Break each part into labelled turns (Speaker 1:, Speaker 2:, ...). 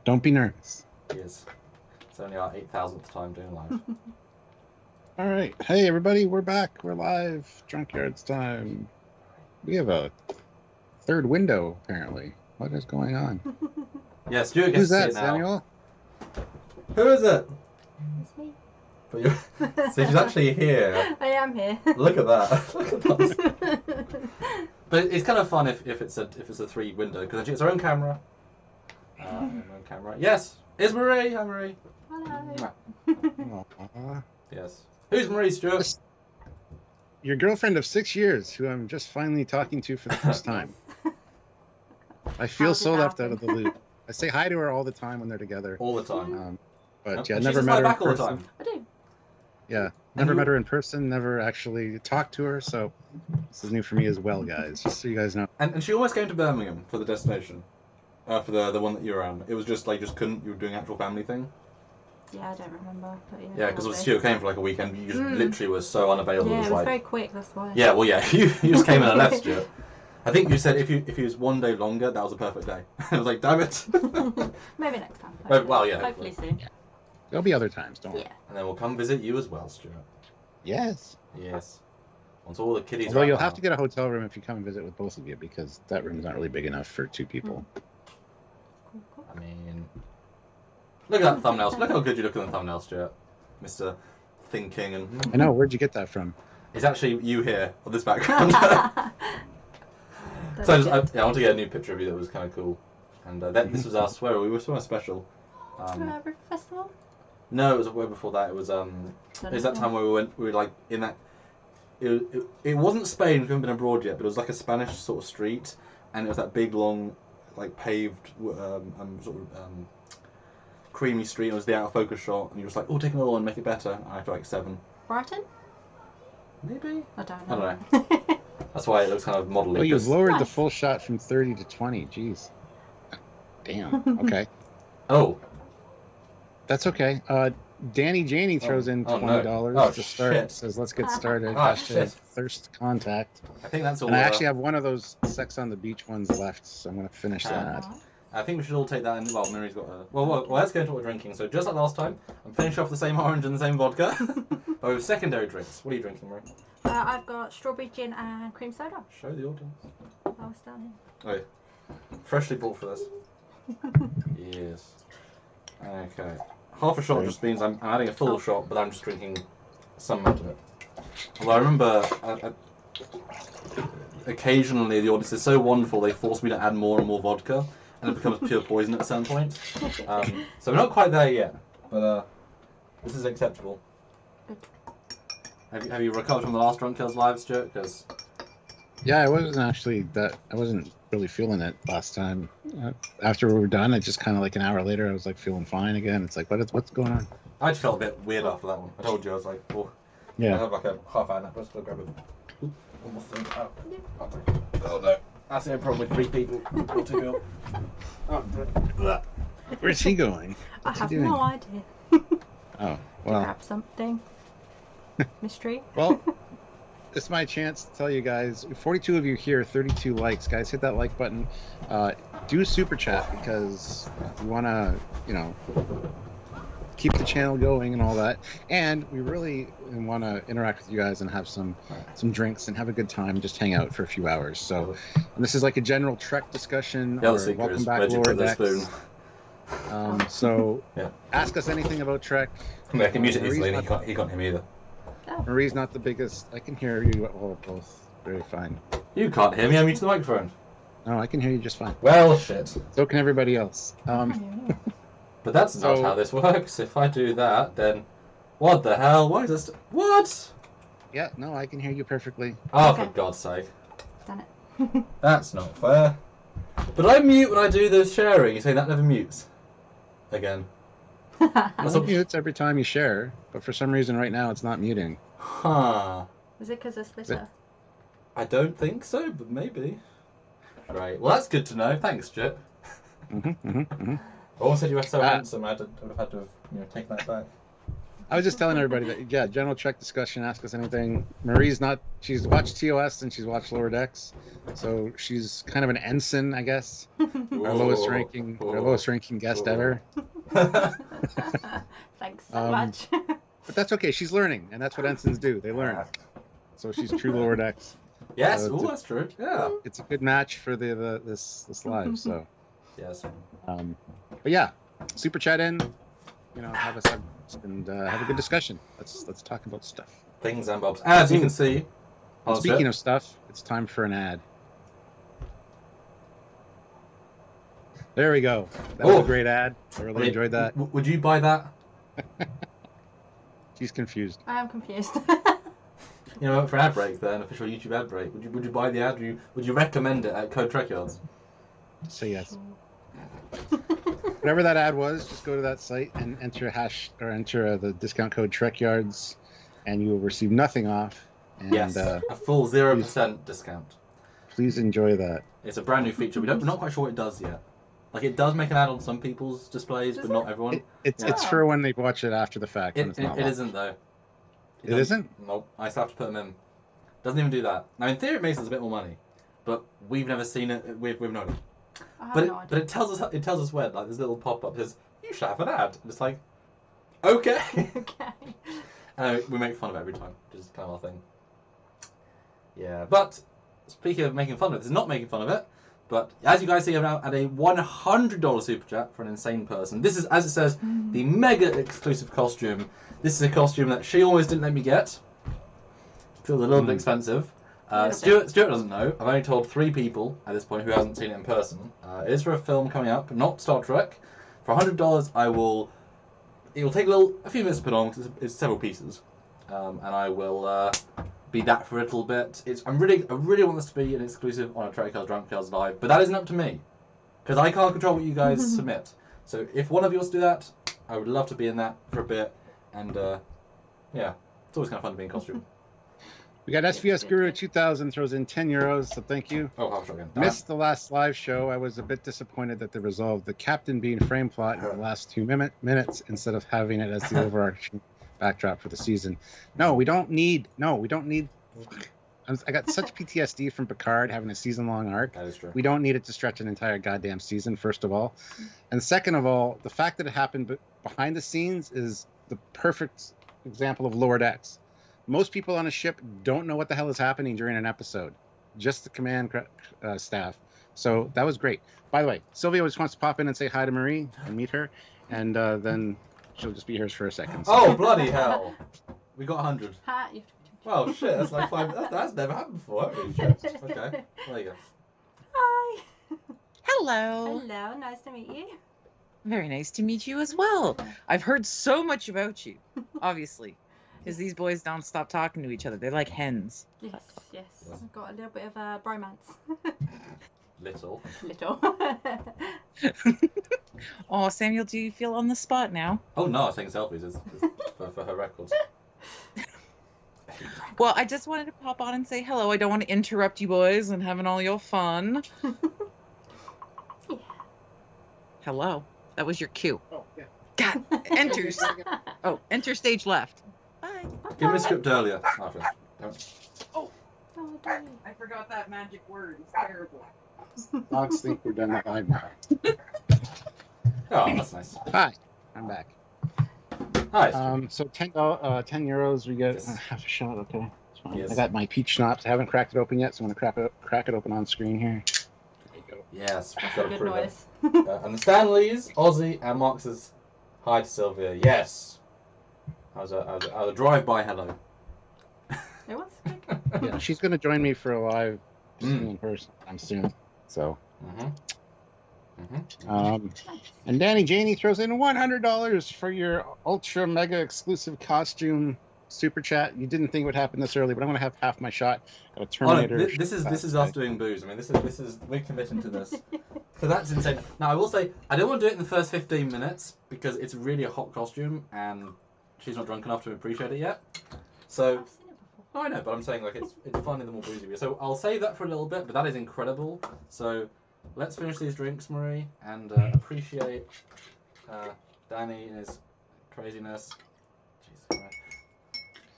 Speaker 1: Don't be nervous.
Speaker 2: He is. It's only our 8,000th time doing live.
Speaker 1: All right. Hey, everybody. We're back. We're live. Drunkyards time. We have a third window, apparently. What is going on?
Speaker 2: Yeah, Stuart gets
Speaker 1: Who's
Speaker 2: to see
Speaker 1: that,
Speaker 2: it now.
Speaker 1: Samuel?
Speaker 2: Who is it?
Speaker 3: It's me.
Speaker 2: But you're... So she's actually here.
Speaker 3: I am here.
Speaker 2: Look at that. Look at that. But it's kind of fun if it's a 3 window because she gets her own camera. Her own camera. Yes. Is Marie? Hi, Marie.
Speaker 3: Hello.
Speaker 1: Aw.
Speaker 2: Yes. Who's Marie, Stuart?
Speaker 1: Your girlfriend of 6 years, who I'm just finally talking to for the first time. I feel so left out of the loop. I say hi to her all the time when they're together.
Speaker 2: All the time.
Speaker 1: But yeah,
Speaker 2: And
Speaker 1: never
Speaker 2: she says
Speaker 1: met
Speaker 2: hi
Speaker 1: her in
Speaker 2: back all the
Speaker 1: person.
Speaker 2: time.
Speaker 3: I do.
Speaker 1: Yeah, never met her in person, never actually talked to her, so this is new for me as well, guys, just so you guys know.
Speaker 2: And she almost came to Birmingham for the destination. For the one that you were on. It was just like, you were doing an actual family thing.
Speaker 3: Yeah, I don't remember. But yeah,
Speaker 2: Yeah, because Stuart came for like a weekend. You just literally were so unavailable.
Speaker 3: Yeah, it was
Speaker 2: like...
Speaker 3: very quick, that's why.
Speaker 2: Yeah, well, yeah, you just came in and left, Stuart. I think you said if you was one day longer, that was a perfect day. I was like, damn it.
Speaker 3: Maybe next time.
Speaker 2: Well, yeah.
Speaker 3: Hopefully soon.
Speaker 1: Yeah. There'll be other times, don't worry.
Speaker 3: Yeah.
Speaker 2: And then we'll come visit you as well, Stuart.
Speaker 1: Yes.
Speaker 2: Yes. Once all the kiddies
Speaker 1: Although
Speaker 2: are
Speaker 1: you'll
Speaker 2: out
Speaker 1: have
Speaker 2: now.
Speaker 1: to get a hotel room if you come and visit with both of you, because that room's not really big enough for 2 people.
Speaker 3: Cool, cool.
Speaker 2: I mean... Look at that thumbnail. Look how good you look in the thumbnail, Stuart. Mr. Thinking and...
Speaker 1: I know, where'd you get that from?
Speaker 2: It's actually you here, on this background. So I want to get a new picture of you that was kind of cool. And this was our swear. We were somewhere special.
Speaker 3: River Festival?
Speaker 2: No, it was way before that. It was that time where we were like in that. It wasn't Spain. We haven't been abroad yet, but it was like a Spanish sort of street, and it was that big long, like paved, creamy street. It was the out of focus shot, and you were just like, oh, take another one, make it better. And after like 7.
Speaker 3: Brighton?
Speaker 2: Maybe.
Speaker 3: I don't
Speaker 2: I
Speaker 3: know.
Speaker 2: don't know. That's why it looks kind of modelly.
Speaker 1: Oh, you've lowered the
Speaker 3: Nice.
Speaker 1: full shot from 30 to 20. Jeez. Damn. Okay.
Speaker 2: Oh.
Speaker 1: That's okay. Danny Janey throws in $20
Speaker 2: Oh,
Speaker 1: to start.
Speaker 2: shit.
Speaker 1: Says, let's get started.
Speaker 2: Oh,
Speaker 1: Hashtag
Speaker 2: shit.
Speaker 1: thirst contact.
Speaker 2: I think that's all.
Speaker 1: And I actually have one of those Sex on the Beach ones left, so I'm going to finish that.
Speaker 2: I think we should all take that in. Well, Mary's got a... Well, let's go into what we're drinking. So just like last time, I'm finishing off the same orange and the same vodka. But with secondary drinks. What are you drinking, Mary?
Speaker 3: I've got strawberry gin and cream soda.
Speaker 2: Show the audience.
Speaker 3: I was down
Speaker 2: Oh, yeah. Freshly bought for this. Yes. Okay. Half a shot just means I'm adding a full shot, but I'm just drinking some amount of it. Although I remember occasionally the audience is so wonderful they force me to add more and more vodka, and it becomes pure poison at a certain point. So we're not quite there yet, but this is acceptable. Have you recovered from the last Drunkyards live, Stuart? Because
Speaker 1: Yeah, I wasn't really feeling it last time. After we were done, I just kind of like an hour later, I was like feeling fine again. It's like, what's going on?
Speaker 2: I just felt a bit weird after that one. I told you, I was like, oh, I
Speaker 1: Yeah.
Speaker 2: have like a half hour nap. Let's go grab a... Ooh, one more thing. Oh no. That's the only problem with 3 people. Not 2 people. Oh,
Speaker 1: Where's he going?
Speaker 3: I
Speaker 1: What's
Speaker 3: have
Speaker 1: he doing?
Speaker 3: no idea.
Speaker 1: Oh, well.
Speaker 3: Grab something. Mystery.
Speaker 1: Well, this is my chance to tell you guys, 42 of you here, 32 likes. Guys, hit that like button. Do super chat because we want to, keep the channel going and all that. And we really want to interact with you guys and have some drinks and have a good time, just hang out for a few hours. So and this is like a general Trek discussion.
Speaker 2: The other
Speaker 1: Or
Speaker 2: secret
Speaker 1: welcome
Speaker 2: is
Speaker 1: back,
Speaker 2: where'd you
Speaker 1: Lower
Speaker 2: put the
Speaker 1: Decks.
Speaker 2: spoon?
Speaker 1: So
Speaker 2: Yeah.
Speaker 1: ask us anything about Trek.
Speaker 2: I can mute it
Speaker 1: Marie's
Speaker 2: easily, and
Speaker 1: not-
Speaker 2: he can't hear me either.
Speaker 1: Marie's not the biggest. I can hear you all both very fine.
Speaker 2: You can't hear me, I muted the microphone.
Speaker 1: No, I can hear you just fine.
Speaker 2: Well, shit.
Speaker 1: So can everybody else.
Speaker 2: But that's not
Speaker 1: So-
Speaker 2: how this works. If I do that, then... What the hell? Why is this... What?
Speaker 1: Yeah, no, I can hear you perfectly.
Speaker 2: Oh,
Speaker 3: Okay.
Speaker 2: for God's sake.
Speaker 3: Done it.
Speaker 2: That's not fair. But I mute when I do the sharing. You say that never mutes. Again. That's
Speaker 1: It
Speaker 2: what...
Speaker 1: mutes every time you share, but for some reason right now it's not muting.
Speaker 2: Huh.
Speaker 3: Was it because of Splitter?
Speaker 2: I don't think so, but maybe. Right. Well, that's good to know. Thanks, Chip.
Speaker 1: Mm-hmm, mm-hmm, mm-hmm.
Speaker 2: I always said you were so handsome. I would have had to have taken that back.
Speaker 1: I was just telling everybody that, yeah, general Trek discussion, ask us anything. Marie's not, she's watched TOS and she's watched Lower Decks. So she's kind of an ensign, I guess. Our lowest ranking guest ever.
Speaker 3: Thanks so much.
Speaker 1: But that's okay. She's learning, and that's what ensigns do. They learn. So she's true Lower Decks.
Speaker 2: Yes,
Speaker 1: So
Speaker 2: that's true. Yeah.
Speaker 1: It's a good match for this live. So.
Speaker 2: Yes.
Speaker 1: But yeah, super chat in. Have us and have a good discussion. Let's talk about stuff.
Speaker 2: Things and bobs. As you can see.
Speaker 1: Speaking of stuff, it's time for an ad. There we go. That was a great ad. I really enjoyed that.
Speaker 2: Would you buy that?
Speaker 1: She's confused.
Speaker 3: I am confused.
Speaker 2: For an ad break, then official YouTube ad break. Would you buy the ad? Would you recommend it at code Trekyards?
Speaker 1: Say yes. Whatever that ad was, just go to that site and enter the discount code Trekyards, and you will receive nothing off. And,
Speaker 2: yes, a full 0% discount.
Speaker 1: Please enjoy that.
Speaker 2: It's a brand new feature. We're not quite sure what it does yet. Like, it does make an ad on some people's displays, but not everyone.
Speaker 1: It's for when they watch it after the fact.
Speaker 2: It isn't, though.
Speaker 1: It isn't?
Speaker 2: Nope. I still have to put them in. Doesn't even do that. Now, in theory, it makes us a bit more money, but we've never seen it. We've no idea. But it tells us when. Like, there's a little pop-up that says, you should have an ad. And it's like, okay.
Speaker 3: Okay.
Speaker 2: We make fun of it every time, which is kind of our thing. Yeah, but speaking of making fun of it, this is not making fun of it. But as you guys see, I'm now at a $100 super chat for an insane person. This is, as it says, the mega exclusive costume. This is a costume that she always didn't let me get. Feels a little bit expensive. Stuart doesn't know. I've only told 3 people at this point who hasn't seen it in person. It is for a film coming up, not Star Trek. For $100, it will take a few minutes to put on because it's several pieces, and I will be that for a little bit. I really want this to be an exclusive on a Trekyards Drunkyards Live, but that isn't up to me because I can't control what you guys submit. So if one of you wants to do that, I would love to be in that for a bit, and yeah, it's always kind of fun to be in costume.
Speaker 1: We got SVS Guru 2000 throws in €10, so thank you.
Speaker 2: Oh, half again.
Speaker 1: Missed the last live show. I was a bit disappointed that they resolved the captain being frame plot in the last 2 minutes instead of having it as the overarching backdrop for the season. We don't need. I got such PTSD from Picard having a season-long arc.
Speaker 2: That is true.
Speaker 1: We don't need it to stretch an entire goddamn season, first of all. And second of all, the fact that it happened behind the scenes is the perfect example of Lower Decks. Most people on a ship don't know what the hell is happening during an episode. Just the command staff. So that was great. By the way, Sylvia just wants to pop in and say hi to Marie and meet her. And then she'll just be here for a second. So.
Speaker 2: Oh, bloody hell. We got 100.
Speaker 3: Ha,
Speaker 2: Oh, shit. That's like 5. That's never happened before. Shit. Okay. There you go.
Speaker 3: Hi.
Speaker 4: Hello.
Speaker 3: Hello. Nice to meet you.
Speaker 4: Very nice to meet you as well. I've heard so much about you, obviously. Because these boys don't stop talking to each other. They're like hens.
Speaker 3: Yes. I've got a little bit of a bromance.
Speaker 2: Little.
Speaker 4: Oh, Samuel, do you feel on the spot now?
Speaker 2: Oh, no. I was taking selfies is for her records.
Speaker 4: Well, I just wanted to pop on and say hello. I don't want to interrupt you boys and having all your fun.
Speaker 3: Yeah.
Speaker 4: Hello. That was your cue.
Speaker 1: Oh, yeah.
Speaker 4: God, enters. Oh, enter stage left. Bye.
Speaker 2: Give me a script earlier.
Speaker 4: Oh,
Speaker 3: dear.
Speaker 4: I forgot that magic word. It's terrible.
Speaker 1: Dogs think we're done live now.
Speaker 2: Oh, that's nice.
Speaker 1: Hi, I'm back.
Speaker 2: Hi.
Speaker 1: So €10, we get half a shot. Okay, it's fine.
Speaker 2: Yes.
Speaker 1: I got my peach schnapps. I haven't cracked it open yet, so I'm gonna crack it open on screen here. There you go.
Speaker 2: Yes, we've
Speaker 3: That's
Speaker 2: got
Speaker 3: a
Speaker 2: to
Speaker 3: good
Speaker 2: prove it.
Speaker 3: noise.
Speaker 2: And the Stanleys, Ozzy, and Marx's hi to Sylvia. Yes. I was a drive-by hello.
Speaker 3: It was good.
Speaker 1: Yeah, she's gonna join me for a live in person. I'm soon. So. And Danny Janey throws in $100 for your ultra mega exclusive costume super chat. You didn't think it would happen this early, but I'm gonna have half my shot at a Terminator.
Speaker 2: Oh, no, this is us doing booze. I mean, this is we're committing to this. So that's insane. Now I will say I don't want to do it in the first 15 minutes because it's really a hot costume and she's not drunk enough to appreciate it yet. So.
Speaker 3: I've seen it before.
Speaker 2: Oh, I know, but I'm saying like it's fun in the more boozy we are. So I'll save that for a little bit, but that is incredible. So let's finish these drinks, Marie, and appreciate Danny and his craziness. Jesus.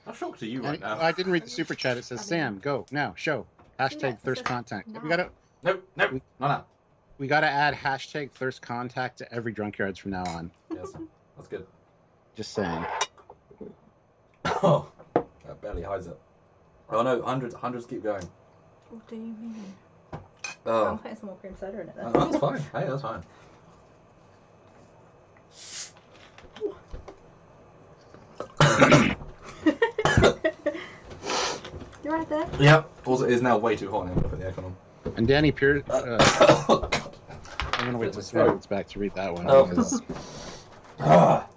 Speaker 2: How shocked are you right
Speaker 1: And
Speaker 2: now?
Speaker 1: I didn't read the super chat. It says,
Speaker 3: I mean-
Speaker 1: Sam, go now, show hashtag thirst contact.
Speaker 3: no.
Speaker 1: We gotta
Speaker 2: Nope, no.
Speaker 1: add hashtag thirst contact to every Drunkyards from now on.
Speaker 2: Yes, that's good.
Speaker 1: Just saying.
Speaker 2: Oh, that barely hides it. Oh no, hundreds keep going.
Speaker 3: What do you mean? I'm
Speaker 2: Oh,
Speaker 3: putting some more cream soda in it then.
Speaker 2: oh, that's fine. Hey, that's fine.
Speaker 3: You're right there.
Speaker 2: Yep. Also, it is now way too hot. I'm gonna put the aircon on.
Speaker 1: And Danny Pierce.
Speaker 2: Oh,
Speaker 1: I'm gonna wait till Sam gets back to read that one.
Speaker 2: Oh.
Speaker 1: because-
Speaker 2: Ah.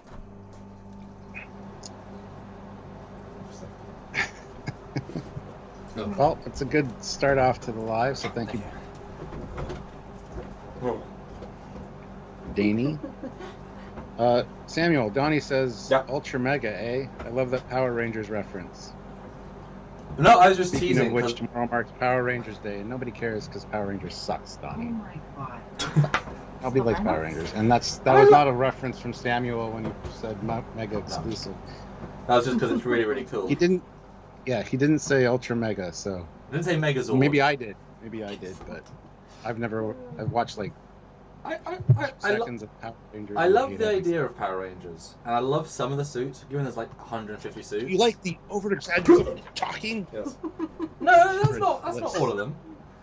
Speaker 1: Well, it's a good start off to the live, so thank you, Danny. Samuel, Donnie says,
Speaker 2: Yep.
Speaker 1: Ultra Mega, eh? I love that Power Rangers reference.
Speaker 2: No, I was just
Speaker 1: Speaking
Speaker 2: teasing.
Speaker 1: of which,
Speaker 2: 'cause-
Speaker 1: tomorrow marks Power Rangers Day, and nobody cares because Power Rangers sucks,
Speaker 4: Oh
Speaker 1: Donnie.
Speaker 4: my god.
Speaker 1: Nobody likes
Speaker 3: Okay.
Speaker 1: Power Rangers, and that was not a reference from Samuel when he said Mega exclusive.
Speaker 2: That was just because it's really, really cool.
Speaker 1: He didn't. Yeah, he didn't say Ultra Mega, so
Speaker 2: I didn't say Megazord.
Speaker 1: maybe I did, but I've watched like
Speaker 2: I
Speaker 1: seconds of Power Rangers.
Speaker 2: I
Speaker 1: and
Speaker 2: love
Speaker 1: hate
Speaker 2: the
Speaker 1: everything.
Speaker 2: idea of Power Rangers, and I love some of the suits. Given there's like 150 suits.
Speaker 1: Do you like the over-exaggerated talking?
Speaker 2: Yes. No, that's not all of them.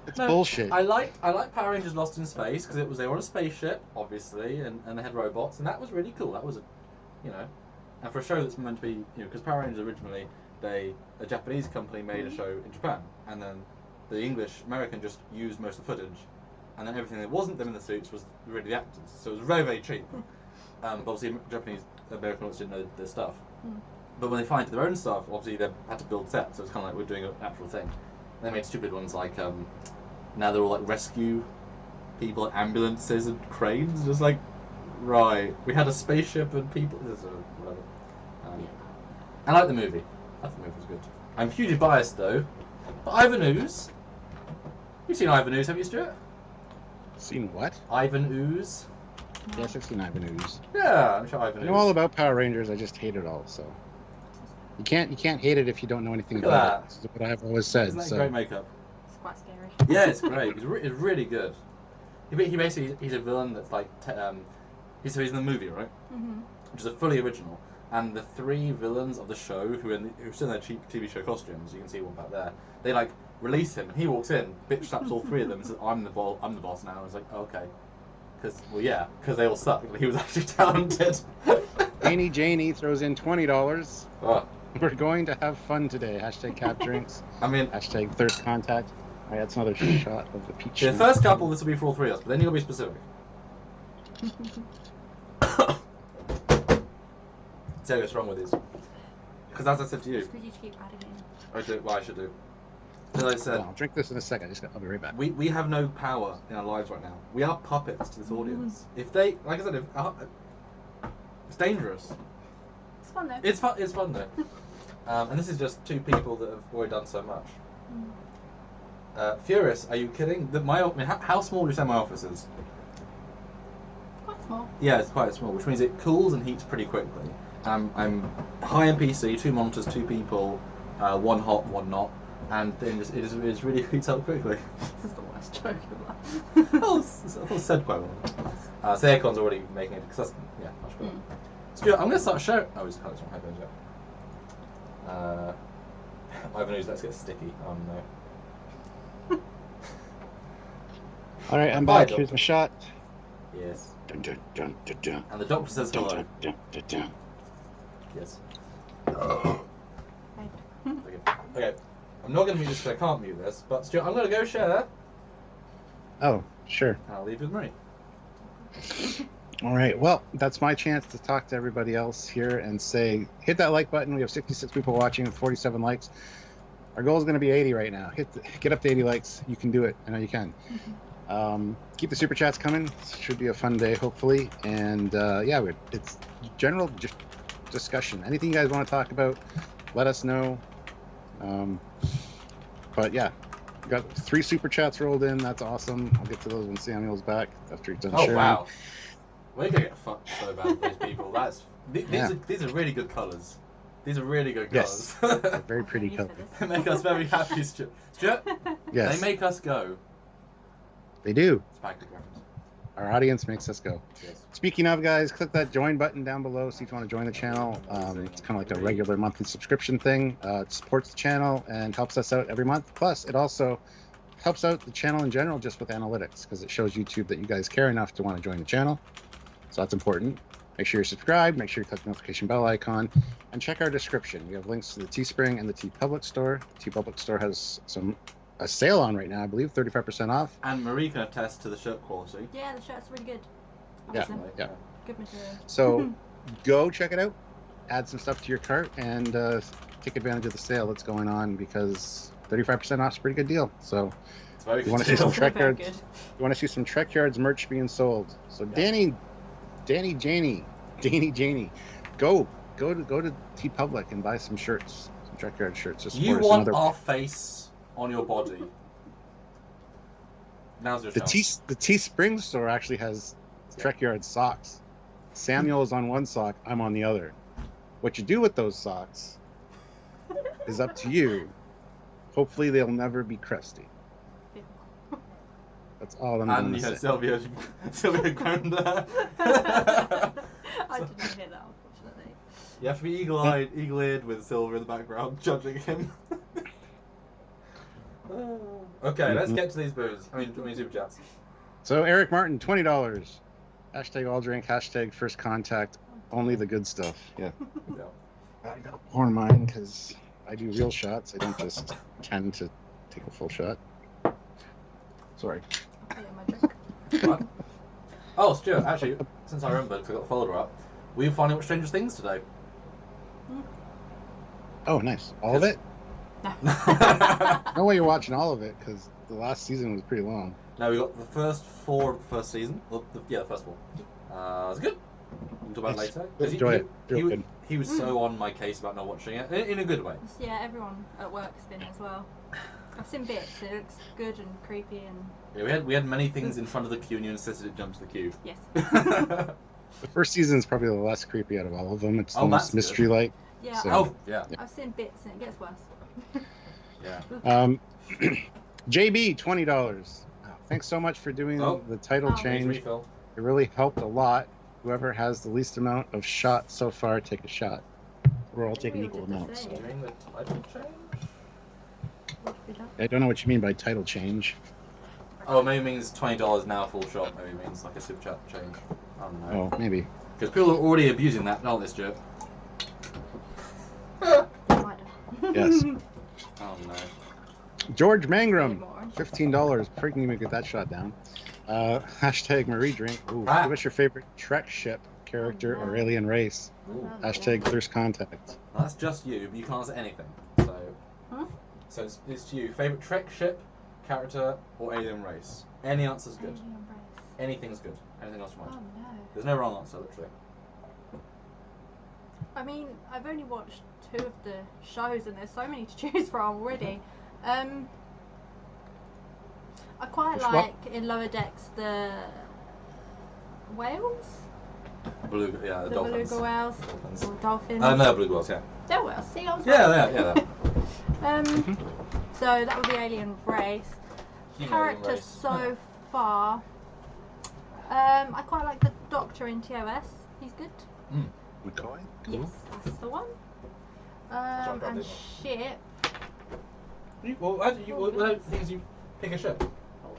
Speaker 1: It's
Speaker 2: No,
Speaker 1: bullshit.
Speaker 2: I like Power Rangers Lost in Space because they were on a spaceship, obviously, and they had robots, and that was really cool. That was, and for a show that's meant to be, because Power Rangers originally a Japanese company made a show in Japan, and then the English American just used most of the footage, and then everything that wasn't them in the suits was really the actors. So it was very, very cheap. But obviously Japanese American audience didn't know their stuff. But when they find their own stuff, obviously they had to build sets, so it's kind of like we're doing an actual thing. They made stupid ones like now they're all like rescue people, ambulances and cranes. Just like, right, we had a spaceship and people. Whatever. I like the movie. I thought the movie was good. I'm hugely biased though. But Ivan Ooze. You've seen Ivan Ooze, have you, Stuart?
Speaker 1: Seen what?
Speaker 2: Ivan Ooze.
Speaker 1: Yes, I've seen Ivan Ooze.
Speaker 2: Yeah, I'm sure Ivan
Speaker 1: I
Speaker 2: Ooze.
Speaker 1: know all about Power Rangers. I just hate it all. So you can't hate it if you don't know anything
Speaker 2: Look at
Speaker 1: about
Speaker 2: that.
Speaker 1: it. This is what I've always said.
Speaker 2: Isn't that
Speaker 1: So
Speaker 2: great makeup?
Speaker 3: It's quite scary.
Speaker 2: Yeah, it's great. It's really good. He basically he's a villain that's like he's in the movie, right?
Speaker 3: Mm-hmm.
Speaker 2: Which is a fully original. And the three villains of the show who's still in their cheap TV show costumes, you can see one back there. They like release him, and he walks in, bitch slaps all three of them, and says, "I'm the boss now." And it's like, oh, okay, because they all suck. He was actually talented.
Speaker 1: Janie throws in $20.
Speaker 2: Oh,
Speaker 1: We're going to have fun today. Hashtag cap drinks.
Speaker 2: I mean,
Speaker 1: Hashtag thirst contact. All right, that's another shot of the peach.
Speaker 2: the first couple, this will be for all three of us, but then you'll be specific. See what's wrong with these. Because as I said to you,
Speaker 3: Could you keep adding in?
Speaker 2: I do what I should do. As I said,
Speaker 1: I'll drink this in a second. I'll be right back.
Speaker 2: we have no power in our lives right now. We are puppets to this audience. If they, like I said, it's dangerous.
Speaker 3: It's fun though.
Speaker 2: It's fun though. And this is just two people that have already done so much. Furious, are you kidding? How small do you say my office is?
Speaker 3: Quite small.
Speaker 2: Yeah, it's quite small, which means it cools and heats pretty quickly. I'm high-end PC, 2 monitors, 2 people, 1 hot, 1 not, and then it really heats up quickly.
Speaker 3: This is the worst joke ever.
Speaker 2: Oh, I thought it said quite well. So the aircon's already making it, because that's, much better. Stuart, I'm going to start sharing. Oh, he's kind of headphones yet. Ivan Ooze, let's get sticky. Oh no.
Speaker 1: All right, I'm
Speaker 2: Bye,
Speaker 1: back. Here's
Speaker 2: doctor.
Speaker 1: my shot.
Speaker 2: Yes.
Speaker 1: Dun, dun, dun, dun, dun.
Speaker 2: And the doctor says
Speaker 1: Dun,
Speaker 2: hello.
Speaker 1: dun, dun, dun, dun.
Speaker 2: Yes.
Speaker 3: Right.
Speaker 2: Okay. I'm not going to mute this because I can't mute this, but Stuart, I'm going to go share,
Speaker 1: Oh, sure.
Speaker 2: and I'll leave with Marie.
Speaker 1: All right. Well, that's my chance to talk to everybody else here and say, hit that like button. We have 66 people watching with 47 likes. Our goal is going to be 80 right now. Get up to 80 likes. You can do it. I know you can. Keep the super chats coming. It should be a fun day, hopefully. And it's general just discussion. Anything you guys want to talk about, let us know. But yeah, we got 3 super chats rolled in. That's awesome. I'll get to those when Samuel's back after he's done
Speaker 2: Oh
Speaker 1: sharing.
Speaker 2: wow, we're gonna get fucked so bad with these people. These
Speaker 1: Yeah.
Speaker 2: are really good colours. These are really good
Speaker 1: Yes.
Speaker 2: colours.
Speaker 1: They're very pretty
Speaker 3: Use
Speaker 1: colors.
Speaker 3: for
Speaker 2: They make us very happy, Stuart. Stuart,
Speaker 1: Yes,
Speaker 2: they make us go.
Speaker 1: they do.
Speaker 2: It's back to reference.
Speaker 1: Our audience makes us go.
Speaker 2: Yes.
Speaker 1: Speaking of, guys, click that join button down below. See if you want to join the channel. It's kind of like a regular monthly subscription thing. It supports the channel and helps us out every month. Plus, it also helps out the channel in general just with analytics because it shows YouTube that you guys care enough to want to join the channel. So that's important. Make sure you're subscribed. Make sure you click the notification bell icon and check our description. We have links to the Teespring and the TeePublic store. The TeePublic store has a sale on right now, I believe, 35% off.
Speaker 2: And Marie can attest to the shirt quality.
Speaker 3: Yeah, the shirt's really good.
Speaker 1: Yeah,
Speaker 3: Awesome.
Speaker 1: yeah.
Speaker 3: Good material.
Speaker 1: So go check it out, add some stuff to your cart, and take advantage of the sale that's going on because 35% off is a pretty good deal. So
Speaker 2: It's very
Speaker 1: you want to
Speaker 2: good.
Speaker 1: see some
Speaker 3: Very
Speaker 1: Trekyards?
Speaker 3: good.
Speaker 1: You want to see some Trekyards merch being sold? So Danny, Janie, go to TeePublic and buy some shirts, some Trekyard shirts. Just
Speaker 2: You
Speaker 1: support us
Speaker 2: want
Speaker 1: another-
Speaker 2: our face on your body. Now's your
Speaker 1: the
Speaker 2: chance.
Speaker 1: the Teespring store actually has Trekyard socks. Samuel is on one sock, I'm on the other. What you do with those socks is up to you. Hopefully they'll never be crusty. That's all I'm
Speaker 2: And
Speaker 1: going
Speaker 2: you
Speaker 1: to
Speaker 2: had
Speaker 1: say.
Speaker 2: Sylvia ground there.
Speaker 3: I didn't hear that, unfortunately.
Speaker 2: You have to be eagle-eyed with Sylvia in the background judging him. Okay, let's get to these booze. I mean super chats.
Speaker 1: So Eric Martin, $20. Hashtag all drink, hashtag first contact, only the good stuff. Yeah.
Speaker 2: Yeah.
Speaker 1: I gotta pour mine because I do real shots. I don't just tend to take a full shot. Sorry.
Speaker 3: I'll put it in my drink.
Speaker 2: What? Oh, Stuart, actually, since I remembered, because I got the folder up, we were finding out Stranger Things today.
Speaker 1: Oh, nice. All of it?
Speaker 3: No.
Speaker 1: No way you're watching all of it because the last season was pretty long.
Speaker 2: No, we got the first 4 of the first season. Well, the first 4. It was good. We'll talk about it
Speaker 1: Nice.
Speaker 2: later. 'Cause
Speaker 1: Enjoy it. Real good.
Speaker 2: he was so on my case about not watching it, in a good way.
Speaker 3: Yeah, everyone at work's been as well. I've seen bits. It looks good and creepy and
Speaker 2: Yeah, we had many things in front of the queue and you insisted it jump to the queue.
Speaker 3: yes.
Speaker 1: The first season is probably the less creepy out of all of them. It's the
Speaker 2: Oh,
Speaker 1: most
Speaker 2: that's good.
Speaker 1: mystery-like.
Speaker 3: Yeah,
Speaker 1: So-
Speaker 2: Oh, yeah.
Speaker 3: I've seen bits and it gets worse.
Speaker 2: Yeah.
Speaker 1: JB, $20. Wow, thanks so much for doing
Speaker 2: Oh.
Speaker 1: the title
Speaker 3: Oh.
Speaker 1: change.
Speaker 2: Refill.
Speaker 1: It really helped a lot. Whoever has the least amount of shots so far, take a shot. We're all taking
Speaker 3: We
Speaker 1: equal
Speaker 3: did the
Speaker 1: amounts.
Speaker 3: same.
Speaker 1: So.
Speaker 2: Doing the title change?
Speaker 3: What have we done?
Speaker 1: I don't know what you mean by title change.
Speaker 2: Oh, maybe it means $20 now full shot. Maybe it means like a super chat change. I don't know.
Speaker 1: Oh, maybe.
Speaker 2: Because people are already abusing that, aren't they, Stuart?
Speaker 3: Might have.
Speaker 1: Yes.
Speaker 2: Oh no.
Speaker 1: George
Speaker 3: Need
Speaker 1: Mangrum,
Speaker 3: more.
Speaker 1: $15. Freaking even get that shot down. Hashtag Marie Drink. Ooh,
Speaker 2: Ah.
Speaker 1: give us your favorite Trek ship, character, or alien race.
Speaker 2: Ooh.
Speaker 1: Hashtag First Contact.
Speaker 2: That's just you, but you can't answer anything. So,
Speaker 3: Huh?
Speaker 2: so it's you. Favorite Trek ship, character, or alien race? Any answer's good.
Speaker 3: Alien race.
Speaker 2: Anything's good. Anything else you
Speaker 3: Oh
Speaker 2: want?
Speaker 3: no.
Speaker 2: There's no wrong answer, literally.
Speaker 3: I mean, I've only watched 2 of the shows and there's so many to choose from already. I quite
Speaker 1: Which one?
Speaker 3: like in Lower Decks the whales?
Speaker 2: Beluga, yeah, the
Speaker 3: The
Speaker 2: dolphins.
Speaker 3: beluga whales
Speaker 2: Dolphins.
Speaker 3: or dolphins.
Speaker 2: No, beluga whales, yeah.
Speaker 3: They're whales. See, I was
Speaker 2: Yeah.
Speaker 3: right. So that would be alien race.
Speaker 2: Human alien
Speaker 3: Character
Speaker 2: race.
Speaker 3: so far. I quite like the Doctor in TOS. He's good.
Speaker 1: McCoy? Cool.
Speaker 3: Yes, that's the one.
Speaker 2: John
Speaker 3: And
Speaker 2: Bradley.
Speaker 3: ship.
Speaker 2: What things you pick a ship?
Speaker 3: Oh,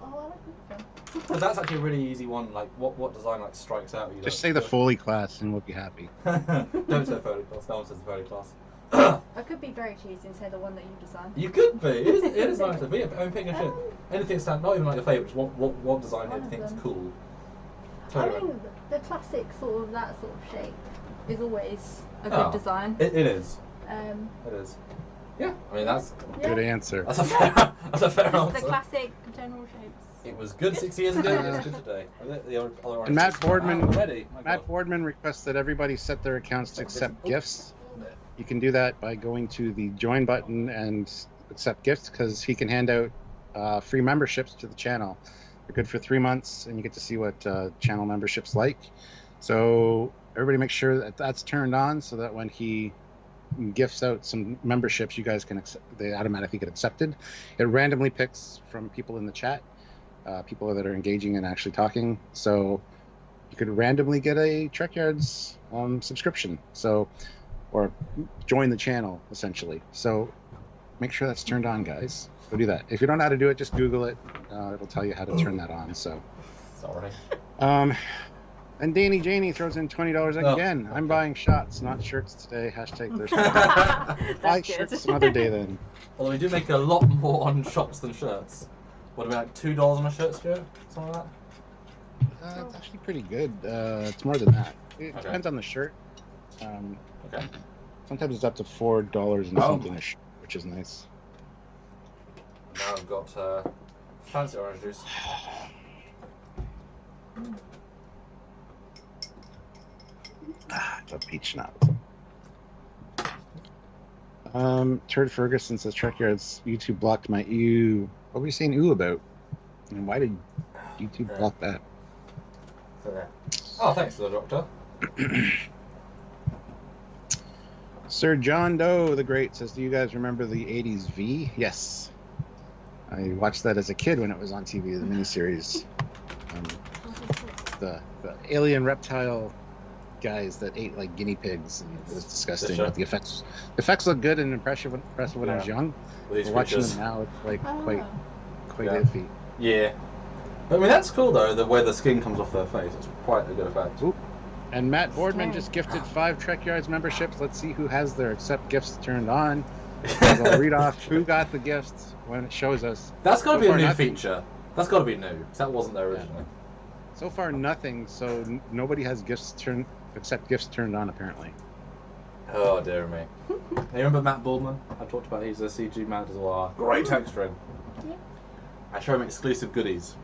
Speaker 3: I like this one.
Speaker 2: Because that's actually a really easy one. Like, what design like strikes out at you?
Speaker 1: Just say the Foley class and we'll be happy.
Speaker 2: Don't say Foley class. No one says the Foley class.
Speaker 3: I could be very cheesy and say the one that you designed.
Speaker 2: You could be. It is nice to be. I mean, pick a ship. Anything stand, not even like your favourite. Just what design
Speaker 3: One
Speaker 2: you
Speaker 3: of
Speaker 2: think's
Speaker 3: them.
Speaker 2: cool.
Speaker 3: I
Speaker 2: Totally.
Speaker 3: mean, the classic sort of that sort of shape is always a good
Speaker 2: Oh.
Speaker 3: design.
Speaker 2: It is.
Speaker 3: Um,
Speaker 2: It is. Yeah. I mean, that's
Speaker 1: Good
Speaker 3: yeah,
Speaker 1: answer.
Speaker 2: a fair
Speaker 3: the
Speaker 2: answer.
Speaker 3: classic general shapes.
Speaker 2: It was good 60 years ago. It's good today.
Speaker 1: And Matt Boardman-
Speaker 2: Already. My
Speaker 1: Matt
Speaker 2: God.
Speaker 1: Boardman requests that everybody set their accounts to accept gifts. You can do that by going to the join button and accept gifts because he can hand out free memberships to the channel. They're good for 3 months and you get to see what channel membership's like. So everybody make sure that that's turned on so that when he gifts out some memberships. You guys can they automatically get accepted. It randomly picks from people in the chat, people that are engaging and actually talking. So you could randomly get a Trekyards subscription. So, or join the channel essentially. So make sure that's turned on, guys. Go do that. If you don't know how to do it, just Google it. It'll tell you how to turn that on. So.
Speaker 2: Sorry.
Speaker 1: And Danny Janie throws in $20 again.
Speaker 2: Okay.
Speaker 1: I'm buying shots, not shirts today. Hashtag thirsty.
Speaker 3: That's
Speaker 1: Buy
Speaker 3: good.
Speaker 1: shirts some other day then.
Speaker 2: Although we do make a lot more on shops than shirts. What about like $2 on a shirt, Stuart? Something like that?
Speaker 1: It's actually pretty good. It's more than that. It depends on the shirt.
Speaker 2: Okay.
Speaker 1: Sometimes it's up to $4 and something a shirt, which is nice.
Speaker 2: Now I've got fancy orange juice.
Speaker 1: It's a peach nut. Turd Ferguson says Trekyards YouTube blocked my ew. What were you saying ew about? And why did YouTube block that?
Speaker 2: So there. Oh, thanks for the doctor.
Speaker 1: Sir John Doe the Great says, do you guys remember the 80s V? Yes. I watched that as a kid when it was on TV, the miniseries. The alien reptile guys that ate like guinea pigs, and it was disgusting. But the effects look good and impressive when I was young. But watching them now, it's like quite iffy.
Speaker 2: Yeah. I mean, that's cool though, the way the skin comes off their face. It's quite a good effect.
Speaker 1: Ooh. And Matt Boardman just gifted 5 Trekyards memberships. Let's see who has their accept gifts turned on. I'll read off who got the gifts when it shows us.
Speaker 2: That's got to be a new feature. That's got to be new, because that wasn't there originally.
Speaker 1: So far, nothing. So nobody has accept gifts turned on, apparently.
Speaker 2: Oh, dear me. You remember Matt Boardman? I talked about he's a CG man as well. Great texturing.
Speaker 3: Yeah.
Speaker 2: I show him exclusive goodies.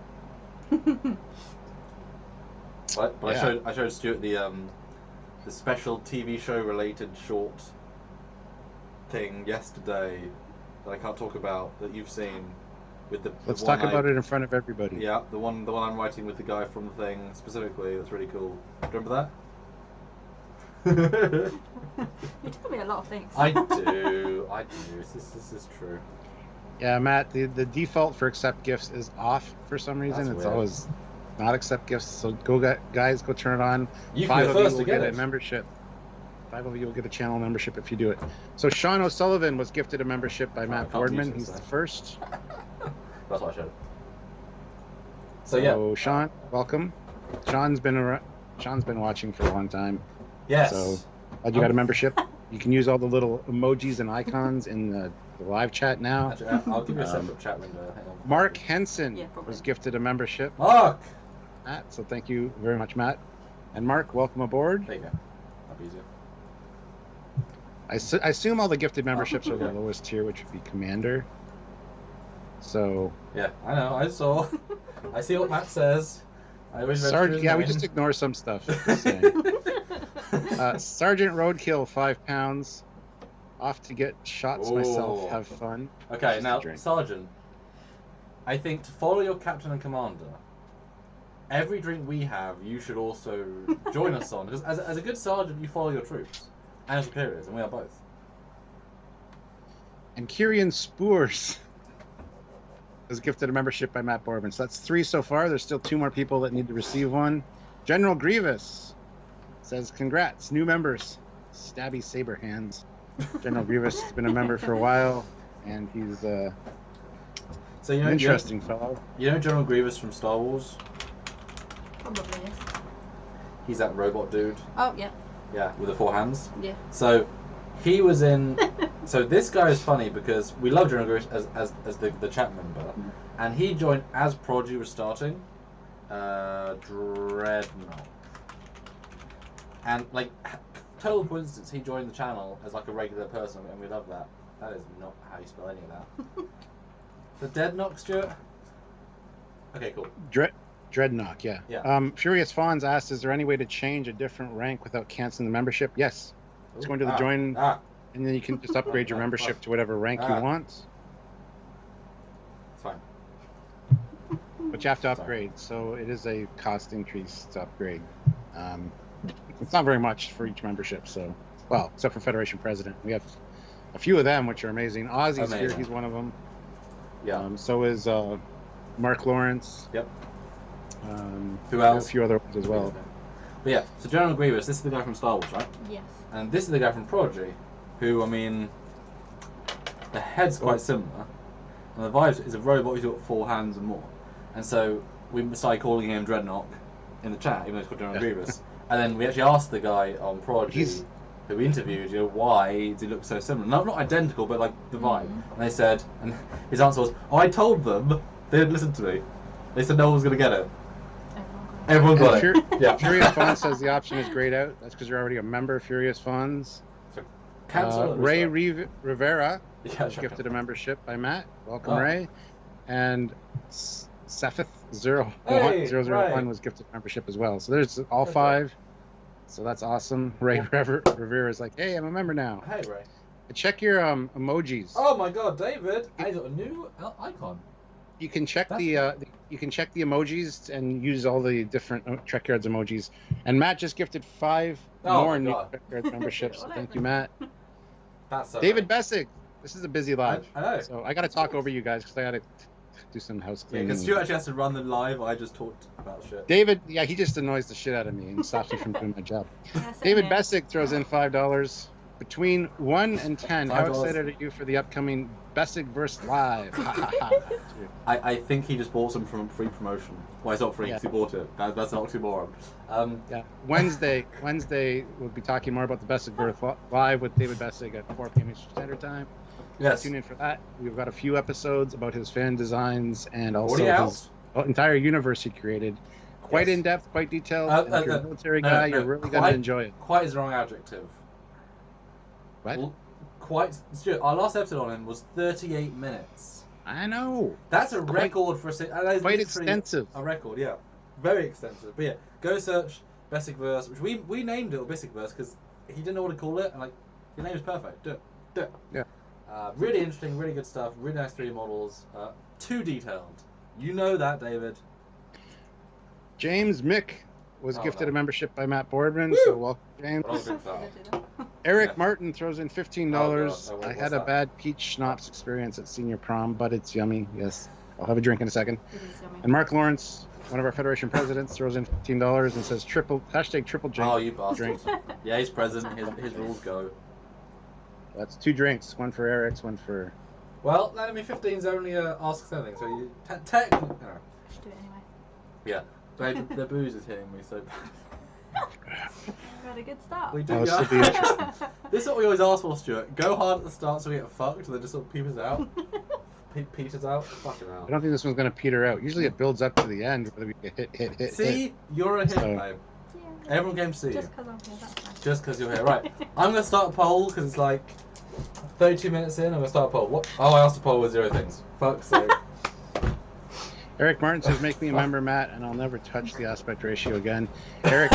Speaker 2: But
Speaker 1: Yeah.
Speaker 2: I showed Stuart the special TV show related short thing yesterday that I can't talk about that you've seen with the.
Speaker 1: Let's talk about it in front of everybody.
Speaker 2: Yeah, the one I'm writing with the guy from the thing specifically. That's really cool. Do you remember that?
Speaker 3: You tell me a lot of things.
Speaker 2: I do. This is true.
Speaker 1: Yeah, Matt. The default for accept gifts is off for some reason.
Speaker 2: That's
Speaker 1: It's
Speaker 2: weird.
Speaker 1: always not accept gifts. So guys, go turn it on.
Speaker 2: You
Speaker 1: 5
Speaker 2: can be
Speaker 1: of
Speaker 2: the
Speaker 1: you
Speaker 2: first
Speaker 1: will
Speaker 2: to get
Speaker 1: get
Speaker 2: it.
Speaker 1: a membership. 5 of you will get a channel membership if you do it. So Sean O'Sullivan was gifted a membership by Matt
Speaker 2: can't
Speaker 1: Boardman.
Speaker 2: use
Speaker 1: He's
Speaker 2: this,
Speaker 1: the
Speaker 2: though.
Speaker 1: first.
Speaker 2: That's what I showed. So yeah.
Speaker 1: Sean, welcome. Sean's been watching for a long time.
Speaker 2: Yes.
Speaker 1: So glad you got a membership. You can use all the little emojis and icons in the live chat now.
Speaker 2: Actually, I'll give you a separate chat window. Hang on.
Speaker 1: Mark Henson
Speaker 3: Yeah, probably.
Speaker 1: was gifted a membership.
Speaker 2: Mark!
Speaker 1: Matt, so thank you very much, Matt. And Mark, welcome aboard.
Speaker 2: There you go. That'll be easier.
Speaker 1: I assume all the gifted memberships are the lowest tier, which would be Commander. So,
Speaker 2: Yeah, I know. I saw. I see what Matt says. I always read through
Speaker 1: Sergeant,
Speaker 2: his
Speaker 1: yeah, we
Speaker 2: name.
Speaker 1: just ignore some stuff. Just saying. Sergeant Roadkill, £5. Off to get shots myself.
Speaker 2: Ooh.
Speaker 1: Have fun.
Speaker 2: Okay,
Speaker 1: Just
Speaker 2: now,
Speaker 1: a drink.
Speaker 2: Sergeant, I think to follow your captain and commander, every drink we have, you should also join us on. Because as a good sergeant, you follow your troops and your superiors, and we are both.
Speaker 1: And Kyrian Spoors is gifted a membership by Matt Boardman. So that's 3 so far. There's still 2 more people that need to receive one. General Grievous says, congrats, new members. Stabby saber hands. General Grievous has been a member for a while, and he's
Speaker 2: So
Speaker 1: an interesting fellow.
Speaker 2: You know General Grievous from Star Wars?
Speaker 3: Probably is.
Speaker 2: He's that robot dude.
Speaker 3: Oh, yeah.
Speaker 2: Yeah, with the 4 hands.
Speaker 3: Yeah.
Speaker 2: So he was in. So this guy is funny because we love General Grievous as the chat member, and he joined as Prodigy was starting. Dreadnought. And like total coincidence, he joined the channel as like a regular person, and we love that. That is not how you spell any of that. The Deadknock, Stuart. Okay, cool.
Speaker 1: Dreadnought, yeah.
Speaker 2: Yeah.
Speaker 1: Furious Fawns asked, is there any way to change a different rank without canceling the membership? Yes. Just go into the join, and then you can just upgrade your membership to whatever rank you want.
Speaker 2: It's fine.
Speaker 1: But you have to upgrade, so it is a cost increase to upgrade. It's not very much for each membership, so Well, except for Federation President. We have a few of them, which are amazing. Ozzy's here.
Speaker 2: Amazing.
Speaker 1: He's one of them.
Speaker 2: Yeah.
Speaker 1: So is Mark Lawrence.
Speaker 2: Yep.
Speaker 1: Who
Speaker 2: else?
Speaker 1: A few other ones as well.
Speaker 2: But yeah, so General Grievous, this is the guy from Star Wars, right?
Speaker 3: Yes.
Speaker 2: And this is the guy from Prodigy, who, I mean, the head's quite similar, and the vibes is a robot who's got 4 hands and more. And so we started calling him Dreadnought in the chat, even though it's called General Grievous. And then we actually asked the guy on Prodigy, who we interviewed, why does he look so similar? Not identical, but like the vibe. And they said, and his answer was, I told them, they didn't listen to me. They said no one was going to get it. Everyone got it. Yeah.
Speaker 1: Furious Fawns says the option is grayed out. That's because you're already a member of Furious Fawns.
Speaker 2: So, cancel
Speaker 1: Ray Rivera
Speaker 2: yeah,
Speaker 1: was gifted a membership by Matt. Welcome, Ray. And Sefith 001 was gifted a membership as well. So there's all 5. So that's awesome. Ray Rivera is like, hey, I'm a member now.
Speaker 2: Hey, Ray.
Speaker 1: Check your emojis.
Speaker 2: Oh my God, David! I got a new icon.
Speaker 1: You can check the emojis and use all the different Trekyards emojis. And Matt just gifted 5 more new Trekyards memberships. So thank you, Matt.
Speaker 2: That's so
Speaker 1: David Bessig. This is a busy live.
Speaker 2: I know.
Speaker 1: So I got to talk over you guys because I got to do some housekeeping.
Speaker 2: Because Stuart actually has to run the live. I just talked about shit.
Speaker 1: David, yeah, he just annoys the shit out of me and stops me from doing my job.
Speaker 3: Yes,
Speaker 1: David Bessig throws in $5. Between 1 and 10, how
Speaker 2: $5.
Speaker 1: excited are you for the upcoming Besikverse Live?
Speaker 2: I think he just bought some from free promotion. Well, it's not free because he bought it. That's an oxymoron.
Speaker 1: Yeah. Wednesday, we'll be talking more about the Besikverse Live with David Bessig at 4 p.m. Eastern Standard Time.
Speaker 2: Yes.
Speaker 1: Tune in for that. We've got a few episodes about his fan designs and also his entire universe he created. Quite in depth, quite detailed. If you're a military guy, you're really going to enjoy it.
Speaker 2: Quite is the wrong adjective.
Speaker 1: What?
Speaker 2: Stuart, our last episode on him was 38 minutes.
Speaker 1: I know.
Speaker 2: That's a record for a
Speaker 1: quite extensive.
Speaker 2: A record, yeah. Very extensive. But yeah, go search Besikverse, which we named it Besikverse because he didn't know what to call it, and like, your name is perfect. Do it.
Speaker 1: Yeah.
Speaker 2: Really interesting, really good stuff, really nice 3D models. Too detailed. You know that, David.
Speaker 1: James Mick was gifted a membership by Matt Boardman, so welcome, James. Eric Martin throws in $15. I had a bad peach schnapps experience at senior prom, but it's yummy. Yes, I'll have a drink in a second.
Speaker 3: It is yummy.
Speaker 1: And Mark Lawrence, one of our Federation presidents, throws in $15 and says triple drink.
Speaker 2: Oh, you bastard! Yeah, he's president. His rules go.
Speaker 1: That's 2 drinks. One for Eric's, one for.
Speaker 2: Well, I mean, 15's only asks anything, so you technically. No.
Speaker 3: I should do it anyway.
Speaker 2: Yeah, but the booze is hitting me so bad.
Speaker 3: We had a good start.
Speaker 2: We do.
Speaker 1: This will be interesting.
Speaker 2: This is what we always ask for, Stuart. Go hard at the start so we get fucked, and then just sort of peters out. Peters out. Fucking out.
Speaker 1: I don't think this one's going to peter out. Usually it builds up to the end, whether we get hit.
Speaker 2: See, you're a hit, babe.
Speaker 3: Yeah,
Speaker 2: Everyone came to see
Speaker 3: just
Speaker 2: you.
Speaker 3: because I'm here, that's fine.
Speaker 2: Just because you're here. Right. I'm going to start a poll because it's like 32 minutes in. I'm going to start a poll. What? Oh, I asked a poll with 0 things. Fuck's sake.
Speaker 1: Eric Martin says, make me a member, Matt, and I'll never touch the aspect ratio again. Eric,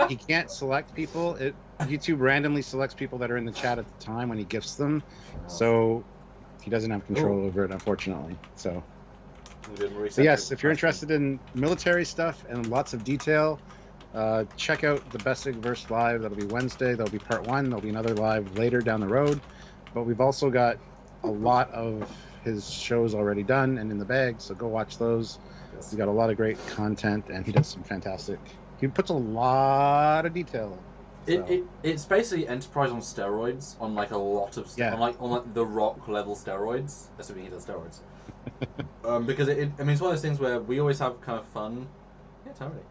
Speaker 1: he can't select people. YouTube randomly selects people that are in the chat at the time when he gifts them. So he doesn't have control over it, unfortunately. So yes, if you're interested in military stuff and lots of detail, check out the Besikverse Live. That'll be Wednesday. That'll be part 1. There'll be another live later down the road. But we've also got a lot of his shows already done and in the bag, so go watch those. Yes. He's got a lot of great content, and he does some fantastic. He puts a lot of detail in. So.
Speaker 2: It's basically Enterprise on steroids, on like a lot of stuff, on like the Rock level steroids. Assuming he does steroids. Because I mean, it's one of those things where we always have kind of fun. Yeah, totally.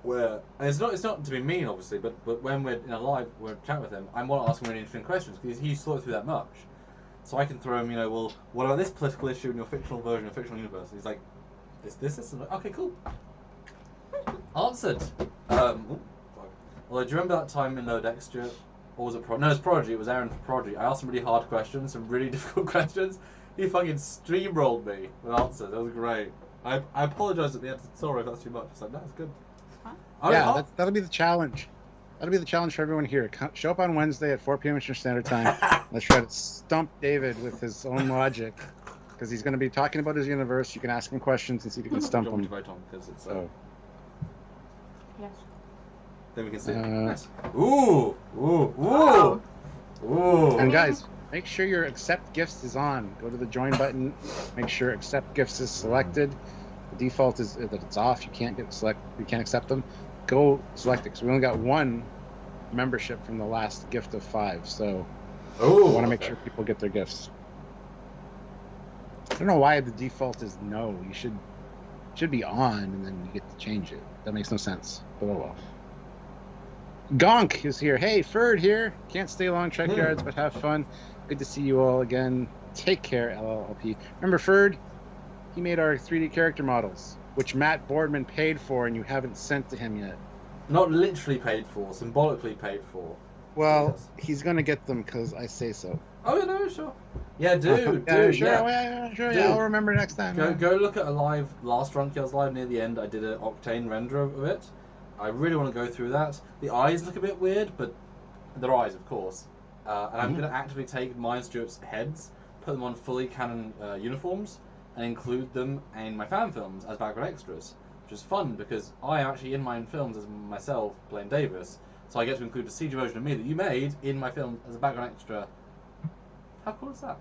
Speaker 2: Where and it's not to be mean, obviously, but when we're in a live, we're chatting with him, I want to ask him really interesting questions because he's thought through that much. So I can throw him, well, what about this political issue in your fictional version of fictional universe? And he's like, this, okay, cool. Answered. Although, do you remember that time in Lower Decks, Stuart? Or was it Prodigy? No, it was Prodigy. It was Aaron for Prodigy. I asked some really hard questions, some really difficult questions. He fucking streamrolled me with answers. That was great. I apologise at the end. Sorry if that's too much. It's like, no, it's good.
Speaker 1: Yeah, that'll be the challenge. That'll be the challenge for everyone here. Show up on Wednesday at 4 p.m. Eastern Standard Time. Let's try to stump David with his own logic, because he's going to be talking about his universe. You can ask him questions and see if you can stump him.
Speaker 2: Vote on, because it's,
Speaker 3: Yes.
Speaker 2: Then we can see it.
Speaker 1: Uh,
Speaker 2: Nice. Ooh! Ooh! Ooh!
Speaker 3: Wow.
Speaker 2: Ooh!
Speaker 1: And guys, make sure your accept gifts is on. Go to the join button. Make sure accept gifts is selected. The default is that it's off. You can't accept them. Go select it because we only got one membership from the last gift of 5. So
Speaker 2: Ooh!
Speaker 1: I want to make sure people get their gifts. I don't know why the default is no. You should be on, and then you get to change it. That makes no sense. But oh well. Gonk is here. Hey, Ferd here. Can't stay long, Trekyards, but have fun. Good to see you all again. Take care, LLP. Remember Ferd? He made our 3D character models, which Matt Boardman paid for, and you haven't sent to him yet.
Speaker 2: Not literally paid for, symbolically paid for.
Speaker 1: Well,
Speaker 2: Yes.
Speaker 1: he's gonna get them because I say so.
Speaker 2: Oh, yeah, no, sure. Yeah, dude,
Speaker 1: Yeah,
Speaker 2: dude,
Speaker 1: sure,
Speaker 2: yeah.
Speaker 1: yeah,
Speaker 2: Dude.
Speaker 1: I'll remember next time.
Speaker 2: Go look at a last Drunkyards live near the end. I did an Octane render of it. I really want to go through that. The eyes look a bit weird, but they're eyes, of course. And I'm going to actively take mine and Stuart's heads, put them on fully canon uniforms, and include them in my fan films as background extras, which is fun because I am actually in my films as myself playing Davis, so I get to include a CG version of me that you made in my film as a background extra. How cool is that?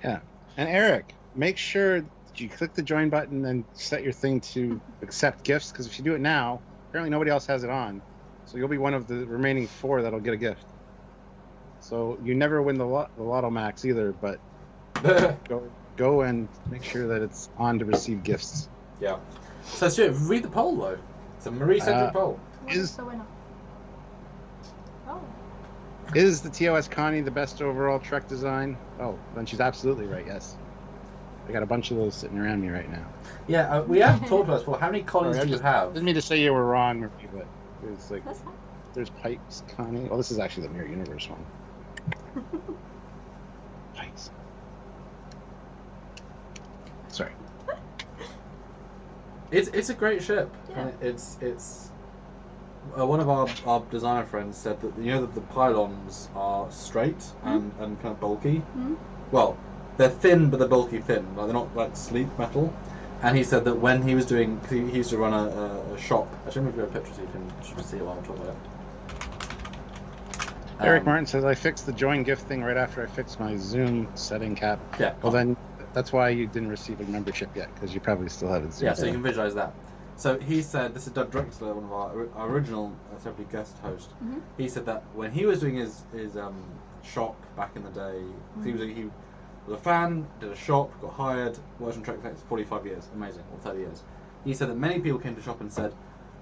Speaker 1: Yeah. And Eric, make sure that you click the join button and set your thing to accept gifts, because if you do it now, apparently nobody else has it on. So you'll be one of the remaining 4 that'll get a gift. So you never win the Lotto Max either, but go and make sure that it's on to receive gifts.
Speaker 2: Yeah. So Stuart, read the poll though. It's a Marie-centric poll.
Speaker 3: What's the winner? Oh.
Speaker 1: Is the TOS Connie the best overall Trek design? Oh, then she's absolutely right, yes. I got a bunch of those sitting around me right now.
Speaker 2: Yeah, we have talked about this before. How many Connies
Speaker 1: Sorry,
Speaker 2: do you have?
Speaker 1: Didn't mean to say you were wrong, Marie, but it's like,
Speaker 3: That's fine.
Speaker 1: there's Pipes Connie. Oh, this is actually the Mirror Universe one. Pipes. Sorry.
Speaker 2: It's a great ship.
Speaker 3: Yeah.
Speaker 2: And it's one of our designer friends said that that the pylons are straight and kind of bulky.
Speaker 3: Mm-hmm.
Speaker 2: Well, they're thin, but they're bulky thin. Like they're not like sleek metal. And he said that when he was doing, cause he used to run a shop. Actually, let me give you a picture so you can see what I'm talking about.
Speaker 1: Eric Martin says, I fixed the join gift thing right after I fixed my Zoom setting cap.
Speaker 2: Yeah.
Speaker 1: Well, then that's why you didn't receive a membership yet, because you probably still haven't Zoom.
Speaker 2: Yeah, so you can visualize that. So he said, this is Doug Drexler, one of our original celebrity guest host.
Speaker 3: Mm-hmm.
Speaker 2: He said that when he was doing his shop back in the day, he was a fan, did a shop, got hired, worked on Trek for 45 years, amazing, or 30 years. He said that many people came to the shop and said,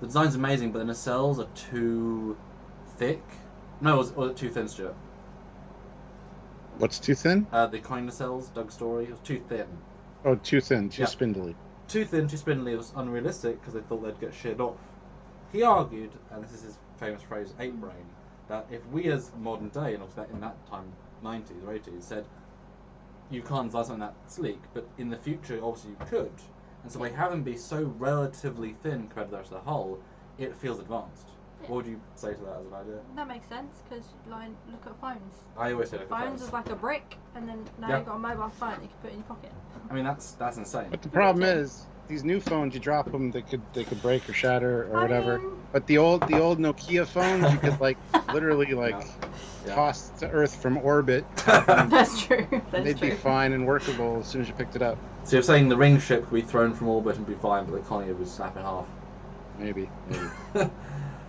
Speaker 2: the design's amazing, but the nacelles are too thick. No, was it too thin, Stuart?
Speaker 1: What's too thin?
Speaker 2: The coin nacelles, Doug's story, it was too thin.
Speaker 1: Oh, too thin, too
Speaker 2: Yeah.
Speaker 1: spindly.
Speaker 2: Too thin, too spindly, it was unrealistic because they thought they'd get sheared off. He argued, and this is his famous phrase, ape brain, that if we as modern day, and obviously in that time, 90s or 80s, said, you can't design something that sleek, but in the future, obviously you could. And so by having them be so relatively thin compared to the rest of the hull, it feels advanced.
Speaker 3: Yeah.
Speaker 2: What would you say to that as an idea?
Speaker 3: That makes sense because, like, look at phones.
Speaker 2: I always say look at
Speaker 3: Phones
Speaker 2: phones.
Speaker 3: is like a brick, and then now
Speaker 2: Yeah.
Speaker 3: you've got a mobile phone that you can put in your pocket.
Speaker 2: I mean, that's insane.
Speaker 1: But the problem is, these new phones, you drop them, they could break or shatter or
Speaker 3: I
Speaker 1: whatever.
Speaker 3: mean-
Speaker 1: But the old Nokia phones, you could like literally like
Speaker 2: Yeah.
Speaker 1: toss to Earth from orbit.
Speaker 3: That's true. That's
Speaker 1: They'd
Speaker 3: true.
Speaker 1: be fine and workable as soon as you picked it up.
Speaker 2: So you're saying the ring ship could be thrown from orbit and be fine, but the Connie would snap in half.
Speaker 1: Maybe.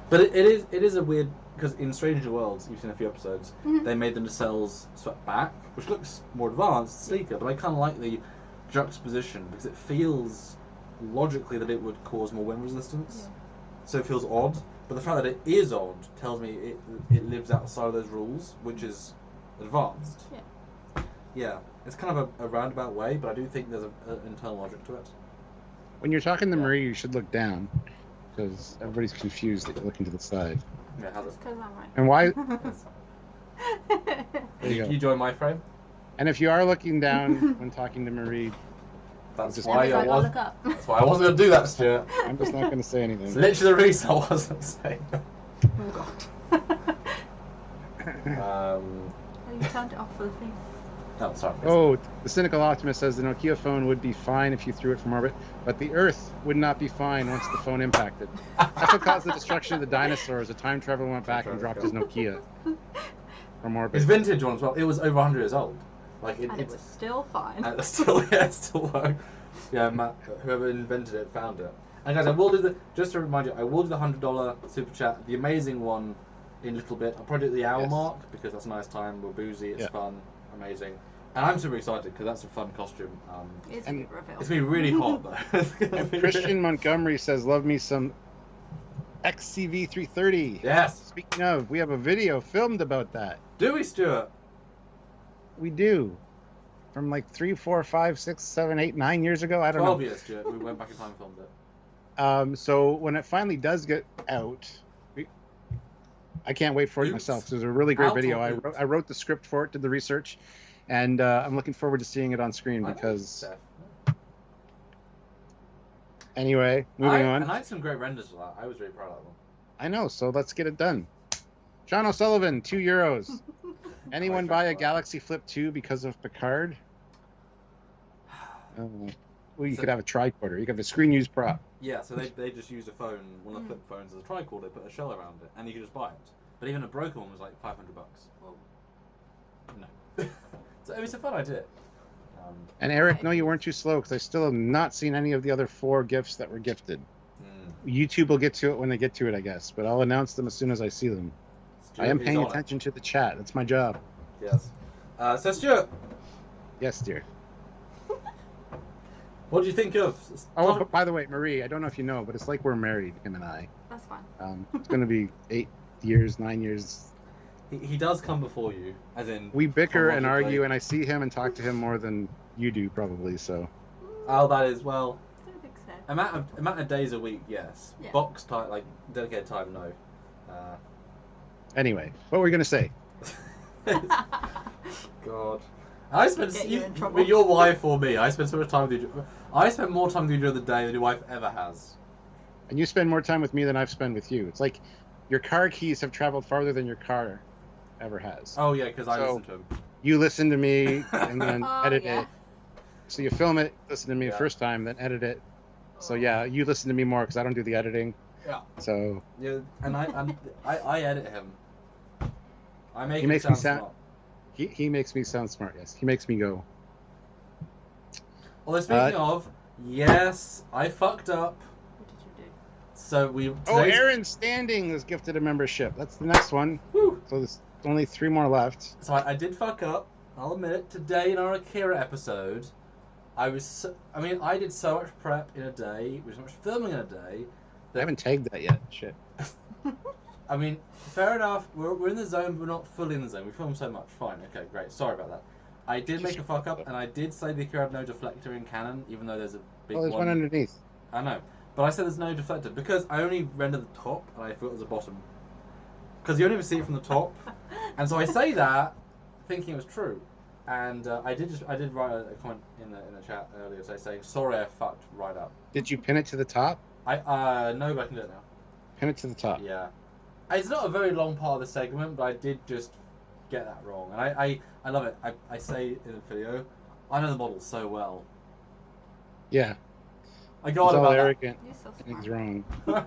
Speaker 2: But it is a weird, because in Stranger Worlds, you've seen a few episodes,
Speaker 3: Mhm.
Speaker 2: they made the nacelles swept back, which looks more advanced, sleeker, but I kind of like the juxtaposition because it feels logically that it would cause more wind resistance.
Speaker 3: Yeah.
Speaker 2: So it feels odd, but the fact that it is odd tells me it lives outside of those rules, which is advanced.
Speaker 3: Yeah.
Speaker 2: Yeah, it's kind of a roundabout way, but I do think there's an internal logic to it.
Speaker 1: When you're talking to
Speaker 2: Yeah.
Speaker 1: Marie, you should look down, because everybody's confused that you're looking to the side.
Speaker 2: Yeah, how's
Speaker 3: Just
Speaker 2: it?
Speaker 3: because I'm right.
Speaker 1: And why?
Speaker 3: That's
Speaker 1: There you go.
Speaker 2: You join my frame?
Speaker 1: And if you are looking down when talking to Marie,
Speaker 2: That's
Speaker 1: Just-
Speaker 2: why
Speaker 3: I
Speaker 2: I
Speaker 3: gotta
Speaker 2: was.
Speaker 3: look up.
Speaker 2: That's why I wasn't going to do that, Stuart.
Speaker 1: I'm just not going to say
Speaker 2: It's
Speaker 1: anything.
Speaker 2: literally the reason I wasn't saying that.
Speaker 3: Oh god.
Speaker 2: Um,
Speaker 3: Oh, you turned it off for the thing.
Speaker 2: Oh, sorry.
Speaker 1: Oh, the cynical optimist says the Nokia phone would be fine if you threw it from orbit, but the Earth would not be fine once the phone impacted. That's what caused the destruction of the dinosaurs. A time traveler went back and dropped his Nokia from orbit.
Speaker 2: His vintage one as well. It was over 100 years old. Like
Speaker 3: And it was still fine.
Speaker 2: And it's still, it still worked. Yeah, Matt, whoever invented it found it. And guys, I will do just to remind you, I will do the $100 super chat, the amazing one, in a little bit. I'll probably do the hour mark because that's a nice time. We're boozy, it's fun, amazing. And I'm super excited because that's a fun costume.
Speaker 3: It's a good reveal.
Speaker 2: It's going to be really hot though.
Speaker 1: Christian Montgomery says, love me some XCV330.
Speaker 2: Yes.
Speaker 1: Speaking of, we have a video filmed about that.
Speaker 2: Do we, Stuart?
Speaker 1: We do. From like 3, 4, 5, 6, 7, 8, 9 years ago. I don't know.
Speaker 2: 12 years, Stuart. We went back in time and filmed it.
Speaker 1: So when it finally does get out, I can't wait for it myself. Because it was a really great video. I wrote the script for it, did the research, and I'm looking forward to seeing it on screen because. Anyway, moving on.
Speaker 2: And I had some great renders for that. I was really proud of that one.
Speaker 1: I know. So let's get it done. John O'Sullivan, €2. Anyone buy a Galaxy Flip 2 because of Picard? Well, you could have a tricorder. You could have a screen use prop.
Speaker 2: Yeah, so they just use a phone, one of the flip phones as a tricorder, put a shell around it, and you could just buy it. But even a broken one was like $500. Well, no. So it was a fun idea.
Speaker 1: And Eric, no, you weren't too slow because I still have not seen any of the other 4 gifts that were gifted. YouTube will get to it when they get to it, I guess, but I'll announce them as soon as I see them. I am paying attention to the chat. That's my job.
Speaker 2: Yes. So Stuart.
Speaker 1: Yes, dear.
Speaker 2: What do you think of?
Speaker 1: Oh, by the way, Marie, I don't know if you know, but it's like we're married, him and I.
Speaker 3: That's fine.
Speaker 1: It's going to be 8 years, 9 years.
Speaker 2: He does come before you, as in.
Speaker 1: We bicker and argue, and I see him and talk to him more than you do, probably. So.
Speaker 2: Oh, that is well.
Speaker 3: I don't think so.
Speaker 2: Amount of days a week, yes.
Speaker 3: Yeah.
Speaker 2: Box time, like dedicated time, no.
Speaker 1: Anyway, what were we going to say?
Speaker 2: God. I spent with your wife or me. I spend so much time with you. I spend more time with you during the day than your wife ever has.
Speaker 1: And you spend more time with me than I've spent with you. It's like your car keys have traveled farther than your car ever has.
Speaker 2: Oh yeah, because I listen to him.
Speaker 1: You listen to me and then edit
Speaker 3: yeah.
Speaker 1: it. So you film it, listen to me the first time, then edit it. So yeah, you listen to me more because I don't do the editing.
Speaker 2: Yeah.
Speaker 1: So.
Speaker 2: Yeah, and I edit him. I make
Speaker 1: He
Speaker 2: him
Speaker 1: makes me
Speaker 2: sound smart.
Speaker 1: He makes me sound smart, yes. He makes me go.
Speaker 2: Although speaking of, yes, I fucked up.
Speaker 3: What did you do?
Speaker 2: So we.
Speaker 1: Aaron Standing is gifted a membership. That's the next one.
Speaker 2: Woo.
Speaker 1: So there's only 3 more left.
Speaker 2: So I did fuck up. I'll admit it. Today in our Akira episode, I did so much prep in a day, so much filming in a day.
Speaker 1: I haven't tagged that yet. Shit.
Speaker 2: I mean, fair enough. We're in the zone, but we're not fully in the zone. We filmed so much. Fine. Okay, great. Sorry about that. I did make a fuck up, and I did say the Akira had no deflector in canon, even though there's a big one.
Speaker 1: Oh, there's one underneath.
Speaker 2: I know. But I said there's no deflector because I only rendered the top, and I thought it was the bottom. Because you only see it from the top. And so I say that, thinking it was true. And I did write a comment in the chat earlier saying, sorry, I fucked right up.
Speaker 1: Did you pin it to the top?
Speaker 2: No, but I can do it now.
Speaker 1: Pin it to the top.
Speaker 2: Yeah. It's not a very long part of the segment, but I did just get that wrong. And I love it. I say in the video, I know the model so well.
Speaker 1: Yeah.
Speaker 2: I got
Speaker 1: he's
Speaker 2: about
Speaker 1: all
Speaker 2: that.
Speaker 1: arrogant.
Speaker 3: You're so
Speaker 1: And he's
Speaker 3: smart.
Speaker 1: wrong.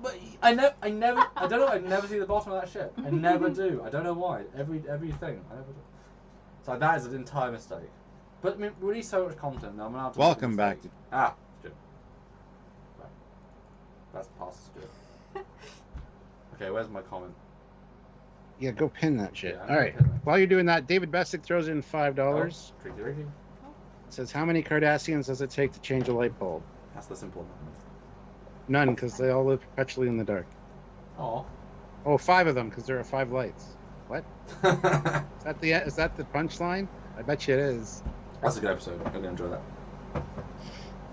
Speaker 2: But I don't know, I never see the bottom of that ship. I never do. I don't know why. Everything, I never do. So that is an entire mistake. But I mean, we need so much content now. I'm allowed to.
Speaker 1: Welcome back to.
Speaker 2: Stuart. Right. That's past Stuart. Okay, where's my comment?
Speaker 1: Yeah, go pin that shit.
Speaker 2: Yeah,
Speaker 1: All right. While you're doing that, David Bessick throws in $5.
Speaker 2: Tricky.
Speaker 1: Says, how many Cardassians does it take to change a light bulb?
Speaker 2: That's the simple one.
Speaker 1: None, because they all live perpetually in the dark.
Speaker 2: Oh.
Speaker 1: Oh, 5 of them, because there are 5 lights. What? Is that the punchline? I bet you it is.
Speaker 2: That's a good episode. I'm gonna enjoy that.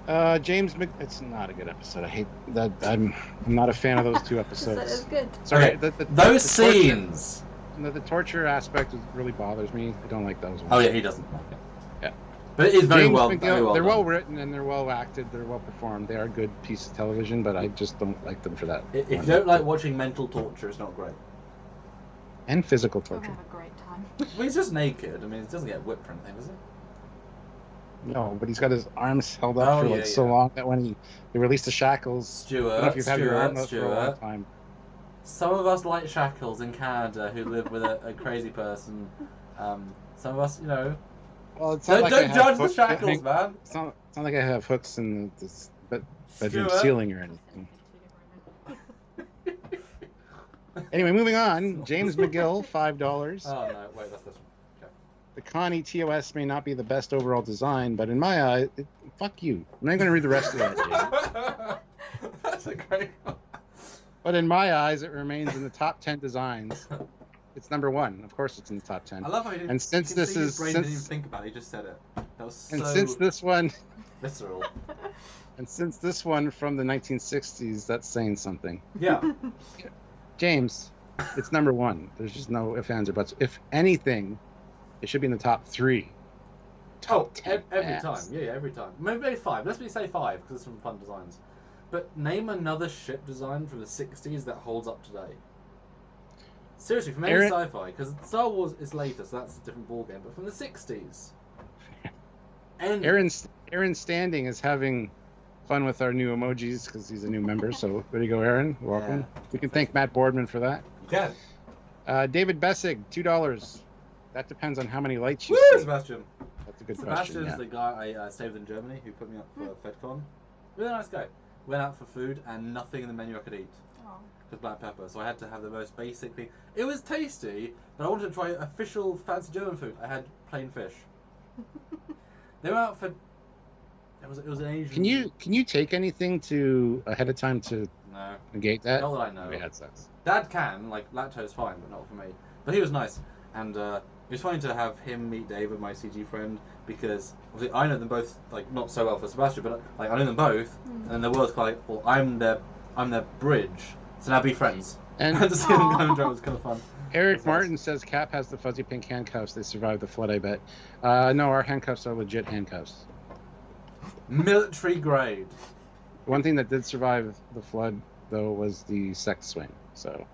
Speaker 1: It's not a good episode. I hate that. I'm not a fan of those 2 episodes.
Speaker 3: That is good.
Speaker 1: Sorry,
Speaker 2: okay. Those scenes.
Speaker 1: The torture aspect really bothers me. I don't like those ones.
Speaker 2: Oh yeah, he doesn't. Okay.
Speaker 1: Yeah.
Speaker 2: But it is very well
Speaker 1: they're
Speaker 2: done.
Speaker 1: well written and they're well acted. They're well performed. They are good pieces of television, but I just don't like them for that.
Speaker 2: If you don't like watching mental torture, it's not great.
Speaker 1: and physical
Speaker 3: We'll
Speaker 1: torture.
Speaker 3: have a great time.
Speaker 2: Well, he's just naked. I mean, he doesn't get whipped or anything, does he?
Speaker 1: No, but he's got his arms held up for like so long that when they release the shackles, I don't know if you've had your arm up for a long time.
Speaker 2: Some of us like shackles in Canada who live with a crazy person. Some of us, you know.
Speaker 1: Well, it's not like
Speaker 2: don't judge the shackles, man.
Speaker 1: It's not like I have hooks in the bedroom ceiling or anything. Anyway, moving on. James McGill, $5.
Speaker 2: Oh no, wait, that's this one. Okay.
Speaker 1: The Connie TOS may not be the best overall design, but in my eye, fuck you. I'm not going to read the rest of that, James.
Speaker 2: That's a great one.
Speaker 1: But in my eyes, it remains in the top 10 designs. It's number 1. Of course, it's in the top 10.
Speaker 2: I love how he didn't.
Speaker 1: And since this is,
Speaker 2: his brain didn't even think about it, he just said it. That was so.
Speaker 1: And since this one,
Speaker 2: visceral.
Speaker 1: And since this one from the 1960s, that's saying something.
Speaker 2: Yeah.
Speaker 1: James, it's number 1. There's just no ifs, ands, or buts. If anything, it should be in the top 3.
Speaker 2: Every time. Yeah, every time. Maybe 5. Let's say 5 because there's some fun designs. But name another ship design from the 60s that holds up today. Seriously, from any sci-fi, because Star Wars is later, so that's a different ballgame. But from the 60s.
Speaker 1: Aaron Standing is having fun with our new emojis because he's a new member. So there you go, Aaron. Welcome. Yeah. We can thank Matt Boardman for that.
Speaker 2: You can.
Speaker 1: David Bessig, $2. That depends on how many lights you see.
Speaker 2: Sebastian.
Speaker 1: That's a good
Speaker 2: question.
Speaker 1: Sebastian's
Speaker 2: the guy I saved in Germany who put me up for FedCon. Really nice guy. Went out for food and nothing in the menu I could eat. Because black pepper. So I had to have the most basic thing. It was tasty, but I wanted to try official fancy German food. I had plain fish. They were out for. It was an Asian.
Speaker 1: Can you take anything to ahead of time to negate that?
Speaker 2: Not that I know.
Speaker 1: Yeah, that sucks.
Speaker 2: Dad can, like lactose fine, but not for me. But he was nice, and it was funny to have him meet David, my CG friend, because obviously I know them both, like not so well for Sebastian, but like I know them both, and the world's kind of like, well, I'm their bridge, so now be friends.
Speaker 1: And
Speaker 2: to see them go and drink was kind of fun.
Speaker 1: Eric Martin says Cap has the fuzzy pink handcuffs. They survived the flood, I bet. No, our handcuffs are legit handcuffs.
Speaker 2: Military grade.
Speaker 1: One thing that did survive the flood, though, was the sex swing. So,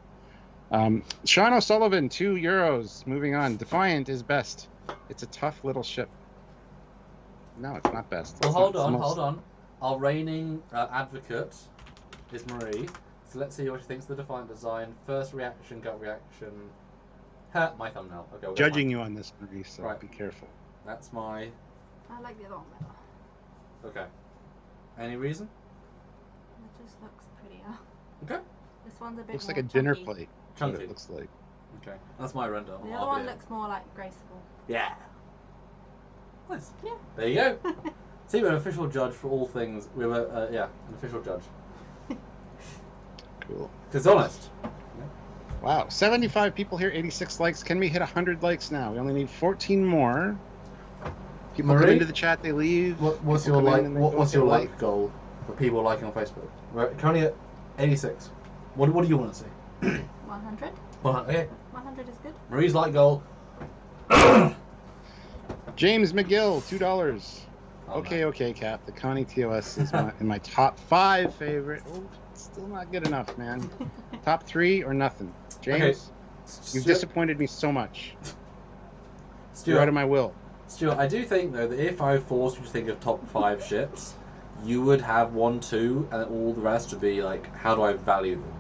Speaker 1: Sean O'Sullivan, €2. Moving on. Defiant is best. It's a tough little ship. No, it's not best.
Speaker 2: Well, hold on. Our reigning advocate is Marie. So let's see what she thinks of the Defiant design. First reaction, gut reaction. My thumbnail. Okay, we'll
Speaker 1: judging you on this, Marie, so
Speaker 2: right.
Speaker 1: Be careful.
Speaker 2: That's my...
Speaker 3: I like the other one better.
Speaker 2: Okay. Any reason?
Speaker 3: It just looks prettier.
Speaker 2: Okay.
Speaker 3: This one's a bit
Speaker 1: looks
Speaker 3: more
Speaker 1: like a
Speaker 3: chunky.
Speaker 1: dinner plate.
Speaker 2: Chunky.
Speaker 1: It looks like.
Speaker 2: Okay. That's my render.
Speaker 3: The other one looks more like graceful.
Speaker 2: Yeah. Nice.
Speaker 3: Yeah.
Speaker 2: There you go. See, we're an official judge for all things. We were, an official judge.
Speaker 1: Cool.
Speaker 2: It's honest.
Speaker 1: Wow, 75 people here, 86 likes. Can we hit 100 likes now? We only need 14 more. People come into the chat, they leave.
Speaker 2: What's your like goal for people liking on Facebook? We're currently at 86. What do you want to see?
Speaker 3: 100.
Speaker 2: 100. Okay.
Speaker 3: 100 is good.
Speaker 2: Marie's like goal.
Speaker 1: James McGill, $2.
Speaker 2: Oh,
Speaker 1: okay, Cap. The Connie TOS is in my top 5 favorite. Oh, still not good enough, man. Top 3 or nothing. James, you've disappointed me so much.
Speaker 2: Stuart,
Speaker 1: you're out of my will.
Speaker 2: Stuart, I do think, though, that if I forced you to think of top 5 ships, you would have 1, 2, and all the rest would be like, how do I value them?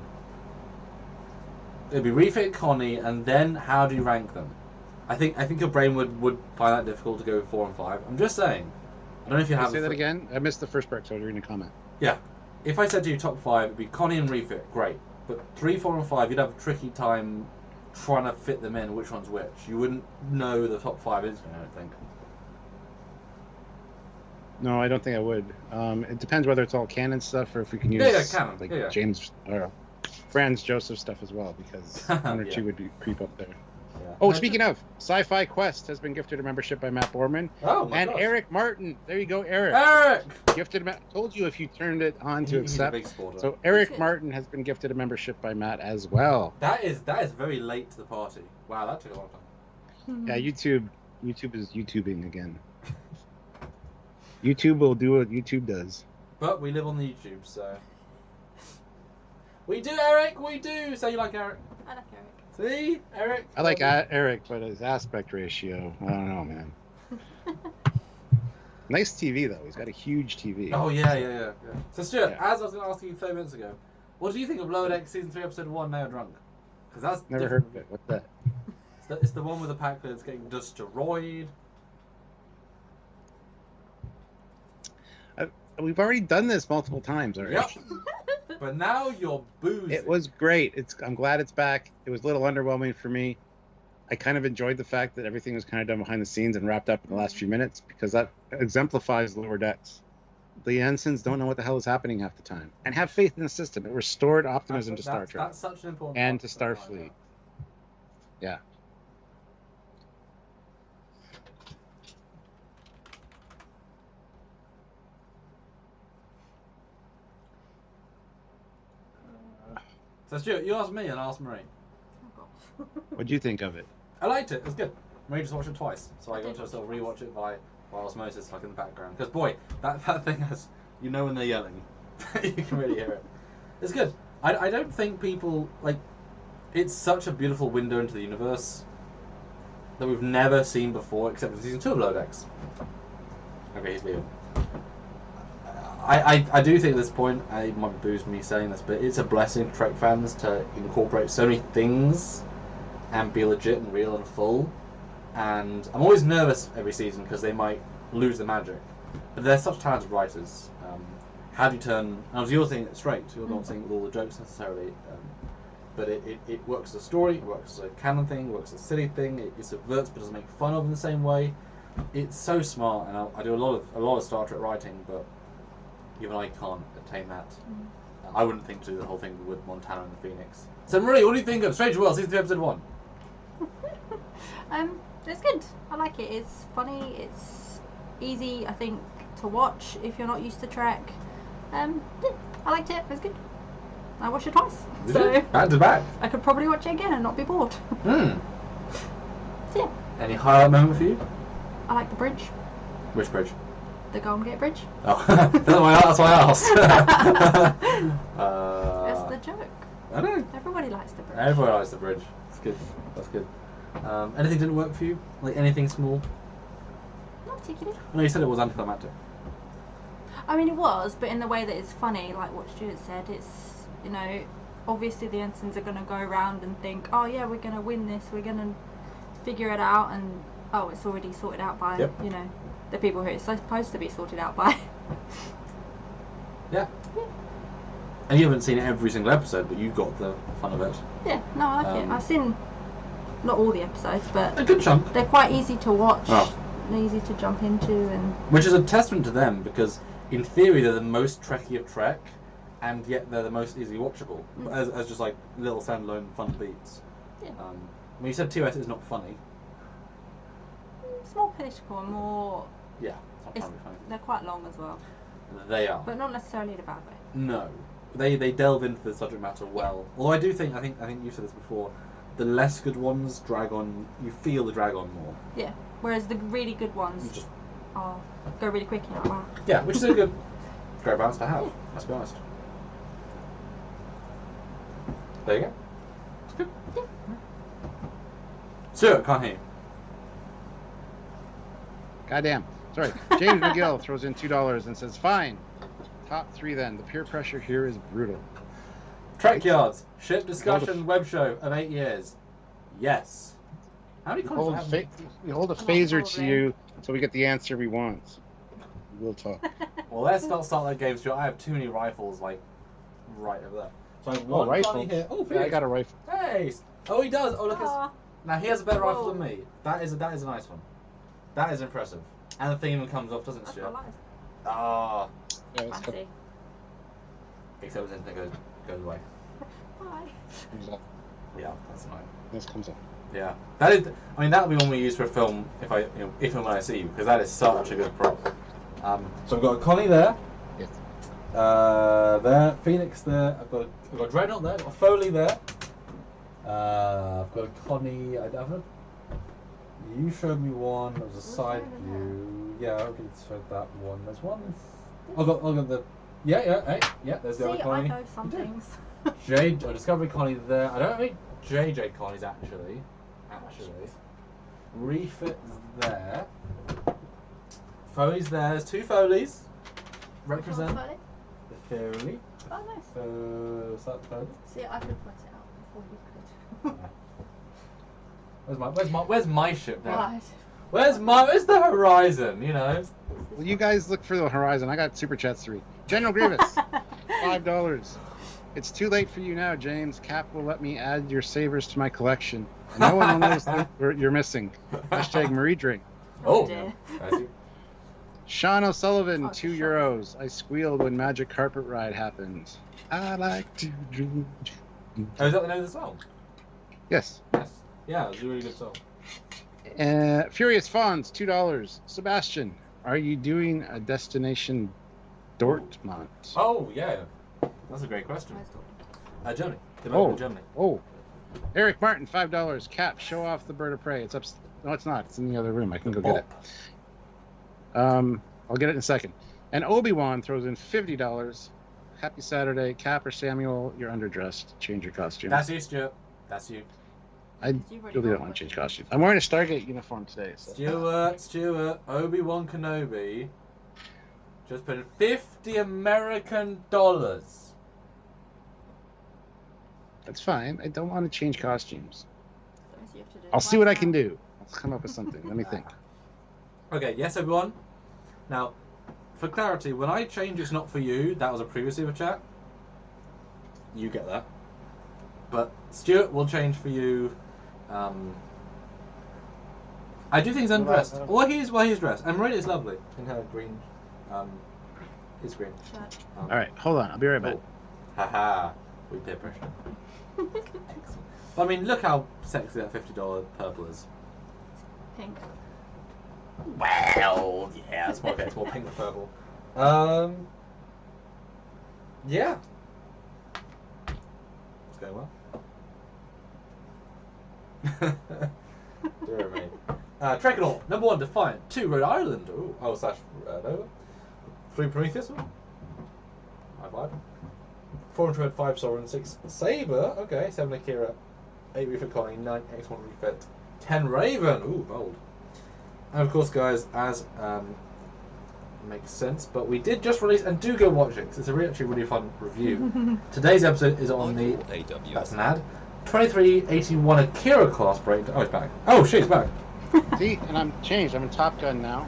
Speaker 2: It'd be refit Connie, and then how do you rank them? I think your brain would find that difficult to go 4 and 5. I'm just saying. I don't know if you have.
Speaker 1: Say that again. I missed the first part, so I was reading a comment.
Speaker 2: Yeah, if I said to you top 5, it'd be Connie and refit, great. But 3, 4, and 5, you'd have a tricky time trying to fit them in. Which one's which? You wouldn't know the top 5 instantly, I don't think.
Speaker 1: No, I don't think I would. It depends whether it's all canon stuff or if we can use
Speaker 2: canon.
Speaker 1: James or Franz Joseph stuff as well, because 1 or 2 would creep up there.
Speaker 2: Yeah.
Speaker 1: Oh, speaking of, Sci-Fi Quest has been gifted a membership by Matt Boorman.
Speaker 2: Oh, my
Speaker 1: And
Speaker 2: gosh.
Speaker 1: Eric Martin. There you go, Eric.
Speaker 2: Eric!
Speaker 1: Gifted. Told you if you turned it on to accept.
Speaker 2: He's a big supporter.
Speaker 1: So Eric Martin has been gifted a membership by Matt as well.
Speaker 2: That is very late to the party. Wow, that took a long time.
Speaker 1: Yeah, YouTube is YouTubing again. YouTube will do what YouTube does.
Speaker 2: But we live on the YouTube, so... We do, Eric! We do! Say you like Eric.
Speaker 3: I like Eric.
Speaker 2: See, Eric.
Speaker 1: I like Eric, but his aspect ratio, I don't know, man. Nice TV though. He's got a huge TV.
Speaker 2: Oh yeah. So Stuart,
Speaker 1: Yeah.
Speaker 2: as I was going to ask you 30 minutes ago, what do you think of Lower Decks season 3, episode 1? Now You're Drunk? Because that's
Speaker 1: Never
Speaker 2: different.
Speaker 1: heard of it. What's that?
Speaker 2: It's the one with the pack that's getting destroyed.
Speaker 1: We've already done this multiple times already.
Speaker 2: Yep. But now you're boozing.
Speaker 1: It was great. I'm glad it's back. It was a little underwhelming for me. I kind of enjoyed the fact that everything was kind of done behind the scenes and wrapped up in the last few minutes, because that exemplifies Lower Decks. The ensigns don't know what the hell is happening half the time, and have faith in the system. It restored optimism to Star Trek
Speaker 2: That's such an important
Speaker 1: and to
Speaker 2: part
Speaker 1: Starfleet. Yeah.
Speaker 2: So Stuart, you asked me and I asked Marie.
Speaker 3: Oh gosh.
Speaker 1: What'd you think of it?
Speaker 2: I liked it. It was good. Marie just watched it twice, so I got to sort of rewatch it by osmosis, like in the background. Because boy, that thing has, you know, when they're yelling, you can really hear it. It's good. I don't think people like. It's such a beautiful window into the universe that we've never seen before, except in season 2 of Lower Decks. Okay, he's leaving. I do think at this point, it might boost me saying this, but it's a blessing for Trek fans to incorporate so many things and be legit and real and full. And I'm always nervous every season because they might lose the magic. But they're such talented writers. How do you turn... As you're saying it straight, so you're not saying with all the jokes necessarily. But it works as a story, it works as a canon thing, it works as a silly thing, it subverts but doesn't make fun of in the same way. It's so smart, and I do a lot of Star Trek writing, but even I can't attain that. I wouldn't think to do the whole thing with Montana and the Phoenix. So Marie, what do you think of Strange World season 3 episode 1?
Speaker 3: It's good. I like it. It's funny. It's easy, I think, to watch if you're not used to Trek. Yeah, I liked it. It was good. I watched it twice. So
Speaker 2: back to back.
Speaker 3: I could probably watch it again and not be bored. So yeah.
Speaker 2: Any highlight moment for you?
Speaker 3: I like the bridge.
Speaker 2: Which bridge?
Speaker 3: The Golden Gate Bridge.
Speaker 2: Oh, that's why I asked.
Speaker 3: That's the joke.
Speaker 2: I know.
Speaker 3: Everybody likes the bridge.
Speaker 2: Everyone likes the bridge. That's good. That's good. Anything didn't work for you? Like anything small?
Speaker 3: Not particularly.
Speaker 2: No, you said it was anticlimactic.
Speaker 3: I mean, it was, but in the way that it's funny, like what Stuart said, it's, you know, obviously the ensigns are going to go around and think, oh yeah, we're going to win this, we're going to figure it out, and oh, it's already sorted out by, you know, the people who it's supposed to be sorted out by.
Speaker 2: Yeah. And you haven't seen every single episode, but you got the fun of it.
Speaker 3: Yeah, no, I like it. I've seen not all the episodes, but
Speaker 2: a good chunk.
Speaker 3: They're quite easy to watch, and easy to jump into, and
Speaker 2: which is a testament to them, because in theory they're the most Trekky of Trek, and yet they're the most easily watchable, as just like little standalone fun beats.
Speaker 3: Yeah.
Speaker 2: When you said TOS is not funny.
Speaker 3: It's more political and more.
Speaker 2: Yeah, it's not funny.
Speaker 3: They're quite long as well.
Speaker 2: They are.
Speaker 3: But not necessarily in a bad way.
Speaker 2: No, they delve into the subject matter well. Although I do think I think you said this before. The less good ones drag on. You feel the drag on more.
Speaker 3: Yeah. Whereas the really good ones
Speaker 2: just
Speaker 3: go really quick. And you're like, wow.
Speaker 2: Yeah, which is a good, great balance to have. Let's be honest. There you go. It's good.
Speaker 3: Yeah.
Speaker 2: Stuart, can't hear you.
Speaker 1: Goddamn. Sorry. James McGill throws in $2 and says, fine. Top 3 then. The peer pressure here is brutal.
Speaker 2: Trekyards, ship discussion web show of 8 years. Yes. How many
Speaker 1: We hold a phaser to you until we get the answer we want. We'll talk.
Speaker 2: Well, let's not start that game, Stuart. I have too many rifles, like, right over there. So I have one
Speaker 1: rifle.
Speaker 2: here. Oh,
Speaker 1: Yeah, I got a rifle.
Speaker 2: Hey! Oh, he does. Oh, look. Now, he has a better rifle than
Speaker 3: Whoa.
Speaker 2: me. That is a nice one. That is impressive. And the thing even comes off, doesn't it,
Speaker 3: That's
Speaker 2: Stuart?
Speaker 3: not nice.
Speaker 2: Ah.
Speaker 1: Yeah, it's
Speaker 3: Fancy.
Speaker 2: Except when it goes away.
Speaker 3: Bye.
Speaker 2: Yeah, that's nice.
Speaker 1: This comes up.
Speaker 2: Yeah, that is. I mean, that'll be one we use for a film if and when I see you, because that is such a good prop. So I've got a Connie there.
Speaker 1: Yes.
Speaker 2: There, Phoenix there. I've got Dreadnought there. I've got a Foley there. I've got a Connie. You showed me one. There was a side view. Yeah, I already showed that one. There's one. I've got the. Yeah. Hey, yeah. There's the other
Speaker 3: See, I
Speaker 2: Connie.
Speaker 3: know some things.
Speaker 2: Jade, Discovery Connie there. I don't mean. JJ colonies actually. Refits there. Foley's there. There's 2 Foleys. Represent the Foley.
Speaker 3: Oh, nice.
Speaker 2: Is that Foley?
Speaker 3: See, I could point it out before you could.
Speaker 2: Where's my ship now?
Speaker 3: Right.
Speaker 2: Where's the horizon? You know.
Speaker 1: Well, you guys look for the horizon. I got super chats to read. General Grievous, $5. It's too late for you now, James. Cap will let me add your savers to my collection. And no one will notice that you're missing. Hashtag Marie Drink.
Speaker 2: Oh,
Speaker 3: dear.
Speaker 2: I see.
Speaker 1: Sean O'Sullivan,
Speaker 3: Oh,
Speaker 1: €2. I squealed when Magic Carpet Ride happened. I like to dream.
Speaker 2: Oh, is that the name of the song?
Speaker 1: Yes.
Speaker 2: Yes. Yeah, it was a really good song.
Speaker 1: Furious Fawns, $2. Sebastian, are you doing a destination Dortmund?
Speaker 2: Oh, yeah. That's a great question. Germany. Germany.
Speaker 1: Oh. Eric Martin, $5. Cap, show off the bird of prey. It's up. No, it's not. It's in the other room. I can go get it. I'll get it in a second. And Obi-Wan throws in $50. Happy Saturday. Cap or Samuel, you're underdressed. Change your costume.
Speaker 2: That's you, Stuart. That's you.
Speaker 1: I really don't want to change costumes. I'm wearing a Stargate uniform today. So.
Speaker 2: Stuart, Obi-Wan Kenobi just put in $50 American dollars.
Speaker 1: That's fine. I don't want to change costumes.
Speaker 3: So you have to do it
Speaker 1: I'll see
Speaker 3: right
Speaker 1: what I
Speaker 3: now.
Speaker 1: can do. I'll come up with something. Let me think.
Speaker 2: Okay, yes, everyone. Now, for clarity, when I change it's not for you, that was a previous super chat. You get that. But Stuart will change for you. I do think he's undressed. Well, he's dressed. And Maria is lovely in her green. His green.
Speaker 1: All right, hold on. I'll be right back.
Speaker 2: Haha. We peer pressure. I mean, look how sexy that $50 purple is.
Speaker 3: Pink.
Speaker 2: Well, yeah, it's more pink than purple. Yeah. It's going well. Dear me. Trekyards, number 1, Defiant. 2, Rhode Island. Ooh. Oh, slash Nova. 3, Prometheus. High 5. 400, 5 Sovereign, 6 Saber. Okay, 7 Akira. 8 Refit Colony, 9 X1 Refit. 10 Raven. Ooh, bold. And of course, guys, as makes sense, but we did just release, and do go watch it, because it's actually really fun review. Today's episode is on the, that's an ad, 2381 Akira class breakdown. Oh, it's back. Oh, shit, it's back.
Speaker 1: See, and I'm changed. I'm in Top Gun now.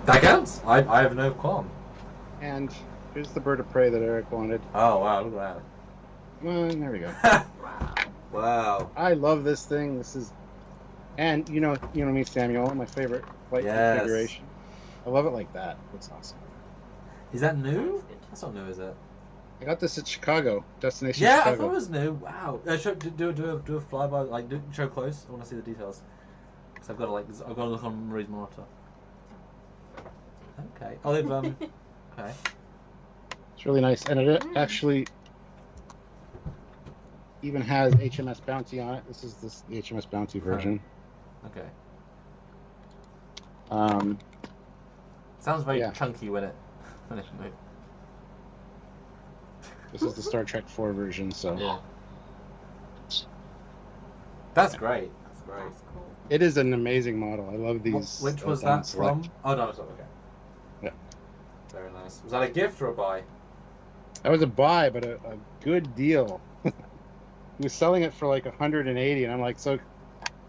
Speaker 2: That counts. I have no qualm.
Speaker 1: And here's the bird of prey that Eric wanted.
Speaker 2: Oh, wow, look at
Speaker 1: There we go.
Speaker 2: that. Wow.
Speaker 1: I love this thing. This is, and you know me, Samuel, my favorite flight configuration. I love it like that. It's awesome.
Speaker 2: Is that new? That's not new, is it?
Speaker 1: I got this at Chicago, destination.
Speaker 2: Yeah,
Speaker 1: Chicago.
Speaker 2: I thought it was new. Wow. Do a flyby, like show close. I want to see the details. Because I've got to look on Marie's monitor. Okay. Oh, they've okay.
Speaker 1: It's really nice, and it actually even has HMS Bounty on it. This is the HMS Bounty version.
Speaker 2: Okay.
Speaker 1: Sounds
Speaker 2: very chunky when it moved.
Speaker 1: This is the Star Trek 4 version, so
Speaker 2: yeah. That's great. That's great.
Speaker 3: That's cool.
Speaker 1: it is an amazing model. I love these.
Speaker 2: Which was that from? Oh no, it's not okay.
Speaker 1: Yeah.
Speaker 2: Very nice. Was that a gift or a buy?
Speaker 1: That was a buy, but a good deal. He was selling it for like 180, and I'm like, so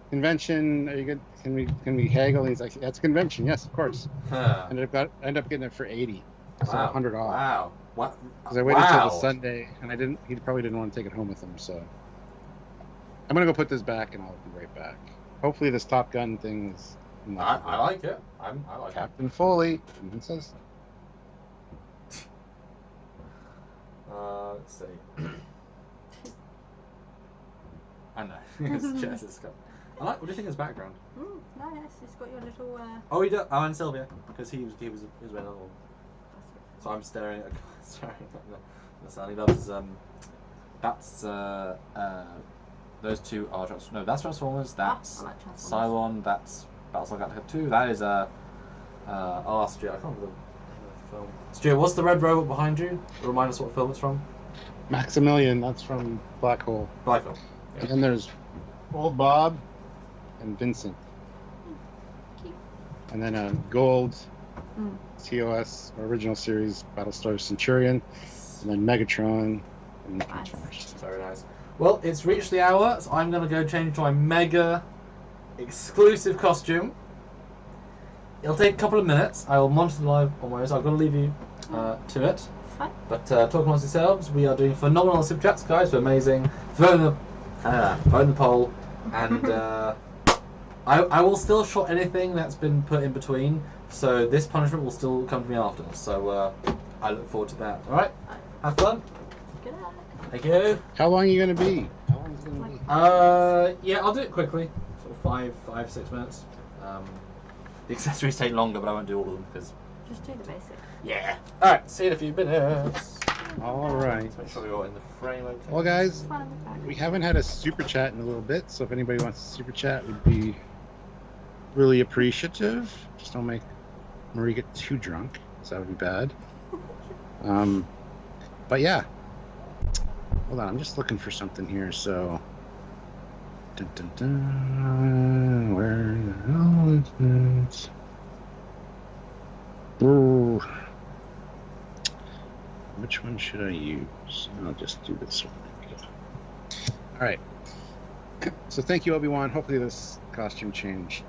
Speaker 1: convention? Are you good? Can we haggle? And he's like, that's convention. Yes, of course.
Speaker 2: Huh.
Speaker 1: And I end up getting it for 80, so
Speaker 2: Wow.
Speaker 1: 100 off.
Speaker 2: Wow. What?
Speaker 1: Because I waited till the Sunday, and he probably didn't want to take it home with him. So I'm gonna go put this back, and I'll be right back. Hopefully, this Top Gun thing is.
Speaker 2: I like it. I like
Speaker 1: Captain Foley. Even says.
Speaker 2: Let's see. I know. It's just it's got. What do you think of his background?
Speaker 3: Nice. It's got your little.
Speaker 2: Oh, he does. Oh, and Sylvia, because he was wearing a little. So I'm staring at the sun. He loves that's those two are Transformers. No, that's Transformers. That's
Speaker 3: I like Transformers.
Speaker 2: Cylon. That's Battlestar Galactica 2. That is Stuart. I can't remember the film. Stuart, what's the red robot behind you? Remind us what film it's from.
Speaker 1: Maximilian, that's from Black Hole.
Speaker 2: Black Hole. Yeah.
Speaker 1: And then there's Old Bob and Vincent.
Speaker 3: Cute.
Speaker 1: And then Gold, TOS, original series, Battlestar Centurion, and then Megatron. And
Speaker 3: Nice.
Speaker 2: Very nice. Well, it's reached the hour, so I'm going to go change to my mega exclusive costume. It'll take a couple of minutes. I will monitor the live on my own, so I've got to leave you to it.
Speaker 3: Fine.
Speaker 2: But talk amongst yourselves. We are doing phenomenal super chats, guys. We're amazing. Vote the poll, and I will still shot anything that's been put in between. So this punishment will still come to me after. So I look forward to that. All right. Have fun.
Speaker 3: Good luck.
Speaker 2: Thank you.
Speaker 1: How long are you going to be? How long is it going to be?
Speaker 2: Yeah, I'll do it quickly. Sort of 6 minutes. The accessories take longer, but I won't do all of them because.
Speaker 3: Just do the basic.
Speaker 2: Yeah. All right. See you in a few minutes.
Speaker 1: All right.
Speaker 2: Let's make sure we're all in the frame. Okay.
Speaker 1: Well, guys,
Speaker 3: Fun in the back.
Speaker 1: we haven't had a super chat in a little bit, so if anybody wants to super chat, we'd be really appreciative. Just don't make Marie get too drunk, because that would be bad. But yeah. Hold on, I'm just looking for something here, so. Dun, dun, dun. Where the hell is it? Ooh. Which one should I use? I'll just do this one. Alright. So thank you, Obi-Wan. Hopefully this costume change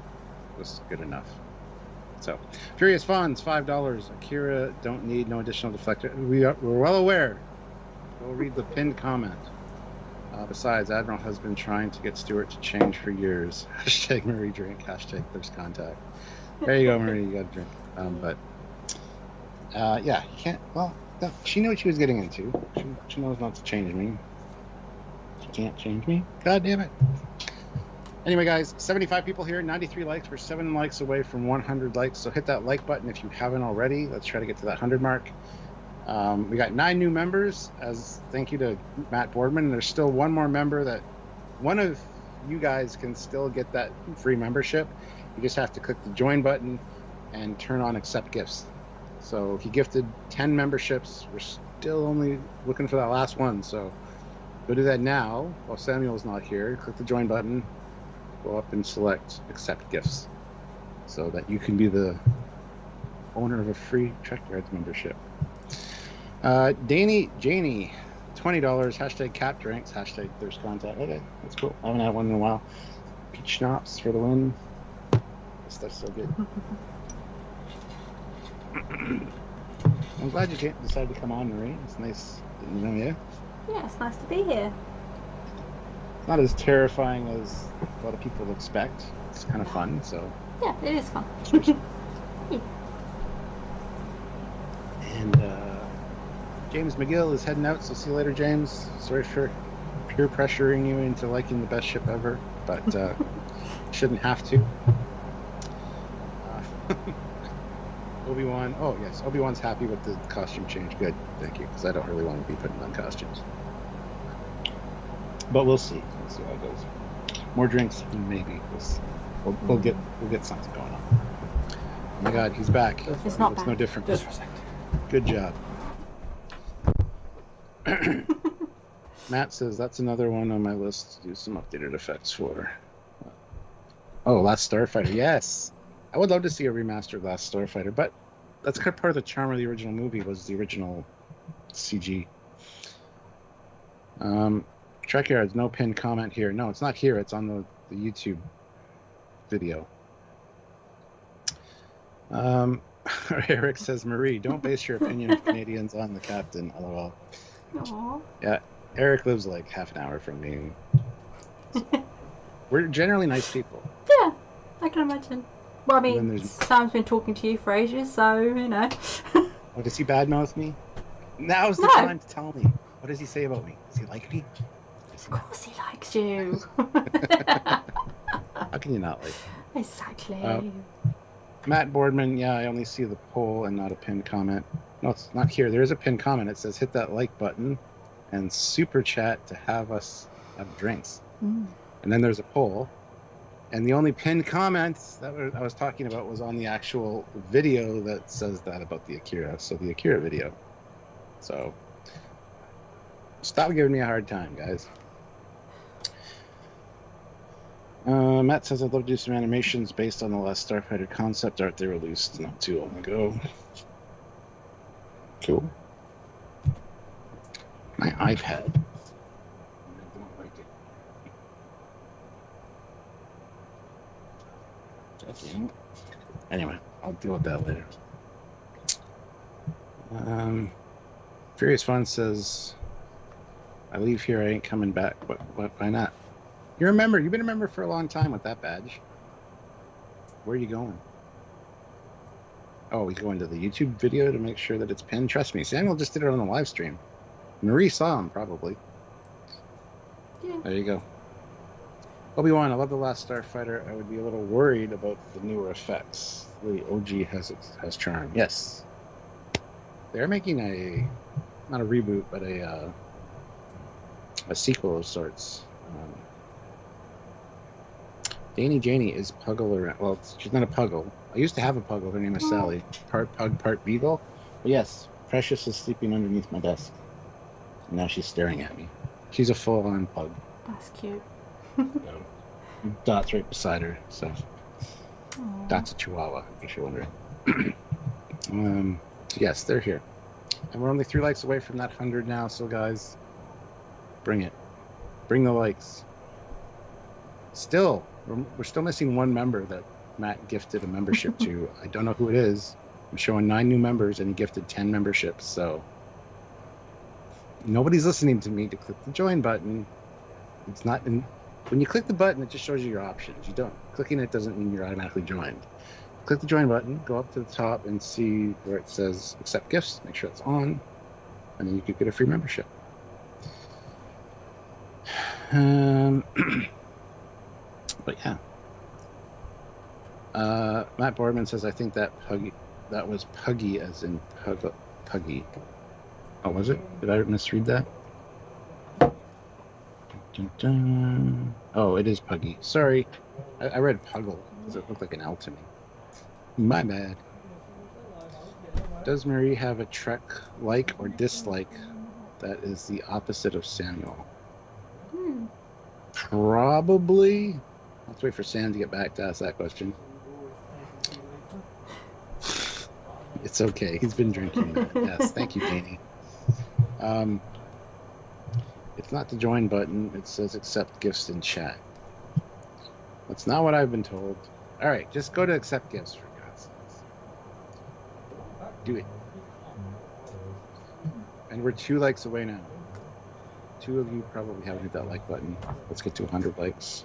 Speaker 1: was good enough. So, Furious Fawns, $5. Akira, don't need no additional deflector. We're well aware. Go read the pinned comment. Besides, Admiral has been trying to get Stuart to change for years. Hashtag Marie drink. Hashtag thirst contact. There you go, Marie. You got a drink. Yeah, you can't. Well, she knew what she was getting into. She knows not to change me. She can't change me. God damn it. Anyway, guys, 75 people here, 93 likes. We're 7 likes away from 100 likes. So hit that like button if you haven't already. Let's try to get to that 100 mark. We got 9 new members as thank you to Matt Boardman. There's still one more member that one of you guys can still get that free membership. You just have to click the join button and turn on accept gifts. So he gifted 10 memberships. We're still only looking for that last one. So go do that now while Samuel's not here. Click the join button, go up and select accept gifts so that you can be the owner of a free Trekyards membership. Janie, $20, hashtag cap drinks, hashtag thirst contact. Okay, that's cool. I haven't had one in a while. Peach schnapps for the win. This stuff's so good. I'm glad you decided to come on, Marie. It's nice getting to know you.
Speaker 3: Yeah, it's nice to be here.
Speaker 1: It's not as terrifying as a lot of people expect. It's kind of fun, so.
Speaker 3: Yeah, it is fun.
Speaker 1: And James McGill is heading out, so see you later, James. Sorry for peer pressuring you into liking the best ship ever, but shouldn't have to. Obi-Wan, oh yes, Obi-Wan's happy with the costume change. Good, thank you, because I don't really want to be putting on costumes. But we'll see. We'll see how it goes. More drinks, maybe. We'll get something going on. Oh my God, he's back.
Speaker 3: It's not
Speaker 1: looks
Speaker 3: bad.
Speaker 1: no different.
Speaker 2: Just for a second.
Speaker 1: Good job. Matt says that's another one on my list to do some updated effects for. Oh, Last Starfighter. Yes, I would love to see a remastered Last Starfighter, but that's kind of part of the charm of the original movie was the original CG. Trekyards, no pinned comment here. No, it's not here. It's on the YouTube video. Eric says, Marie, don't base your opinion of Canadians on the captain. LOL.
Speaker 3: Aww.
Speaker 1: Yeah, Eric lives like half an hour from me. We're generally nice people.
Speaker 3: Yeah, I can imagine. Well, I mean, Sam's been talking to you for ages, so, you know.
Speaker 1: Oh, does he badmouth me? Now's the time to tell me. What does he say about me? Does he like me?
Speaker 3: Of course he likes you.
Speaker 1: How can you not like me?
Speaker 3: Exactly.
Speaker 1: Matt Boardman, yeah, I only see the poll and not a pinned comment. No, it's not here. There is a pinned comment. It says hit that like button and super chat to have us have drinks. And then there's a poll. And the only pinned comment that I was talking about was on the actual video that says that about the Akira. So the Akira video. So Stop giving me a hard time, guys. Matt says I'd love to do some animations based on the last Starfighter concept art they released not too long ago. Cool. My iPad. I don't like it. Anyway, I'll deal with that later. Furious Fun says, I leave here, I ain't coming back. Why not? You've been a member for a long time with that badge. Where are you going? Oh, he's going to the YouTube video to make sure that it's pinned. Trust me, Samuel just did it on the live stream. Marie saw him, probably.
Speaker 3: Yeah.
Speaker 1: There you go. Obi-Wan, I love the last Starfighter. I would be a little worried about the newer effects. The OG has charm. Yes. They're making not a reboot, but a sequel of sorts. Danny Janie is Puggle around. Well, she's not a Puggle. I used to have a Puggle. Her name is Sally. Part Pug, part Beagle. But yes, Precious is sleeping underneath my desk. And now she's staring at me. She's a full-on Pug.
Speaker 3: That's cute.
Speaker 1: Dot's right beside her. So
Speaker 3: Aww.
Speaker 1: Dot's a Chihuahua, if you're wondering. Yes, they're here. And we're only 3 likes away from that 100 now. So guys, bring it. Bring the likes. Still, we're still missing one member that Matt gifted a membership to. I don't know who it is. I'm showing 9 new members, and he gifted 10 memberships. So nobody's listening to me to click the join button. It's not in. When you click the button, it just shows you your options. You don't clicking it doesn't mean you're automatically joined. Click the join button, go up to the top, and see where it says accept gifts. Make sure it's on, and then you could get a free membership. But yeah. Matt Boardman says, I think that was Puggy as in Puggy. Oh, was it? Did I misread that? Dun, dun. Oh, it is Puggy. Sorry. I read Puggle because it looked like an L to me. My bad. Does Marie have a Trek like or dislike that is the opposite of Samuel? Probably. Let's wait for Sam to get back to ask that question. It's okay. He's been drinking that. Yes, thank you, Danny. It's not the join button. It says accept gifts in chat. That's not what I've been told. All right, just go to accept gifts for God's sakes. Do it. And we're 2 likes away now. 2 of you probably haven't hit that like button. Let's get to 100 likes.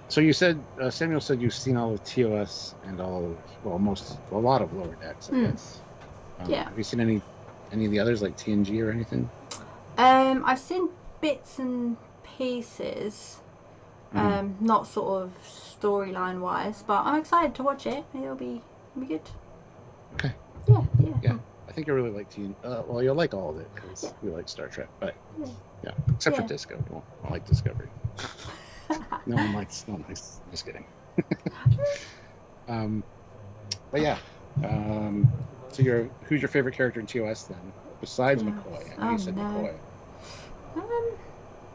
Speaker 1: So you said, Samuel said you've seen all of TOS and a lot of Lower Decks, I guess.
Speaker 3: Yeah.
Speaker 1: Have you seen any of the others, like TNG or anything?
Speaker 3: I've seen bits and pieces, not sort of storyline wise, but I'm excited to watch it. It'll be good.
Speaker 1: Okay.
Speaker 3: Yeah.
Speaker 1: I think I really like TNG. Well, you'll like all of it because we like Star Trek, but yeah, except for Discovery. Well, I like Discovery. No one likes. Just kidding. But yeah. So who's your favorite character in TOS then? Besides McCoy. I know you said McCoy.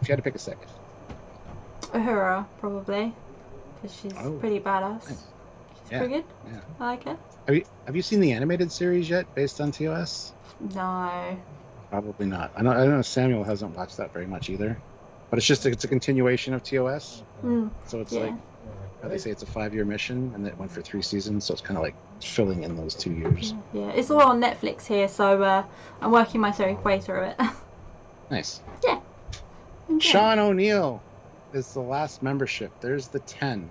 Speaker 1: If you had to pick a second.
Speaker 3: Uhura, probably, because she's pretty badass.
Speaker 1: Nice.
Speaker 3: She's pretty good.
Speaker 1: Yeah.
Speaker 3: I like her.
Speaker 1: Have you seen the animated series yet, based on TOS?
Speaker 3: No.
Speaker 1: Probably not. I know Samuel hasn't watched that very much either, but it's a continuation of TOS. So it's like how they say it's a 5-year mission, and it went for 3 seasons. So it's kind of like filling in those 2 years.
Speaker 3: Yeah, it's all on Netflix here, so I'm working my way through it.
Speaker 1: Nice.
Speaker 3: Yeah. Okay.
Speaker 1: Sean O'Neill is the last membership. There's the 10.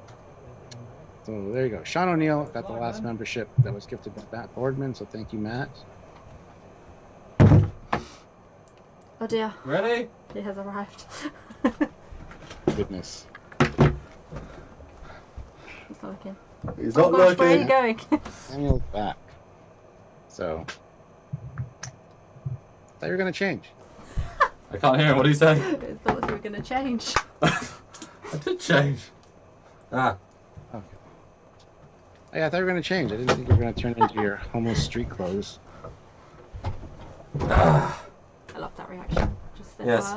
Speaker 1: So there you go. Sean O'Neill got the last membership that was gifted by Matt Boardman. So thank you, Matt.
Speaker 3: Oh dear.
Speaker 2: Ready?
Speaker 3: It has arrived.
Speaker 1: Goodness.
Speaker 3: He's not looking.
Speaker 2: He's not
Speaker 3: Where are you
Speaker 2: looking.
Speaker 3: going?
Speaker 1: Samuel's back. So thought you were gonna change.
Speaker 2: I can't hear him. What do you say?
Speaker 3: I thought you were going to change.
Speaker 2: I did change. Ah.
Speaker 1: Okay. Yeah, I thought you were going to change. I didn't think you were going to turn into your homeless street clothes.
Speaker 3: I love that reaction. Just this
Speaker 2: Yes.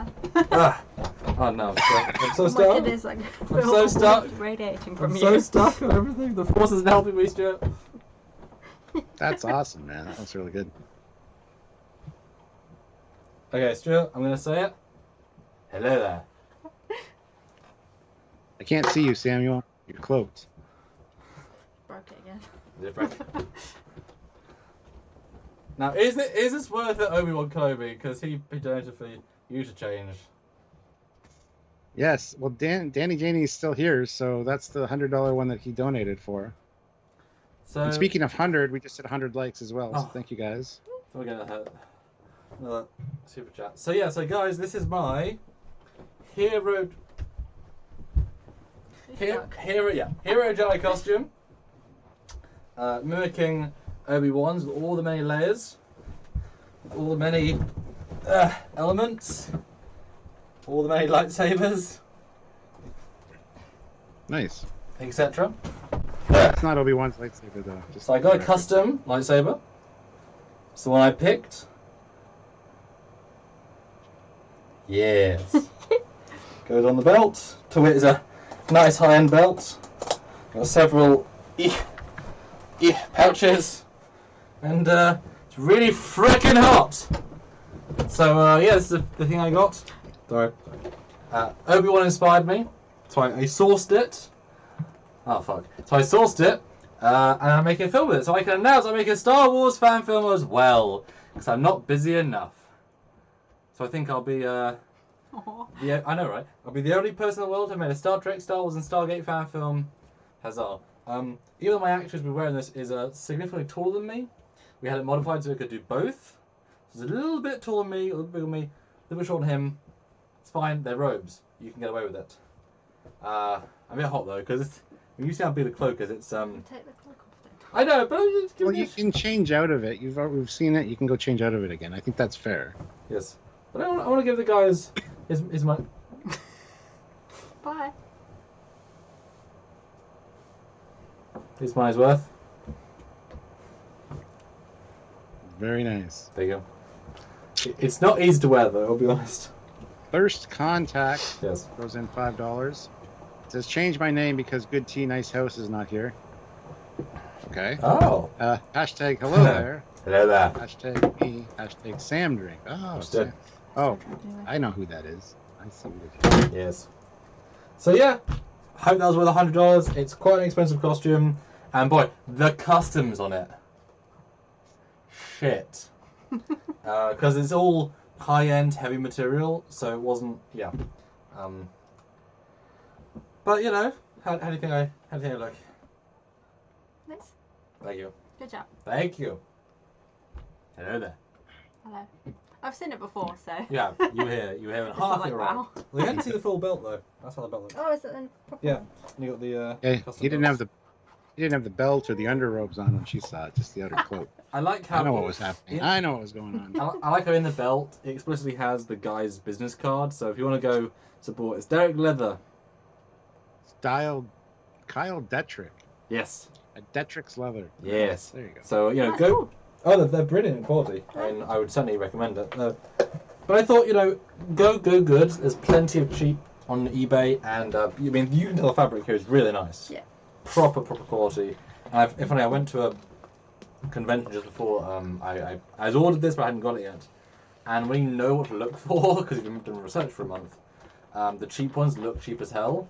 Speaker 2: Oh no, I'm so
Speaker 3: Oh my
Speaker 2: stuck.
Speaker 3: goodness, like,
Speaker 2: I'm so stuck.
Speaker 3: radiating from
Speaker 2: I'm
Speaker 3: you.
Speaker 2: so stuck on everything. The force isn't helping me, Stuart.
Speaker 1: That's awesome, man. That was really good.
Speaker 2: Okay, Stuart, I'm going to say it. Hello there.
Speaker 1: I can't see you, Samuel. You're cloaked.
Speaker 3: Broke it again.
Speaker 2: Is it Frank? Now, is this worth it, Obi-Wan Kenobi? Because he donated for you to change.
Speaker 1: Yes. Well, Danny Janey is still here, so that's the $100 one that he donated for.
Speaker 2: So,
Speaker 1: And speaking of 100, we just hit 100 likes as well. So
Speaker 2: Oh.
Speaker 1: thank you guys.
Speaker 2: we're going to have another super chat. So yeah, so guys, this is my hero Jedi costume, mimicking Obi-Wan's with all the many layers, with all the many elements, all the many lightsabers,
Speaker 1: Nice.
Speaker 2: etc.
Speaker 1: It's not Obi-Wan's lightsaber, though. Just
Speaker 2: So I got a custom lightsaber. It's the one I picked. Yes. Goes on the belt. To it is a nice high-end belt. Got several pouches. And it's really freaking hot. So yeah, this is the thing I got. Sorry. Obi-Wan inspired me. So I sourced it. Oh fuck. So I sourced it. And I'm making a film with it. So I can announce I'm making a Star Wars fan film as well. Because I'm not busy enough. So I think I'll be yeah, I know, right? I'll be the only person in the world who made a Star Trek, Star Wars, and Stargate fan film. Huzzah. Even though my actress we're wearing this is significantly taller than me, we had it modified so it could do both. So it's a little bit taller than me, a little bit bigger than me, a little bit shorter than him. It's fine, they're robes. You can get away with it. I'm a bit hot though, because when you see how big the cloak is, it's
Speaker 3: Take the cloak off then.
Speaker 2: I know, but it's
Speaker 1: Well, you can change out of it. We've seen it. You can go change out of it again. I think that's fair.
Speaker 2: Yes. But I want to give the guys his money.
Speaker 3: Bye.
Speaker 2: His money's worth.
Speaker 1: Very nice.
Speaker 2: There you go. It's not easy to wear though, I'll be honest.
Speaker 1: First contact
Speaker 2: Yes.
Speaker 1: goes in $5. It says change my name because Good Tea Nice House is not here. Okay.
Speaker 2: Oh.
Speaker 1: Hashtag hello there.
Speaker 2: Hello there.
Speaker 1: Hashtag me. Hashtag Sam drink. Oh,
Speaker 2: Understood.
Speaker 1: Oh,
Speaker 3: Anyway.
Speaker 1: I know who that is. I see what it is.
Speaker 2: Yes. So yeah, hope that was worth $100. It's quite an expensive costume, and boy, the customs on it. Shit. Because it's all high-end, heavy material, so it wasn't. Yeah. But you know, how do you think I look?
Speaker 3: Nice.
Speaker 2: Thank you.
Speaker 3: Good job.
Speaker 2: Thank you. Hello there.
Speaker 3: Hello. I've seen it before, so.
Speaker 2: Yeah, you were here. You were here in
Speaker 3: It's
Speaker 2: half
Speaker 3: like,
Speaker 2: your round.
Speaker 3: wow.
Speaker 2: Well, you hadn't seen the full belt though. That's how the belt looks.
Speaker 3: Oh, is it then? Proper?
Speaker 2: Yeah, and you got the.
Speaker 1: Yeah,
Speaker 2: custom
Speaker 1: he didn't
Speaker 2: belts.
Speaker 1: have the belt or the underrobes on when she saw it, just the outer cloak.
Speaker 2: I like how.
Speaker 1: I know what was happening.
Speaker 2: Yeah.
Speaker 1: I know what was going on.
Speaker 2: I like how in the belt it explicitly has the guy's business card. So if you want to go support, it's Derek Leather.
Speaker 1: Style Kyle Detrick.
Speaker 2: Yes.
Speaker 1: At Detrick's Leather.
Speaker 2: Yes.
Speaker 1: There you go.
Speaker 2: So you know,
Speaker 3: That's
Speaker 2: go.
Speaker 3: cool.
Speaker 2: Oh, they're brilliant in quality. I mean, I would certainly recommend it. But I thought, you know, go good. There's plenty of cheap on eBay, and I mean, you can tell the fabric here is really nice.
Speaker 3: Yeah.
Speaker 2: Proper quality. And if I went to a convention just before. I ordered this, but I hadn't got it yet. And when you know what to look for, because you've been doing research for a month, the cheap ones look cheap as hell.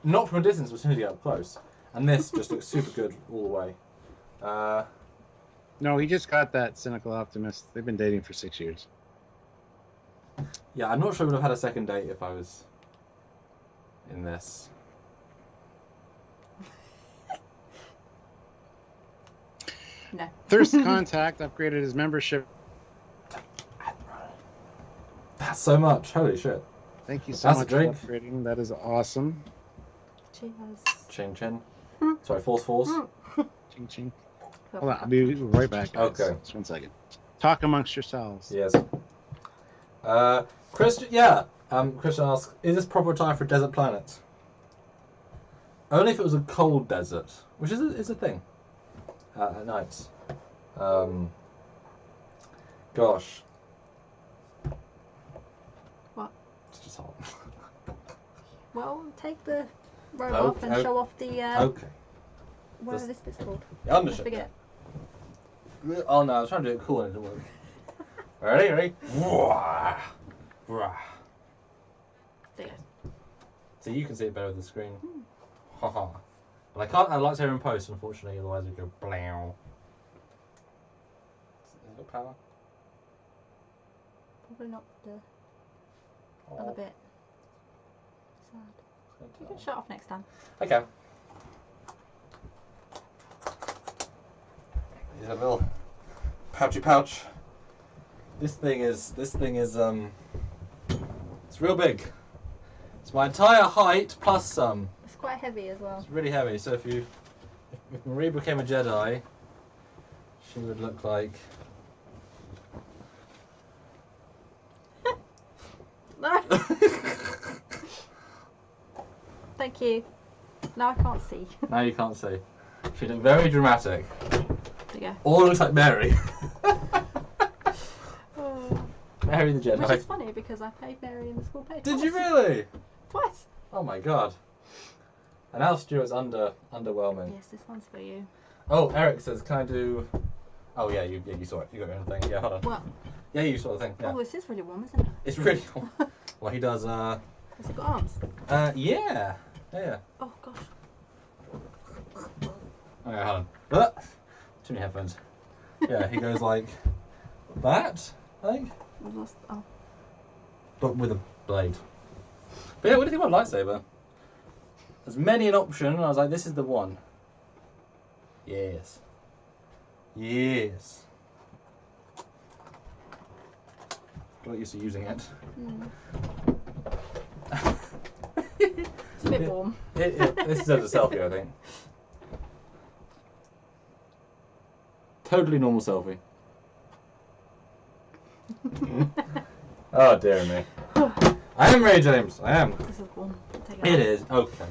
Speaker 2: Not from a distance, but as soon as you get up close. And this just looks super good all the way.
Speaker 1: No, he just got that cynical optimist. They've been dating for 6 years.
Speaker 2: Yeah, I'm not sure I would have had a second date if I was in this.
Speaker 3: No.
Speaker 1: Thirst Contact upgraded his membership.
Speaker 2: That's so much. Holy shit.
Speaker 1: Thank you so
Speaker 2: That's a
Speaker 1: much for
Speaker 2: drink.
Speaker 1: upgrading. That is awesome.
Speaker 3: Cheers.
Speaker 2: Chin chin. Sorry, force.
Speaker 1: Ching ching. Hold on, I'll be right back, guys.
Speaker 2: Okay.
Speaker 1: Just 1 second. Talk amongst yourselves.
Speaker 2: Yes. Christian, Christian asks, is this proper attire for desert planet? Only if it was a cold desert, which is a thing. at night. Gosh.
Speaker 3: What?
Speaker 2: It's just hot.
Speaker 3: Well, take the robe
Speaker 2: Oh,
Speaker 3: off and show off the.
Speaker 2: Okay.
Speaker 3: Whatever this bit's called.
Speaker 2: The undershirt.
Speaker 3: I forget.
Speaker 2: Oh no, I was trying to do it cool and it didn't work. Ready? Wah. Wah.
Speaker 3: There you go.
Speaker 2: So you can see it better with the screen. Haha. But I can't add lightsaber in post, unfortunately, otherwise it would go blow. Has it got power?
Speaker 3: Probably not the
Speaker 2: Oh,
Speaker 3: other bit. Sad. You can shut off next time.
Speaker 2: Okay. Here's a little pouchy pouch. This thing is it's real big. It's my entire height plus some.
Speaker 3: It's quite heavy as well.
Speaker 2: It's really heavy. So if Marie became a Jedi, she would look like.
Speaker 3: No. Thank you. Now I can't see.
Speaker 2: Now you can't see. She looked very dramatic.
Speaker 3: There you go.
Speaker 2: Or looks like Mary.
Speaker 3: Oh.
Speaker 2: Mary the Jedi.
Speaker 3: Which is funny because I paid Mary in the school pay.
Speaker 2: Did you really?
Speaker 3: Twice.
Speaker 2: Oh my god. And now Stuart's underwhelming.
Speaker 3: Yes, this one's for you.
Speaker 2: Oh, Eric says, can I do... Oh yeah, you saw it. You got your own thing. Yeah, hold on.
Speaker 3: What?
Speaker 2: Yeah, you saw the thing. Yeah.
Speaker 3: Oh, this is really warm, isn't it?
Speaker 2: It's really cool. Well, he does,
Speaker 3: Has it got arms?
Speaker 2: yeah. Yeah.
Speaker 3: Oh gosh.
Speaker 2: Okay, hold on. Too many headphones. Yeah, he goes like that, I think.
Speaker 3: I've lost. Oh.
Speaker 2: But with a blade. But yeah, what do you think about lightsaber? There's many an option, and I was like, this is the one. Yes. Yes. Got used to using it.
Speaker 3: It's a bit warm.
Speaker 2: This is a selfie, I think. Totally normal selfie. Oh dear me. I am Ray James. I am.
Speaker 3: This is warm. Take
Speaker 2: It
Speaker 3: off.
Speaker 2: is okay,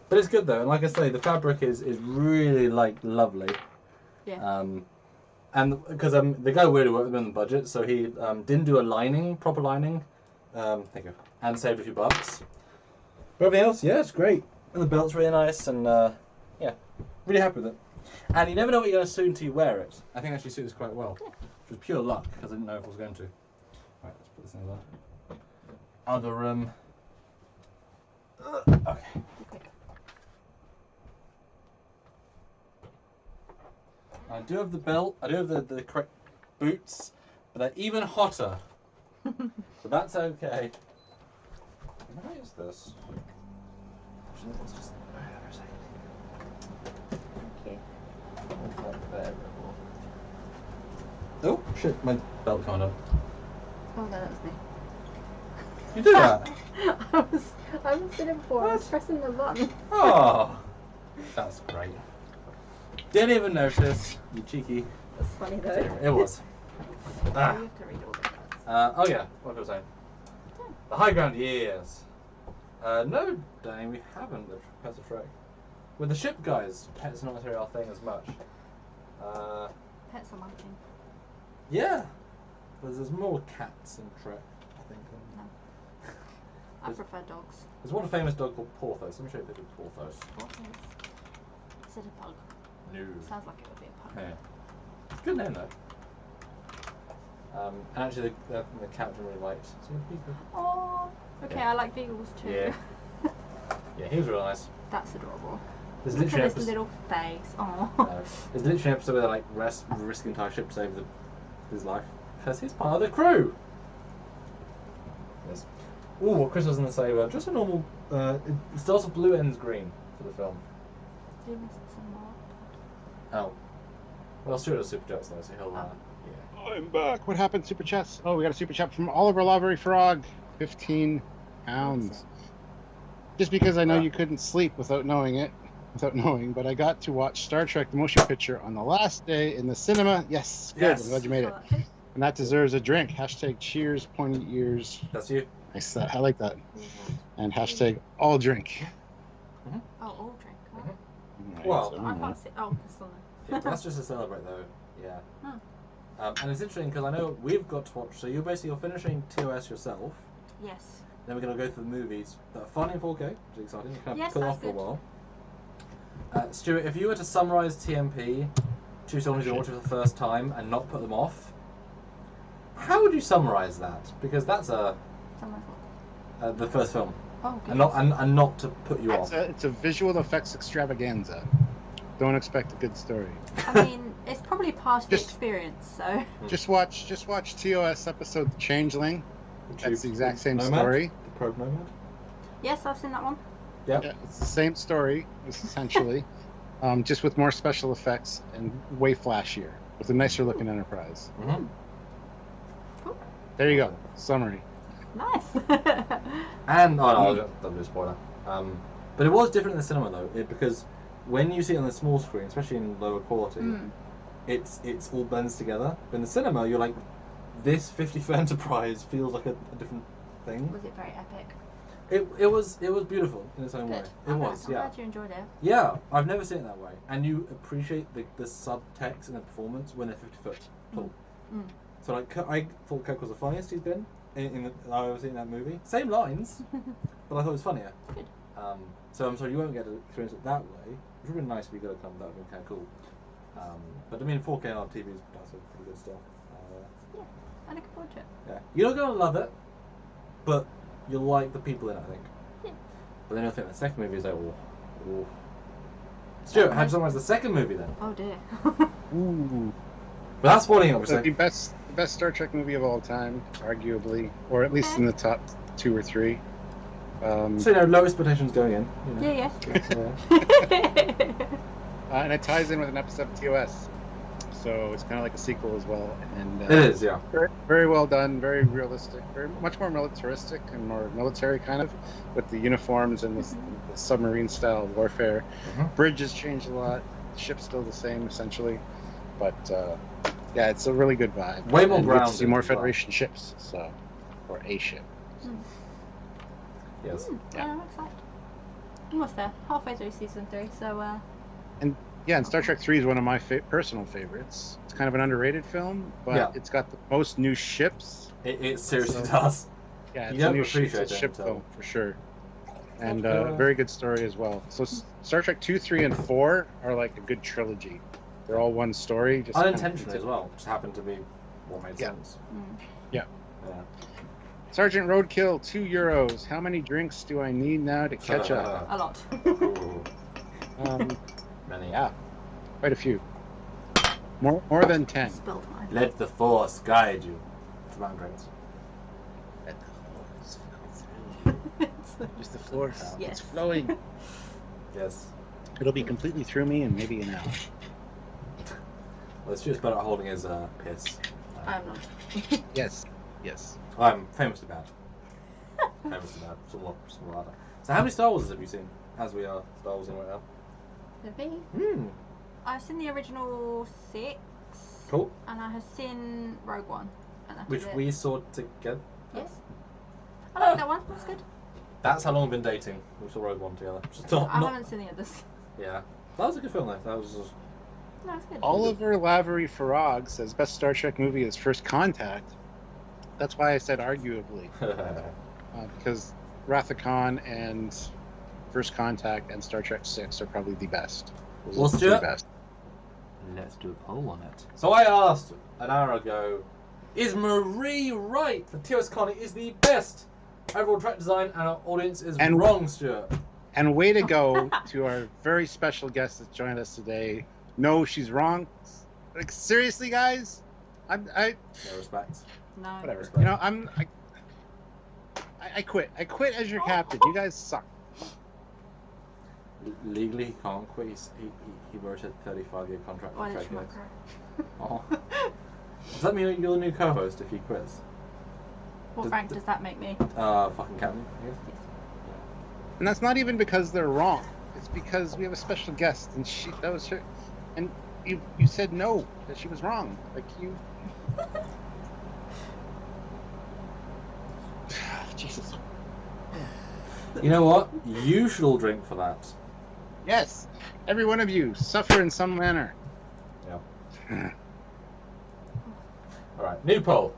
Speaker 2: but it's good though, and like I say, the fabric is really like lovely.
Speaker 3: Yeah.
Speaker 2: And because the guy really worked with me on the budget, so he didn't do a proper lining. Thank you. And saved a few bucks. But everything else, yeah, it's great. And the belt's really nice, and yeah, really happy with it. And you never know what you're going to suit until you wear it. I think it actually suits quite well, which was pure luck because I didn't know if I was going to. Right, let's put this in the other room. Okay. I do have the belt, I do have the correct boots, but they're even hotter. So that's okay. Why is this? Let's just
Speaker 3: Thank you.
Speaker 2: oh shit, my belt coming on.
Speaker 3: Oh no, that was me.
Speaker 2: You did that?
Speaker 3: I was sitting before. I was pressing the button.
Speaker 2: Oh, that's great. Didn't even notice. You cheeky.
Speaker 3: That's funny though.
Speaker 2: It was.
Speaker 3: You have to read all the cards.
Speaker 2: Oh yeah, what was I saying? The high ground, yes. No, Danny, we haven't the Pets of Trek. With the ship guys, pets are not necessarily our thing as much.
Speaker 3: Pets are my thing.
Speaker 2: Yeah. There's more cats in Trek, I think.
Speaker 3: No. I prefer dogs.
Speaker 2: There's one famous dog called Porthos. Let me show you a picture of Porthos.
Speaker 3: What is it? A pug?
Speaker 2: No.
Speaker 3: Sounds like it would be a pug.
Speaker 2: Yeah. It's a good name though. And actually the captain really liked. So he's good.
Speaker 3: Oh, okay.
Speaker 2: Yeah.
Speaker 3: I like beagles too.
Speaker 2: Yeah. Yeah, he was real nice.
Speaker 3: That's adorable.
Speaker 2: There's
Speaker 3: Look
Speaker 2: literally
Speaker 3: at his little face. Oh.
Speaker 2: There's literally an episode where they like risk the entire ship to save his life because he's part of the crew. Yes. Ooh, what Chris was going to say? Just a normal. It starts with blue, ends green for the film.
Speaker 3: You missed some more.
Speaker 2: Oh. Well, Stuart does super jets though, so he'll. Yeah.
Speaker 1: I'm back. What happened, Super Chats? Oh, we got a Super Chat from Oliver Lavery Frog. 15 pounds. Just because I know you couldn't sleep without knowing, but I got to watch Star Trek the motion picture on the last day in the cinema. Yes, good.
Speaker 2: Yes.
Speaker 1: I'm glad you made it. And that deserves a drink. Hashtag cheers, pointy ears.
Speaker 2: That's you.
Speaker 1: Nice. I like that. And hashtag all drink.
Speaker 3: Oh, all drink. What?
Speaker 1: Right,
Speaker 2: Well,
Speaker 1: so,
Speaker 3: I can't see. Oh, it's on
Speaker 2: Yeah, that's just to celebrate, though. Yeah.
Speaker 3: Hmm.
Speaker 2: And it's interesting because I know we've got to watch. So you're finishing TOS yourself.
Speaker 3: Yes.
Speaker 2: Then we're going to go through the movies that are fun in 4K, which is exciting. You can
Speaker 3: Yes,
Speaker 2: put it
Speaker 3: that's
Speaker 2: off for a
Speaker 3: good.
Speaker 2: while. Stuart, if you were to summarise TMP, two songs you watch for the first time, and not put them off, how would you summarise that? Because that's
Speaker 3: Someone's what?
Speaker 2: the first film,
Speaker 3: Oh,
Speaker 2: and not to put you off.
Speaker 1: It's a visual effects extravaganza. Don't expect a good story.
Speaker 3: I mean, it's probably past the
Speaker 1: Just-
Speaker 3: experience, so.
Speaker 1: Just watch TOS episode The Changeling. That's the exact same
Speaker 2: Nomad?
Speaker 1: story.
Speaker 2: The Probe Nomad?
Speaker 3: Yes, I've seen that one.
Speaker 2: Yep.
Speaker 1: Yeah, it's the same story, essentially, just with more special effects and way flashier, with a nicer looking Enterprise.
Speaker 2: Mm-hmm.
Speaker 3: Cool.
Speaker 1: There you go. Summary.
Speaker 3: Nice.
Speaker 2: And that'll be a spoiler. But it was different in the cinema though, because when you see it on the small screen, especially in lower quality, it's all blends together. But in the cinema, you're like, this 50th Enterprise feels like a different thing.
Speaker 3: Was it very epic?
Speaker 2: It was beautiful in its own way.
Speaker 3: Good.
Speaker 2: It
Speaker 3: I'm
Speaker 2: was, yeah.
Speaker 3: glad you enjoyed it.
Speaker 2: Yeah, I've never seen it that way. And you appreciate the subtext and the performance when they're 50 foot tall.
Speaker 3: Mm.
Speaker 2: So like, I thought Kirk was the funniest he's been in I was in that movie. Same lines, but I thought it was funnier.
Speaker 3: Good.
Speaker 2: So I'm sorry you won't get to experience it that way. It would have been nice if you could have come. That would have been kind of cool. But I mean, 4K on TV does some pretty good stuff.
Speaker 3: I'm looking forward to it.
Speaker 2: Yeah, you're not gonna love it, but you'll like the people in it, I think.
Speaker 3: Yeah.
Speaker 2: But then I think the second movie is like, oh. Stuart, how'd you summarize the second movie then?
Speaker 3: Oh dear.
Speaker 1: Ooh.
Speaker 2: But that's spoiling it,
Speaker 1: The
Speaker 2: obviously.
Speaker 1: best Star Trek movie of all time, arguably, or at least in the top 2 or 3.
Speaker 2: So low expectations going in. You know.
Speaker 3: Yeah,
Speaker 2: Yeah.
Speaker 1: And it ties in with an episode of TOS, so it's kind of like a sequel as well. And
Speaker 2: It is, yeah.
Speaker 1: very, very well done, very realistic, very much more militaristic and more military kind of, with the uniforms and the submarine style warfare. Bridges changed a lot, the ship's still the same essentially, but yeah, it's a really good vibe.
Speaker 2: Way more
Speaker 1: and we get to
Speaker 2: grounded
Speaker 1: see more
Speaker 2: as well.
Speaker 1: Federation ships, so or a ship.
Speaker 2: Yes.
Speaker 3: Yeah, I'm excited. Almost there. Halfway through season 3, so
Speaker 1: Yeah, and Star Trek 3 is one of my personal favorites. It's kind of an underrated film, but
Speaker 2: Yeah.
Speaker 1: it's got the most new ships.
Speaker 2: It seriously
Speaker 1: So-
Speaker 2: does.
Speaker 1: Yeah,
Speaker 2: You
Speaker 1: it's a
Speaker 2: don't
Speaker 1: new
Speaker 2: appreciate
Speaker 1: it's a
Speaker 2: it
Speaker 1: ship
Speaker 2: until-
Speaker 1: film for sure. And
Speaker 2: Okay.
Speaker 1: very good story as well. So Star Trek 2, 3, and 4 are like a good trilogy. They're all one story. Just kind of
Speaker 2: Unintentionally as well. Just happened to be what made
Speaker 1: Yeah.
Speaker 2: sense.
Speaker 1: Yeah.
Speaker 2: Yeah.
Speaker 1: Sergeant Roadkill, €2. How many drinks do I need now to catch up?
Speaker 3: a lot.
Speaker 2: Ooh, many.
Speaker 1: Yeah, quite a few. More than 10.
Speaker 3: Spilled mine.
Speaker 2: Let the force guide you. It's about drinks.
Speaker 1: Let the force flow through. Just the force.
Speaker 3: Yes.
Speaker 1: It's flowing.
Speaker 2: Yes.
Speaker 1: It'll be completely through me in maybe an hour.
Speaker 2: Well, it's just about holding his piss.
Speaker 3: I'm not.
Speaker 1: Yes. Yes.
Speaker 2: I'm famously bad. Famously bad. Somewhat rather. So how many Star Wars have you seen? As we are Star Wars in right now.
Speaker 3: I've seen the original 6.
Speaker 2: Cool.
Speaker 3: And I have seen Rogue One. And that
Speaker 2: Which
Speaker 3: is it.
Speaker 2: we saw together.
Speaker 3: Yes. I like that one. That's good.
Speaker 2: That's how long we've been dating. We saw Rogue One together. Just
Speaker 3: I
Speaker 2: not,
Speaker 3: haven't seen the others.
Speaker 2: Yeah. That was a good film though. That was just...
Speaker 3: No, it's good.
Speaker 1: Oliver Lavery Farag says best Star Trek movie is First Contact. That's why I said arguably, because Wrath of Khan and First Contact and Star Trek 6 are probably the best. Those
Speaker 2: Well,
Speaker 1: are the
Speaker 2: Stuart-
Speaker 1: three best.
Speaker 2: Let's do a poll on it. So I asked an hour ago, is Marie right? The TOS Connie is the best overall track design, and our audience is
Speaker 1: And-
Speaker 2: wrong, Stuart.
Speaker 1: And way to go to our very special guest that joined us today. No, she's wrong. Like seriously, guys, I
Speaker 2: No respect.
Speaker 3: No.
Speaker 1: whatever. You know, I quit. I quit as your captain. You guys suck.
Speaker 2: Legally, he can't quit. He wrote a 35-year contract
Speaker 3: Why
Speaker 2: for
Speaker 3: did you
Speaker 2: Trekyards.
Speaker 3: macro?
Speaker 2: Oh. Does that mean you're the new co-host if he quits?
Speaker 3: What rank does that make me?
Speaker 2: Fucking captain, I guess.
Speaker 1: And that's not even because they're wrong. It's because we have a special guest, and that was her. And you said no, that she was wrong. Like you. Jesus.
Speaker 2: You know what? You should all drink for that.
Speaker 1: Yes, every one of you suffer in some manner.
Speaker 2: All right, new poll.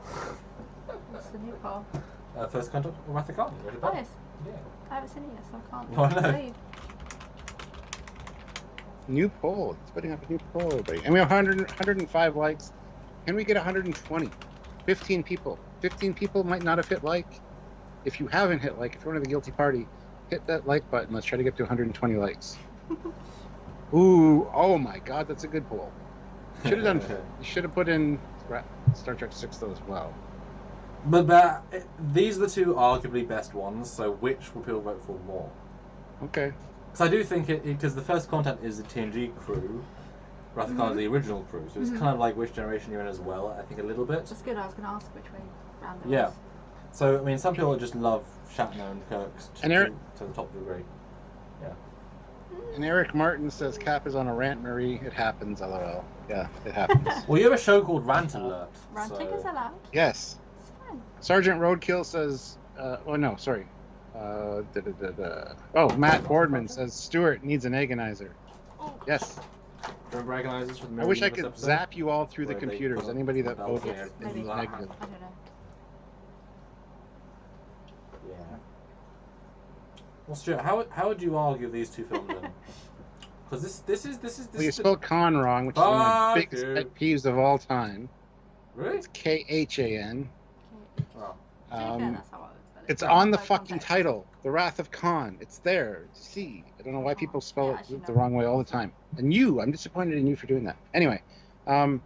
Speaker 3: What's the new poll?
Speaker 2: First contact with Wrath of Khan.
Speaker 3: Oh, yes.
Speaker 2: Yeah.
Speaker 3: I haven't seen it yet, so I can't.
Speaker 2: Oh, I know.
Speaker 3: Read.
Speaker 1: New poll. It's putting up a new poll, everybody. And we have 105 likes. Can we get 120? 15 people. 15 people might not have hit like. If you haven't hit like, if you're one of the guilty party, hit that like button. Let's try to get to 120 likes. Ooh, oh my God, that's a good poll. Should have done. You should have put in Star Trek 6 though as well.
Speaker 2: But these are the two arguably best ones. So which will people vote for more?
Speaker 1: Okay.
Speaker 2: Because I do think because the first contact is the TNG crew, Wrath of Khan is the original crew, so it's kind of like which generation you're in as well. I think a little bit.
Speaker 3: That's good. I was going to ask which way round it
Speaker 2: Yeah.
Speaker 3: was.
Speaker 2: So I mean, some people just love Shatner and Kirk to the top degree. Yeah.
Speaker 1: And Eric Martin says Cap is on a rant, Marie. It happens, lol. Yeah, it happens.
Speaker 2: Well, you have a show called Rant Alert.
Speaker 3: Ranting is allowed.
Speaker 1: Yes.
Speaker 3: It's fine.
Speaker 1: Sergeant Roadkill says, oh no, sorry. Oh, Matt Boardman says Stewart needs an agonizer.
Speaker 3: Oh.
Speaker 1: Yes.
Speaker 2: Remember agonizers from the
Speaker 1: I wish I
Speaker 2: Universe
Speaker 1: could
Speaker 2: episode?
Speaker 1: zap you all through the
Speaker 2: Where they
Speaker 1: computers.
Speaker 2: put
Speaker 1: Anybody
Speaker 2: the
Speaker 1: that
Speaker 2: belt
Speaker 1: voted
Speaker 2: there.
Speaker 3: Maybe.
Speaker 1: is
Speaker 3: I
Speaker 1: negative.
Speaker 3: don't know.
Speaker 2: Yeah. Well, Stuart, how would you argue these two films then? Because this is
Speaker 1: Well, you spelled Khan wrong, which is one of my biggest pet peeves of all time.
Speaker 2: Really?
Speaker 1: It's Khan.
Speaker 2: Oh.
Speaker 3: To be fair, that's how I would spell it.
Speaker 1: It's
Speaker 3: But
Speaker 1: on the
Speaker 3: no
Speaker 1: fucking
Speaker 3: context.
Speaker 1: title. The Wrath of Khan. It's there. See. I don't know why people spell
Speaker 3: Yeah, I should
Speaker 1: it the
Speaker 3: know.
Speaker 1: wrong way all the time. And I'm disappointed in you for doing that. Anyway,
Speaker 3: I'm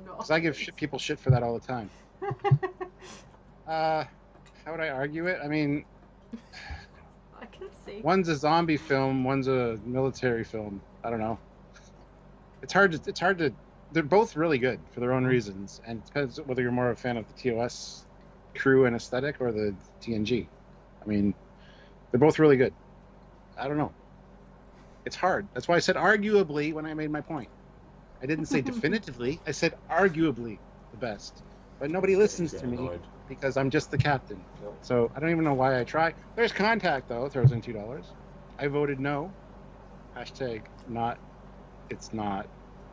Speaker 3: not.
Speaker 1: 'cause I give people shit for that all the time. How would I argue it? I mean,
Speaker 3: I can see.
Speaker 1: one's a zombie film, one's a military film. I don't know. It's hard to. They're both really good for their own reasons, and it depends whether you're more a fan of the TOS crew and aesthetic or the TNG. I mean, they're both really good. I don't know. It's hard. That's why I said arguably when I made my point. I didn't say definitively. I said arguably the best. But nobody listens to me because I'm just the captain.
Speaker 2: Yep.
Speaker 1: So I don't even know why I try. There's Contact, though. Throws in $2. I voted no. Hashtag not. It's not.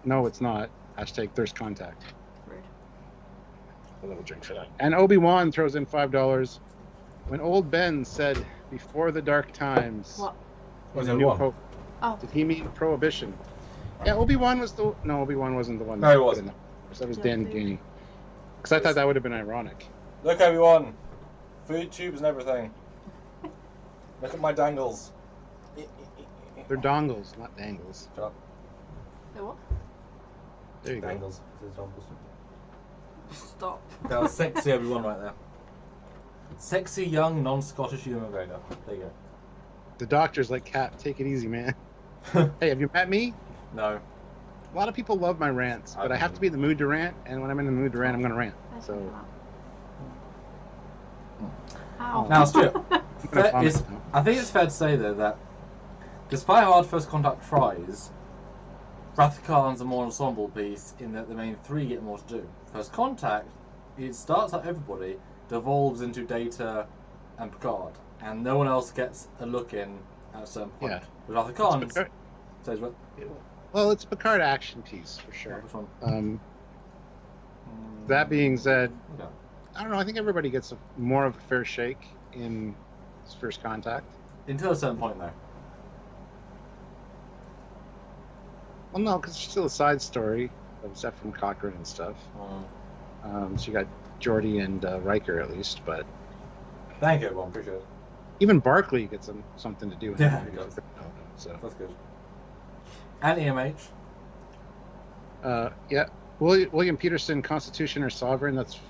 Speaker 1: No, it's not. Hashtag Thirst Contact.
Speaker 3: Rude.
Speaker 1: A little drink for that. And Obi-Wan throws in $5. When old Ben said, before the dark times.
Speaker 3: What?
Speaker 2: Was
Speaker 1: in
Speaker 2: it
Speaker 1: New
Speaker 2: one?
Speaker 1: Hope,
Speaker 3: Oh.
Speaker 1: did he mean Prohibition? Yeah, Obi-Wan was the... No, Obi-Wan wasn't the one.
Speaker 2: No, he wasn't.
Speaker 1: That was Dan Ganey. Because I thought that would have been ironic.
Speaker 2: Look, everyone. Food tubes and everything. Look at my dangles.
Speaker 1: They're dongles, not dangles.
Speaker 2: Shut up.
Speaker 3: The what?
Speaker 1: There you go.
Speaker 2: Dangles. It says dongles.
Speaker 3: Stop.
Speaker 2: That was sexy everyone right there. Sexy young non-Scottish Ewan McGregor. There you
Speaker 1: The doctor's like, Cat, take it easy, man.
Speaker 2: go.
Speaker 1: Hey, have you met me?
Speaker 2: No.
Speaker 1: A lot of people love my rants, but I have to be in the mood to rant, and when I'm in the mood to rant, I'm going to rant. So,
Speaker 3: Ow.
Speaker 2: Now, Stuart,
Speaker 1: I'm gonna vomit now.
Speaker 2: I think it's fair to say though that despite how hard First Contact tries, Wrath of Khan's a more ensemble piece in that the main three get more to do. First Contact, it starts like everybody, devolves into Data and Picard, and no one else gets a look in at a certain point.
Speaker 1: Yeah.
Speaker 2: With Wrath of Khan,
Speaker 1: It's Picard-
Speaker 2: says what?
Speaker 1: Well, it's a Picard action piece, for sure.
Speaker 2: Which one?
Speaker 1: That being said,
Speaker 2: Okay.
Speaker 1: I don't know, I think everybody gets more of a fair shake in First Contact.
Speaker 2: Until a certain point though.
Speaker 1: Well, no, because it's still a side story of Zephram Cochrane and stuff. So you got Geordi and Riker at least, but
Speaker 2: Thank you, everyone. Appreciate it.
Speaker 1: even Barclay gets something to do with
Speaker 2: Yeah,
Speaker 1: it.
Speaker 2: he does.
Speaker 1: So,
Speaker 2: That's good. And EMH.
Speaker 1: yeah, William Peterson, Constitution or Sovereign, that's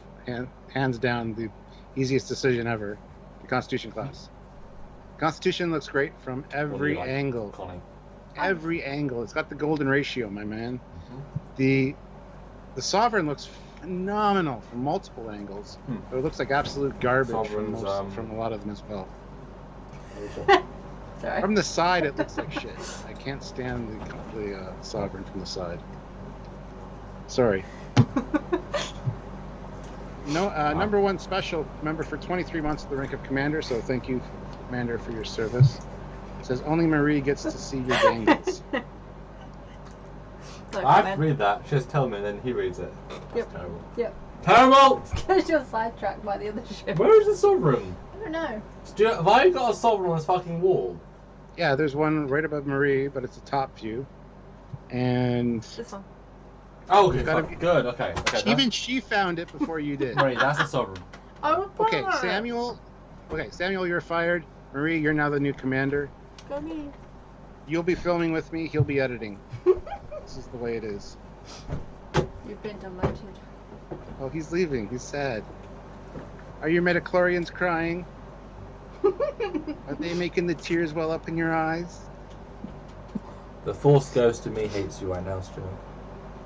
Speaker 1: hands down the easiest decision ever. The Constitution class. Constitution looks great from every
Speaker 2: like,
Speaker 1: angle.
Speaker 2: Connie.
Speaker 1: Every angle. It's got the golden ratio, my man.
Speaker 2: Mm-hmm.
Speaker 1: The Sovereign looks phenomenal from multiple angles, but it looks like absolute garbage from a lot of them as well.
Speaker 3: Sorry.
Speaker 1: From the side, it looks like shit. I can't stand the Sovereign from the side. Sorry. Number one special member for 23 months at the rank of Commander, so thank you, Commander, for your service. It says only Marie gets to see your dangles.
Speaker 3: So
Speaker 2: I have to read that. She just tell me, and then he reads it. That's
Speaker 3: Yep.
Speaker 2: terrible.
Speaker 3: Yep.
Speaker 2: Terrible!
Speaker 3: Because you're sidetracked by the other ship.
Speaker 2: Where is the sovereign?
Speaker 3: I don't know.
Speaker 2: Have I got a sovereign on this fucking wall?
Speaker 1: Yeah, there's one right above Marie, but it's a top view. And
Speaker 3: This one.
Speaker 2: Oh, okay,
Speaker 1: You've gotta be-
Speaker 2: good, okay.
Speaker 1: even she found it before you did.
Speaker 2: Marie, that's a sovereign.
Speaker 3: Oh,
Speaker 1: Okay, Samuel. Okay, Samuel, you're fired. Marie, you're now the new commander.
Speaker 3: Go me.
Speaker 1: You'll be filming with me. He'll be editing. This is the way it is.
Speaker 3: You've been demoted.
Speaker 1: Oh, he's leaving. He's sad. Are your metachlorians crying? Are they making the tears well up in your eyes?
Speaker 2: The Force ghost of me hates you right now, Stuart.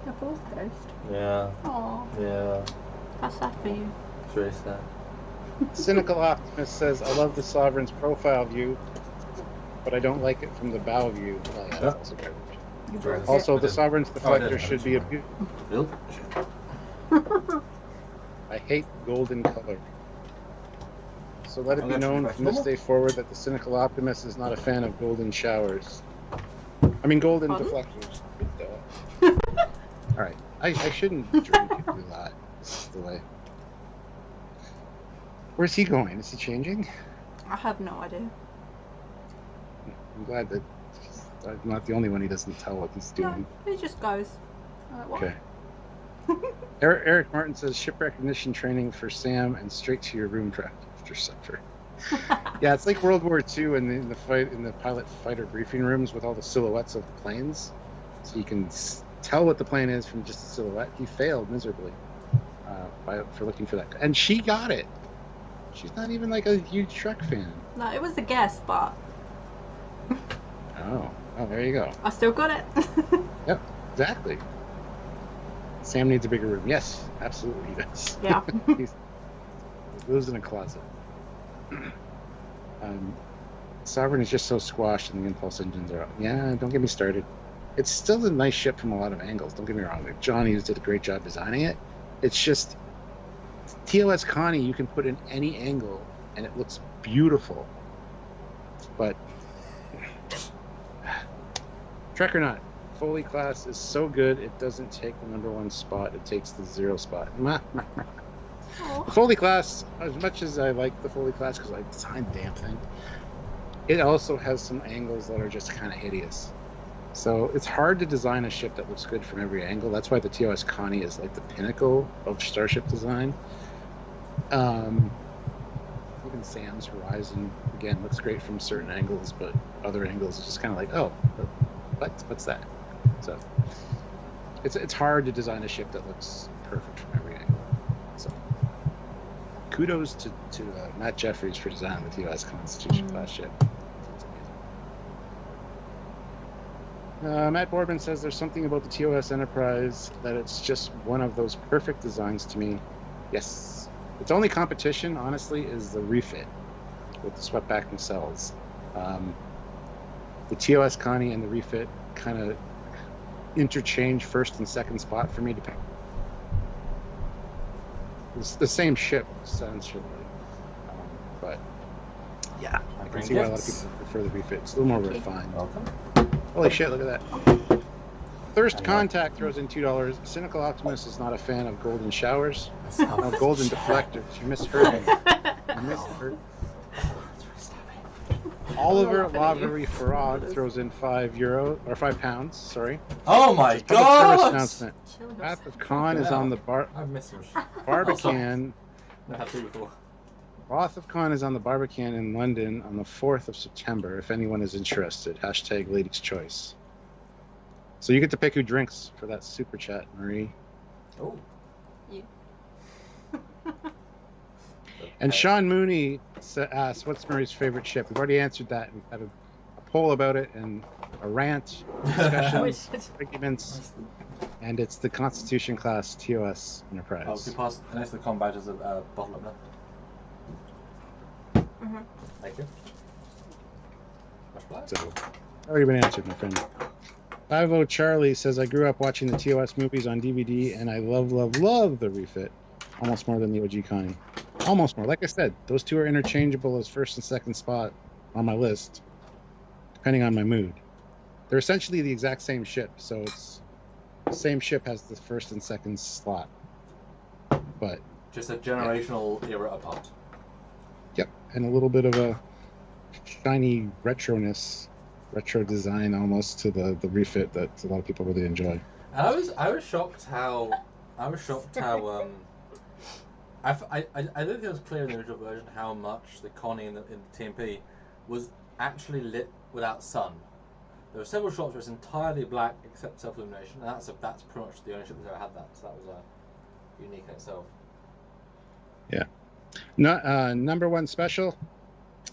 Speaker 3: The fourth ghost.
Speaker 2: Yeah,
Speaker 3: Aww.
Speaker 2: yeah.
Speaker 3: That's sad for you.
Speaker 2: It's really sad.
Speaker 1: Cynical Optimist says, I love the Sovereign's profile view, but I don't like it from the bow view. Well, yeah, that's also garbage. Also, the Sovereign's deflector should be a
Speaker 2: Built?
Speaker 1: I hate golden color. So let it
Speaker 2: I'm
Speaker 1: be
Speaker 2: gonna
Speaker 1: known
Speaker 2: try
Speaker 1: from this
Speaker 2: normal.
Speaker 1: day forward that the Cynical Optimist is not a fan of golden showers. I mean, golden
Speaker 3: Pardon?
Speaker 1: deflectors. Alright, I shouldn't drink it a lot. This is the way. Where's he going? Is he changing?
Speaker 3: I have no idea.
Speaker 1: I'm glad that I'm not the only one he doesn't tell what he's doing.
Speaker 3: No, he just goes. I'm like, what?
Speaker 1: Okay. Eric Martin says ship recognition training for Sam and straight to your room after supper. Yeah, it's like World War II in the pilot fighter briefing rooms with all the silhouettes of the planes, so you can tell what the plane is from just a silhouette. He failed miserably for looking for that, and she got it. She's not even like a huge Trek fan.
Speaker 3: No, it was a guess, but
Speaker 1: Oh, there you go.
Speaker 3: I still got it.
Speaker 1: Yep, exactly. Sam needs a bigger room. Yes, absolutely he does.
Speaker 3: Yeah.
Speaker 1: He lives in a closet. Sovereign is just so squashed and the impulse engines are out. Yeah, don't get me started. It's still a nice ship from a lot of angles, don't get me wrong. Like, John Hughes did a great job designing it. It's just TOS Connie you can put in any angle and it looks beautiful. But Trek or not, Foley class is so good it doesn't take the #1 spot, it takes the 0 spot. The Foley class, as much as I like the Foley class because I designed the damn thing, it also has some angles that are just kind of hideous. So it's hard to design a ship that looks good from every angle. That's why the TOS Connie is like the pinnacle of starship design. Even Sam's Horizon, again, looks great from certain angles, but other angles is just kind of like, oh, what's that? So it's hard to design a ship that looks perfect from every angle. So kudos to Matt Jeffries for designing the TOS Constitution class ship. It's amazing. Matt Boardman says there's something about the TOS Enterprise that it's just one of those perfect designs to me. Yes. Its only competition, honestly, is the refit with the swept-back nacelles. The TOS Connie and the refit kind of interchange first and second spot for me. It's the same ship, essentially. But, yeah, I can see why a lot of people prefer the refit. It's a little more refined.
Speaker 2: Welcome.
Speaker 1: Holy shit, look at that. Thirst Contact throws in $2. Cynical Optimist is not a fan of golden showers. No, golden deflectors. You misheard me. You misheard. Oliver Lavery Farad throws in £5, sorry.
Speaker 2: Oh my
Speaker 1: Public service
Speaker 2: god!
Speaker 1: announcement.
Speaker 3: Chilling.
Speaker 1: Wrath of Khan is on the
Speaker 2: I've missed some shit.
Speaker 1: Barbican.
Speaker 2: I had to before.
Speaker 1: Wrath of Khan is on the Barbican in London on the 4th of September, if anyone is interested. # ladies' choice. So you get to pick who drinks for that super chat, Marie.
Speaker 2: Oh.
Speaker 3: You.
Speaker 1: And Sean Mooney asked, what's Marie's favorite ship? We've already answered that. We've had a poll about it and a rant, discussions, arguments, and it's the Constitution class TOS Enterprise.
Speaker 2: Oh, we passed the next to the combat is a bottle opener.
Speaker 3: Mhm.
Speaker 2: Thank you. Much black.
Speaker 1: So, already been answered, my friend. 50 Charlie says, I grew up watching the TOS movies on DVD, and I love the refit. Almost more than the OG Connie. Almost more. Like I said, those two are interchangeable as first and second spot on my list, depending on my mood. They're essentially the exact same ship, so it's same ship has the first and second slot, but
Speaker 2: Just a generational era apart.
Speaker 1: yep, and a little bit of a shiny retro design almost to the refit that a lot of people really enjoy.
Speaker 2: And I was shocked how I don't think it was clear in the original version how much the Connie in the TMP was actually lit without sun. There were several shots where it's entirely black except self-illumination, and that's pretty much the only ship that's ever had that. So that was unique in itself.
Speaker 1: Yeah. Number one special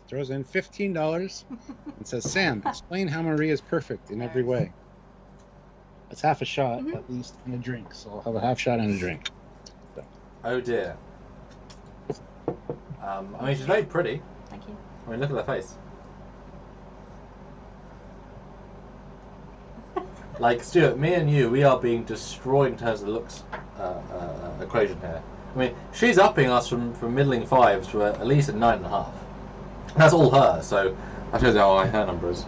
Speaker 1: throws in $15 and says, Sam, explain how Marie is perfect in every way. That's half a shot, at least, and a drink. So I'll have a half shot and a drink. So.
Speaker 2: Oh dear. I mean, she's very pretty.
Speaker 3: Thank you.
Speaker 2: I mean, look at her face. Like, Stuart, me and you, we are being destroyed in terms of the looks equation here. I mean, she's upping us from middling 5s to at least a 9.5. That's all her, so that shows how high her number is.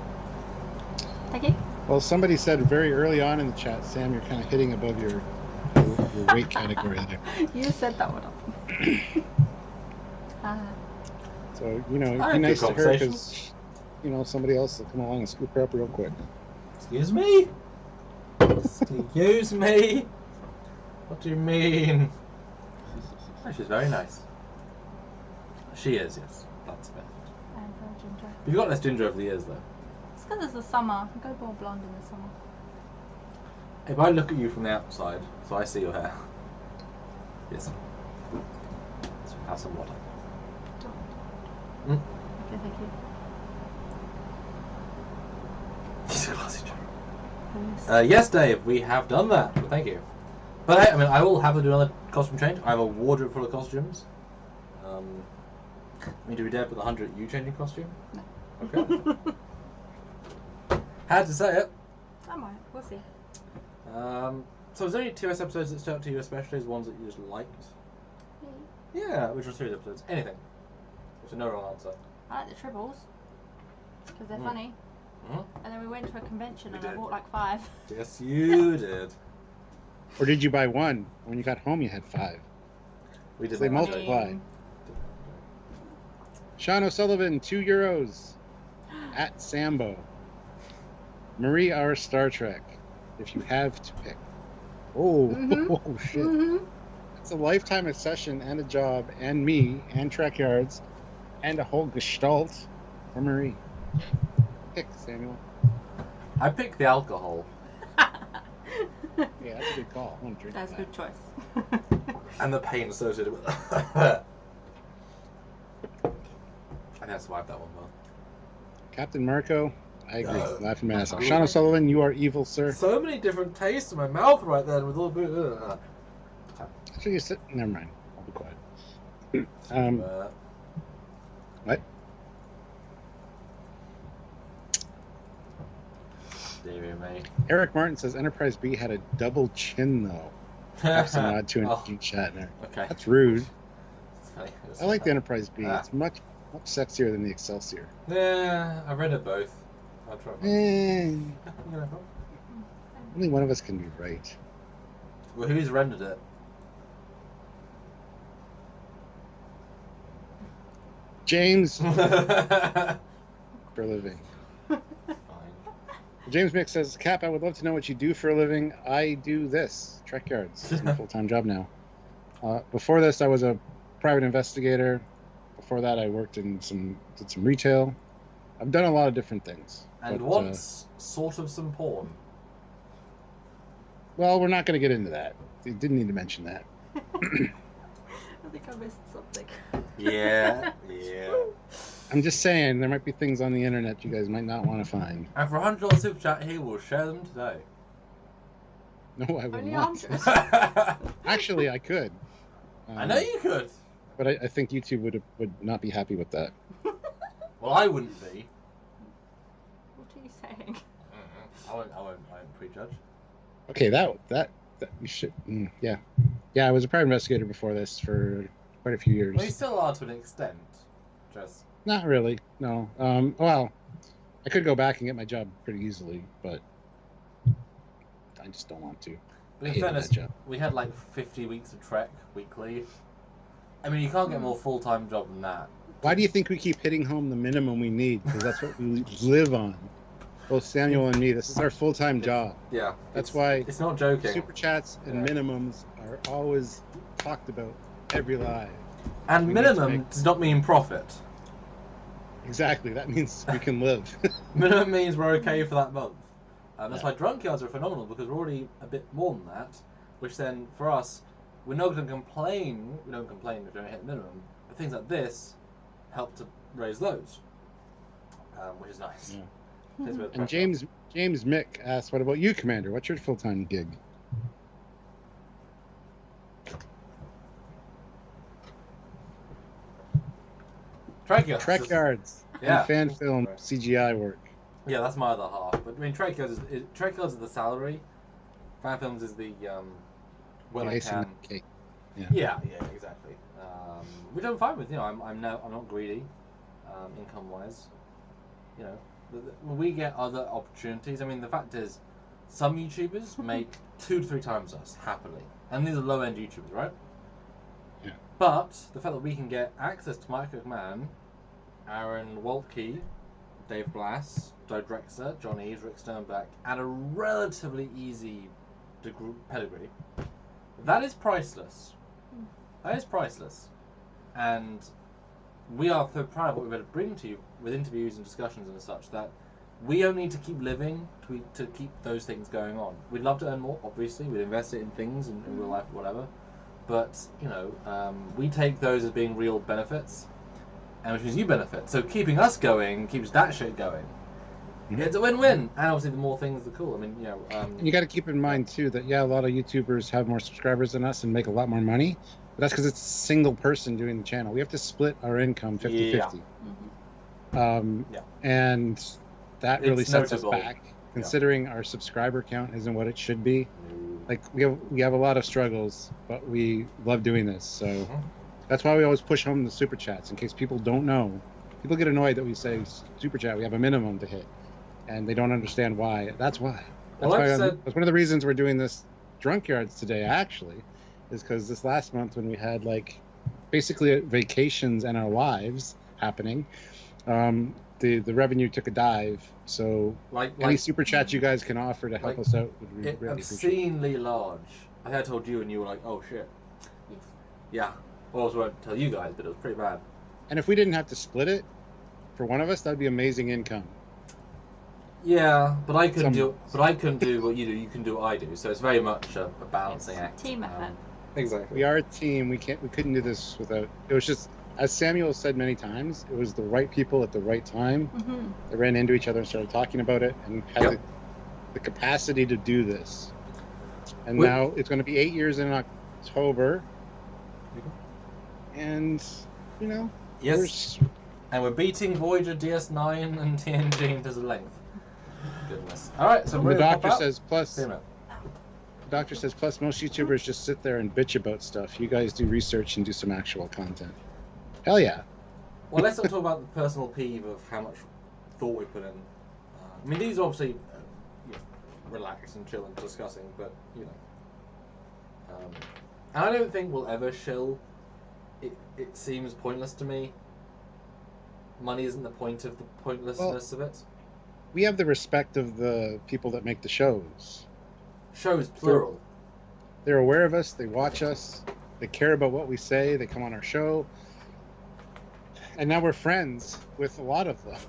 Speaker 3: Thank you.
Speaker 1: Well, somebody said very early on in the chat, Sam, you're kind of hitting above your weight category there.
Speaker 3: You set that one up.
Speaker 1: So, you know, it'd be nice to her because, you know, somebody else will come along and scoop her up real quick.
Speaker 2: Excuse me? Excuse me? What do you mean? Oh, she's very nice. She is, yes. That's better.
Speaker 3: And ginger.
Speaker 2: You've got less ginger over the years, though.
Speaker 3: It's because it's the summer. I go more blonde in the summer.
Speaker 2: If I look at you from the outside, so I see your hair. Yes. Let's have some water.
Speaker 3: Okay, thank you.
Speaker 2: He's a classy joke. Yes, Dave, we have done that. Well, thank you. But hey, I mean, I will have to do another costume change. I have a wardrobe full of costumes. I mean, do we dare put the 100 you changing costume?
Speaker 3: No.
Speaker 2: Okay. Had to say it.
Speaker 3: I might. We'll see.
Speaker 2: So, was there any TOS episodes that stood out to you, especially as ones that you just liked? Yeah, which was series episodes. Anything. There's no wrong answer.
Speaker 3: I like the tribbles because they're funny. And then we went to a convention and I bought like 5.
Speaker 2: Yes, you did.
Speaker 1: Or did you buy one? When you got home, you had 5.
Speaker 2: We did.
Speaker 1: So they multiply. Sean O'Sullivan, €2. At Sambo. Marie R. Star Trek. If you have to pick. Oh, oh shit. It's a lifetime obsession and a job and me and Trekyards and a whole gestalt for Marie. Pick, Samuel.
Speaker 2: I picked the alcohol.
Speaker 1: Yeah, that's a good call. I want to drink
Speaker 3: That's a
Speaker 1: that.
Speaker 3: good choice.
Speaker 2: And the pain associated with it. I think I survived that one well.
Speaker 1: Captain Marco, I agree. Laughing my ass off. Sean O'Sullivan, you are evil, sir.
Speaker 2: So many different tastes in my mouth right then with all the.
Speaker 1: Actually, you sit. Never mind. I'll be quiet. What?
Speaker 2: Dear me.
Speaker 1: Eric Martin says Enterprise B had a double chin, though. That's a nod to an Gene Shatner.
Speaker 2: Okay.
Speaker 1: That's rude.
Speaker 2: Funny.
Speaker 1: I like the Enterprise B. It's much sexier than the Excelsior.
Speaker 2: Yeah, I've read it both. I'll try.
Speaker 1: Only one of us can be right.
Speaker 2: Well, who's rendered it?
Speaker 1: James for a living. James Mick says, Cap, I would love to know what you do for a living. I do this. Trekyards. It's my full-time job now. Before this, I was a private investigator. Before that, I worked in did some retail. I've done a lot of different things.
Speaker 2: And once, sort of some porn.
Speaker 1: Well, we're not going to get into that. You didn't need to mention that.
Speaker 3: I think I missed something.
Speaker 2: Yeah.
Speaker 1: I'm just saying, there might be things on the internet you guys might not want to find.
Speaker 2: And for $100 super chat, he will share them today.
Speaker 1: No, I would
Speaker 3: Only
Speaker 1: not.
Speaker 3: 100.
Speaker 1: Actually, I could.
Speaker 2: I know you could.
Speaker 1: But I think YouTube would not be happy with that.
Speaker 2: Well, I wouldn't be.
Speaker 3: What are you saying?
Speaker 2: I won't prejudge.
Speaker 1: Okay, that you should. Yeah. I was a private investigator before this for quite a few years.
Speaker 2: Well, you still are to an extent. Just.
Speaker 1: Not really. No. Well, I could go back and get my job pretty easily, but I just don't want to.
Speaker 2: But in
Speaker 1: hated
Speaker 2: fairness,
Speaker 1: that job.
Speaker 2: we had like 50 weeks of Trek weekly. I mean, you can't get a more full-time job than that.
Speaker 1: Why do you think we keep hitting home the minimum we need? Because that's what we live on. Both Samuel and me. This is our full-time job.
Speaker 2: Yeah.
Speaker 1: That's why
Speaker 2: it's not joking.
Speaker 1: super chats and minimums are always talked about every live.
Speaker 2: And
Speaker 1: We
Speaker 2: minimum does not mean profit.
Speaker 1: Exactly. That means we can live.
Speaker 2: Minimum means we're okay for that month. That's why Drunkyards are phenomenal, because we're already a bit more than that, which then, for us, we're not going to complain. We don't complain if we don't hit the minimum. But things like this help to raise those, which is nice.
Speaker 1: Yeah. And James Mick asked, "What about you, Commander? What's your full-time gig?" Trekyards.
Speaker 2: Yeah.
Speaker 1: And fan film CGI work.
Speaker 2: Yeah, that's my other half. But I mean, Trekyards is the salary. Fan films is the when I can.
Speaker 1: Cake.
Speaker 2: Yeah, exactly. Which I'm fine with. You know, I'm not greedy, income wise. You know, we get other opportunities. I mean, the fact is, some YouTubers make 2 to 3 times us happily, and these are low end YouTubers, right?
Speaker 1: Yeah.
Speaker 2: But the fact that we can get access to Mike McMahon, Aaron Waltke, Dave Blass, Joe Drexler, John Eves, Rick Sternbeck, and a relatively easy pedigree, that is priceless. That is priceless. And we are so proud of what we're able to bring to you with interviews and discussions and such, that we don't need to keep living to keep those things going on. We'd love to earn more, obviously. We'd invest it in things in real life or whatever. But, you know, we take those as being real benefits, and which means you benefit. So keeping us going keeps that shit going. It's a win-win. And obviously the more things, the cool. I mean, you know...
Speaker 1: and you got to keep in mind, too, that, a lot of YouTubers have more subscribers than us and make a lot more money. But that's because it's a single person doing the channel. We have to split our income 50-50. And that really sets us back, considering our subscriber count isn't what it should be. Like, we have a lot of struggles, but we love doing this. So that's why we always push home the super chats, in case people don't know. People get annoyed that we say super chat, we have a minimum to hit, and they don't understand why. That's why. That's one of the reasons we're doing this Drunkyards today, actually, is because this last month, when we had basically vacations and our lives happening, the revenue took a dive. So any super chats you guys can offer to help us out would be really
Speaker 2: obscenely large. I think I told you, and you were like, "Oh shit."
Speaker 3: Yes.
Speaker 2: Yeah. Well, I won't tell you guys, but it was pretty bad.
Speaker 1: And if we didn't have to split it for one of us, that'd be amazing income.
Speaker 2: Yeah, but I couldn't do what you do. You can do what I do. So it's very much a balancing act.
Speaker 3: Team effort.
Speaker 2: Exactly.
Speaker 1: We are a team. We couldn't do this without. It was just, as Samuel said many times, it was the right people at the right time. They ran into each other and started talking about it, and had the capacity to do this. And now it's going to be 8 years in October. And you know,
Speaker 2: yes, and we're beating Voyager, DS9, and TNG into the length. Goodness. All right, so
Speaker 1: the doctor says plus. The doctor says plus most YouTubers just sit there and bitch about stuff. You guys do research and do some actual content. Hell yeah.
Speaker 2: Well, let's not talk about the personal peeve of how much thought we put in. I mean, these are obviously relaxed and chill and discussing, but you know, and I don't think we'll ever shill. It seems pointless to me. Money isn't the point of the pointlessness of it.
Speaker 1: We have the respect of the people that make the shows.
Speaker 2: Shows, plural.
Speaker 1: They're aware of us. They watch us. They care about what we say. They come on our show. And now we're friends with a lot of them.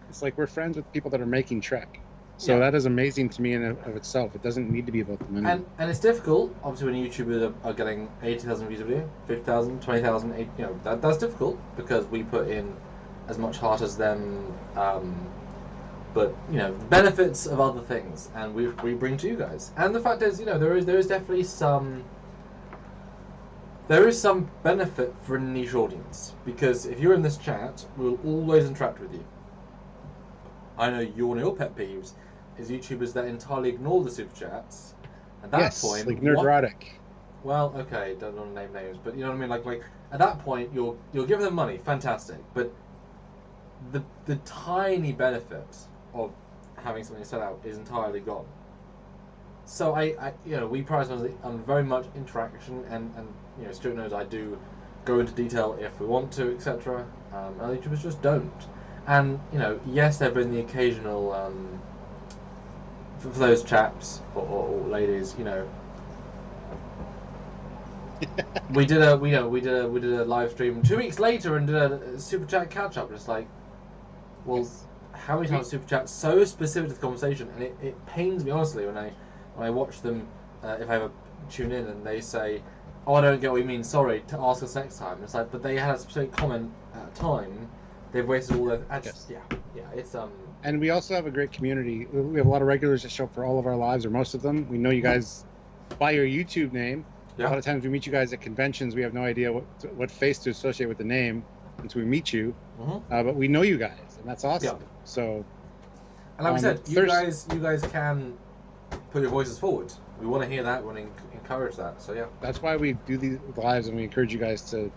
Speaker 1: It's like we're friends with people that are making Trek. So that is amazing to me in and of itself. It doesn't need to be about the money.
Speaker 2: And it's difficult, obviously, when YouTubers are getting 80,000 views a video, 50,000, 20,000, you know, that's difficult because we put in as much heart as them. But you know, the benefits of other things, and we bring to you guys. And the fact is, you know, there is definitely some benefit for a niche audience, because if you're in this chat, we'll always interact with you. I know your pet peeves is YouTubers that entirely ignore the super chats. At that point,
Speaker 1: like Nerdrotic.
Speaker 2: Well, okay, don't want to name names, but you know what I mean. Like at that point, you're giving them money, fantastic. But the tiny benefit of having something set out is entirely gone. So I we prize on very much interaction, and Stuart knows I do go into detail if we want to, etc. Other YouTubers just don't. And yes, there've been the occasional for those chaps or ladies, we did a live stream 2 weeks later and did a super chat catch up. It's like, well, how many times super chat so specific to the conversation, and it pains me honestly when I watch them if I ever tune in and they say, "Oh, I don't get what you mean. Sorry, to ask us next time." It's like, but they had a specific comment at a time. They've wasted all their. It's
Speaker 1: And we also have a great community. We have a lot of regulars that show up for all of our lives, or most of them. We know you guys by your YouTube name.
Speaker 2: Yeah.
Speaker 1: A lot of times we meet you guys at conventions. We have no idea what face to associate with the name until we meet you. But we know you guys, and that's awesome.
Speaker 2: Yeah.
Speaker 1: So,
Speaker 2: and like we said, you guys can put your voices forward. We want to hear that. We want to encourage that. So yeah.
Speaker 1: That's why we do these lives, and we encourage you guys to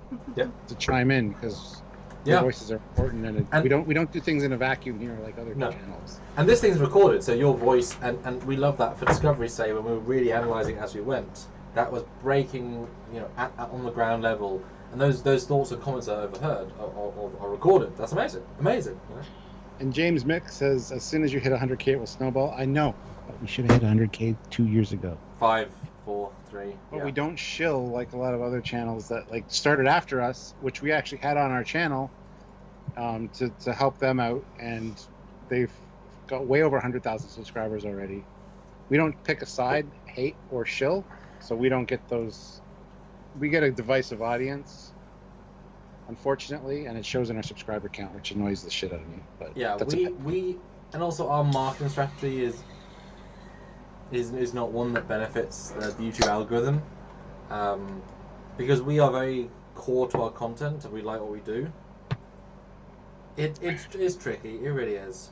Speaker 1: chime in, because your voices are important, and we don't do things in a vacuum here like other channels.
Speaker 2: And this thing's recorded, so your voice, and we love that for Discovery's sake. When we were really analysing it as we went, that was breaking, on the ground level, and those thoughts and comments are overheard or recorded. That's amazing.
Speaker 1: And James Mick says, as soon as you hit 100K, it will snowball. I know, but we should have hit 100K 2 years ago.
Speaker 2: 5, 4, 3.
Speaker 1: But we don't shill like a lot of other channels that started after us, which we actually had on our channel to help them out, and they've got way over 100,000 subscribers already. We don't pick a side, hate or shill, so we don't get those. We get a divisive audience, unfortunately, and it shows in our subscriber count, which annoys the shit out of me. But
Speaker 2: we and also our marketing strategy is not one that benefits the YouTube algorithm, because we are very core to our content and we like what we do. It is tricky. It really is.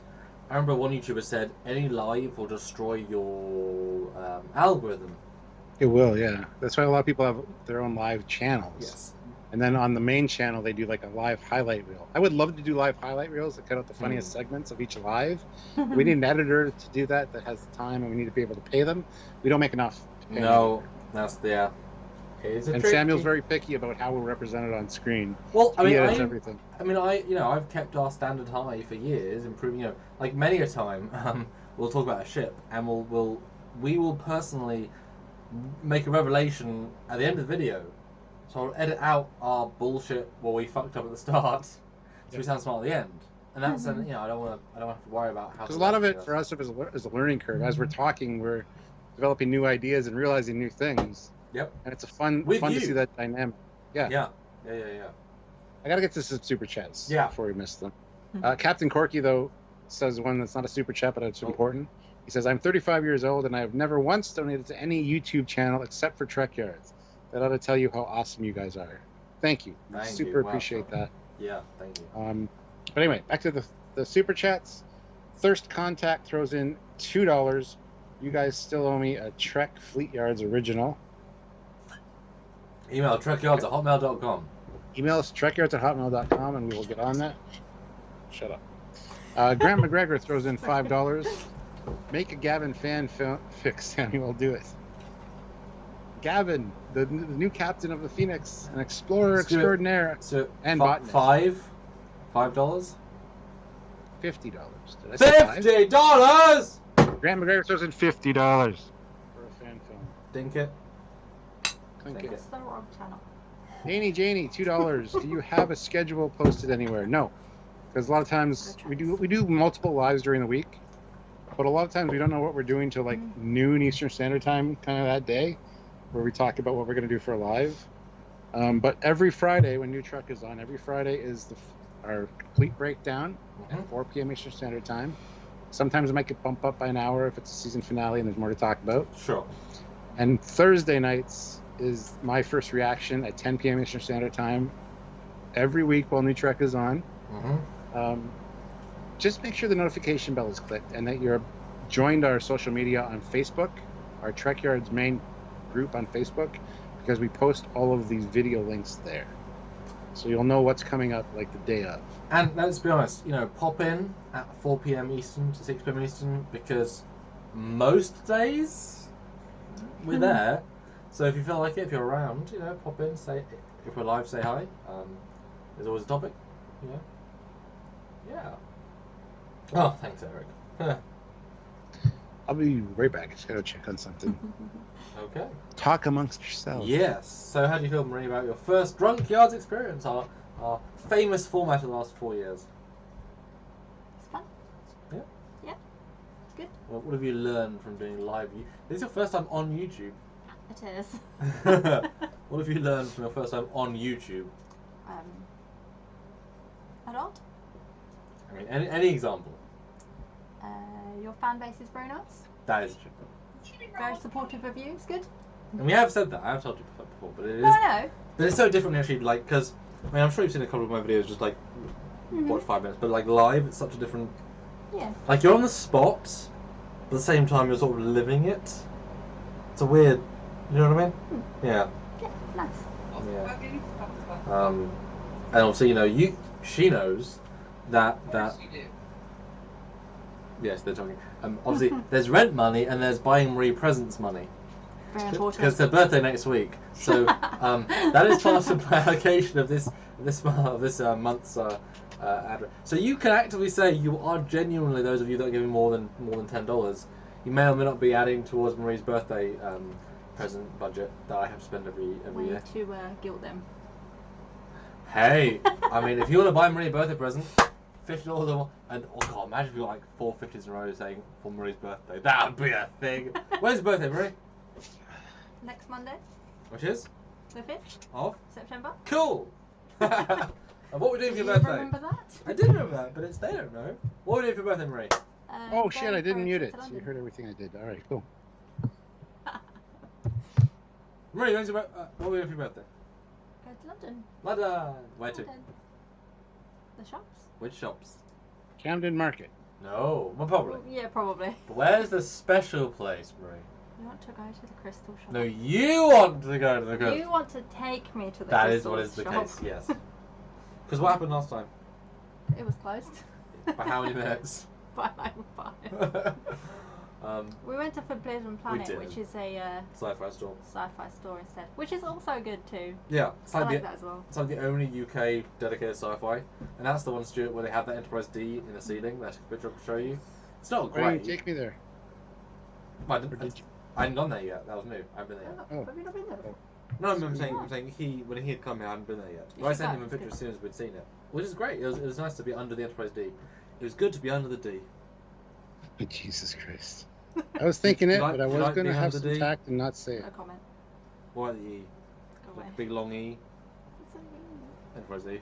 Speaker 2: I remember one YouTuber said any live will destroy your algorithm.
Speaker 1: It will, yeah. That's why a lot of people have their own live channels.
Speaker 2: Yes.
Speaker 1: And then on the main channel, they do like a live highlight reel. I would love to do live highlight reels that cut out the funniest segments of each live. We need an editor to do that has the time, and we need to be able to pay them. We don't make enough to pay
Speaker 2: No, that's the.
Speaker 1: And Samuel's very picky about how we're represented on screen.
Speaker 2: Well,
Speaker 1: he edits everything.
Speaker 2: I've kept our standard high for years, improving. Like many a time, we'll talk about a ship, and we will personally make a revelation at the end of the video. So I'll edit out our bullshit where we fucked up at the start, so we sound smart at the end. And that's I don't have to worry about how.
Speaker 1: Because a lot of it for us is a learning curve. As we're talking, we're developing new ideas and realizing new things.
Speaker 2: Yep.
Speaker 1: And it's fun to see that dynamic. Yeah. I gotta get to some super chats before we miss them. Captain Corky though says one that's not a super chat, but it's important. He says, "I'm 35 years old and I have never once donated to any YouTube channel except for Trekyards. That ought to tell you how awesome you guys are. Thank you. Super appreciate that."
Speaker 2: Yeah, thank you.
Speaker 1: But anyway, back to the super chats. Thirst Contact throws in $2. You guys still owe me a Trek Fleet Yards original.
Speaker 2: Email trekyards@hotmail.com.
Speaker 1: Email us trekyards@hotmail.com and we will get on that. Shut up. Grant McGregor throws in $5. Make a Gavin fan fix, Samuel. Do it. Gavin, the new captain of the Phoenix, an explorer extraordinaire, and botanist.
Speaker 2: $5?
Speaker 1: $50. Did I say
Speaker 2: $50?
Speaker 1: Grant McGregor throws in $50 for a fan film.
Speaker 2: Dink it.
Speaker 1: Clink it.
Speaker 3: It's the wrong channel.
Speaker 1: Janie, $2. Do you have a schedule posted anywhere? No, because a lot of times we do multiple lives during the week, but a lot of times we don't know what we're doing till like noon Eastern Standard Time, kind of that day, where we talk about what we're going to do for a live. But every Friday when New Truck is on, every Friday is our complete breakdown at 4 p.m. Eastern Standard Time. Sometimes it might get bumped up by an hour if it's a season finale and there's more to talk about.
Speaker 2: Sure.
Speaker 1: And Thursday nights is my first reaction at 10 p.m. Eastern Standard Time every week while New Trek is on. Just make sure the notification bell is clicked and that you're joined our social media on Facebook, our Trekyards main group on Facebook, because we post all of these video links there. So you'll know what's coming up like the day of.
Speaker 2: And let's be honest, pop in at 4 p.m. Eastern to 6 p.m. Eastern, because most days we're there. So if you feel like it, if you're around, you know, pop in, say, if we're live, say hi. There's always a topic, you know. Yeah. Oh, thanks, Eric.
Speaker 1: I'll be right back. I just gotta check on something.
Speaker 2: Okay.
Speaker 1: Talk amongst yourselves.
Speaker 2: Yes. So how do you feel, Marie, about your first Drunkyards experience? Our famous format of the last 4 years.
Speaker 3: It's fun.
Speaker 2: Yeah.
Speaker 3: Yeah. It's good.
Speaker 2: What have you learned from doing live? This is your first time on YouTube.
Speaker 3: It is.
Speaker 2: What have you learned from your first time on YouTube?
Speaker 3: A lot.
Speaker 2: I mean, any example?
Speaker 3: Your fan base is very nice.
Speaker 2: That is true.
Speaker 3: Very supportive of you. It's good.
Speaker 2: And we have said that. I have told you before, but it is.
Speaker 3: No, I know.
Speaker 2: But it's so different actually. Like, because I mean, I'm sure you've seen a couple of my videos, just like watch 5 minutes, but like live, it's such a different.
Speaker 3: Yeah.
Speaker 2: Like you're on the spot, but at the same time you're sort of living it. It's a weird. You know what I mean? Yeah.
Speaker 3: Yeah. Nice.
Speaker 2: Yeah. And obviously, you know, she knows that. Yes, they're talking. Obviously, there's rent money and there's buying Marie presents money.
Speaker 3: Very important.
Speaker 2: Because it's her birthday next week, so that is part of my allocation of this month's ad. So you can actively say you are genuinely, those of you that are giving more than $10, you may or may not be adding towards Marie's birthday present budget that I have to spend every
Speaker 3: Way
Speaker 2: year.
Speaker 3: to guilt them.
Speaker 2: Hey, I mean, if you want to buy Marie a birthday present, $50 or more, and oh god, imagine if you got like 4 50s in a row saying for Marie's birthday. That would be a thing. When's your birthday, Marie?
Speaker 3: Next Monday,
Speaker 2: Which is?
Speaker 3: the 5th
Speaker 2: Of?
Speaker 3: September.
Speaker 2: Cool! And what we doing for
Speaker 3: Do
Speaker 2: your
Speaker 3: you
Speaker 2: birthday?
Speaker 3: remember that?
Speaker 2: I did remember that, but they don't know. What are we doing for your birthday, Marie?
Speaker 1: Oh shit!
Speaker 3: Going
Speaker 1: I
Speaker 3: for
Speaker 1: didn't
Speaker 3: a
Speaker 1: mute
Speaker 3: trip
Speaker 1: it.
Speaker 3: to
Speaker 1: So you
Speaker 3: London.
Speaker 1: heard everything I did. All right, cool.
Speaker 2: Marie, when's your what are we doing for your birthday?
Speaker 3: Go to London.
Speaker 2: London! Where to?
Speaker 3: London. The shops.
Speaker 2: Which shops?
Speaker 1: Camden Market.
Speaker 2: No, well, probably.
Speaker 3: Well, yeah, probably.
Speaker 2: But where's the special place, Marie?
Speaker 3: You want to go to the crystal shop.
Speaker 2: No, you want to go to the crystal.
Speaker 3: You want to take me to the
Speaker 2: That is
Speaker 3: crystal
Speaker 2: what is the
Speaker 3: shop.
Speaker 2: case, yes. Because what happened last time?
Speaker 3: It was closed.
Speaker 2: By how many minutes?
Speaker 3: By like 5. We went to Forbidden Planet,
Speaker 2: did.
Speaker 3: which is a
Speaker 2: Sci-fi store.
Speaker 3: sci-fi store instead, which is also good too.
Speaker 2: Yeah, it's
Speaker 3: I
Speaker 2: like,
Speaker 3: like that as well.
Speaker 2: it's like the only UK dedicated sci-fi, and that's the one, Stuart, where they have that Enterprise D in the ceiling that I took a picture of to show you. It's not
Speaker 1: Why didn't
Speaker 2: great.
Speaker 1: you take me there?
Speaker 2: I
Speaker 1: Or did you?
Speaker 2: hadn't gone there yet. That was new. I haven't been there yet.
Speaker 1: Oh.
Speaker 3: Have you not been there before?
Speaker 2: No, I'm saying when he had come here, I hadn't been there yet.
Speaker 3: You
Speaker 2: But I
Speaker 3: should
Speaker 2: sent
Speaker 3: go,
Speaker 2: him a
Speaker 3: it's
Speaker 2: picture
Speaker 3: good.
Speaker 2: as soon as we'd seen it, which is great. It was nice to be under the Enterprise D. It was good to be under the D.
Speaker 1: Jesus Christ! I was thinking
Speaker 2: You
Speaker 1: it,
Speaker 2: like-
Speaker 1: but I
Speaker 2: you
Speaker 1: was
Speaker 2: like
Speaker 1: going to
Speaker 2: being
Speaker 1: have
Speaker 2: under
Speaker 1: some
Speaker 2: D?
Speaker 1: tact and not say it.
Speaker 3: No comment.
Speaker 2: What about the E?
Speaker 3: Go away.
Speaker 2: Like big long E. Enterprise D.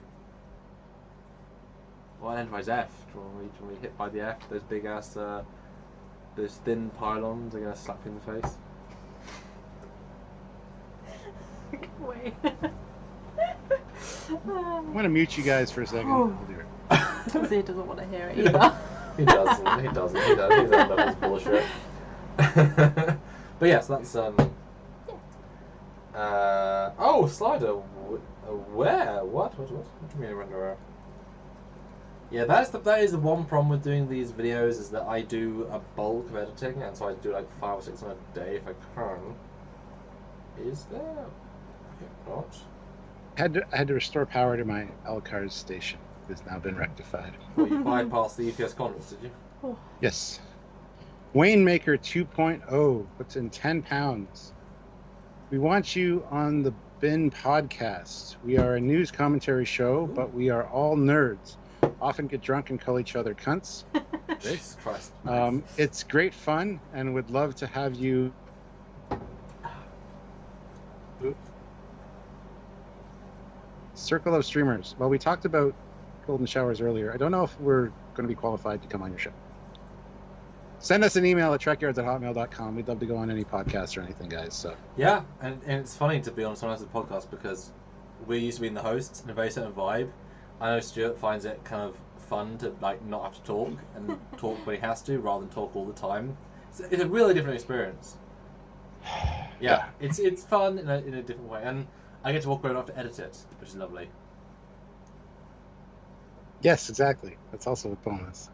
Speaker 2: Well, Enterprise F. When we hit by the F, those big ass, those thin pylons are gonna slap you in the face.
Speaker 3: Go away.
Speaker 1: I'm going to mute you guys for a second. I'll do it.
Speaker 3: He doesn't want to hear it either.
Speaker 2: He doesn't. He doesn't. He's under his bullshit. But yes, that's oh, slider. Where? What? What do you mean render? Yeah, that is the one problem with doing these videos, is that I do a bulk of editing, and so I do like 5 or 6 on a day if I can. Is there? I think not.
Speaker 1: I had to restore power to my Elcars station. It's now been rectified.
Speaker 2: Well, you bypassed the EPS conference, did you?
Speaker 1: Yes. Wayne-Maker 2.0 puts in £10. We want you on the Bin podcast. We are a news commentary show, but we are all nerds. Often get drunk and call each other cunts.
Speaker 2: Jesus Christ.
Speaker 1: It's great fun, and would love to have you. Circle of streamers. Well, we talked about golden showers earlier. I don't know if we're going to be qualified to come on your show. Send us an email at trekyards@hotmail.com. We'd love to go on any podcast or anything, guys. So
Speaker 2: Yeah, and it's funny to be on someone else's podcast because we're used to being the hosts in a very certain vibe. I know Stuart finds it kind of fun to like not have to talk and talk when he has to rather than talk all the time. It's a really different experience. Yeah, it's fun in a different way, and I get to walk around after edit it, which is lovely.
Speaker 1: yes, exactly. That's also a bonus.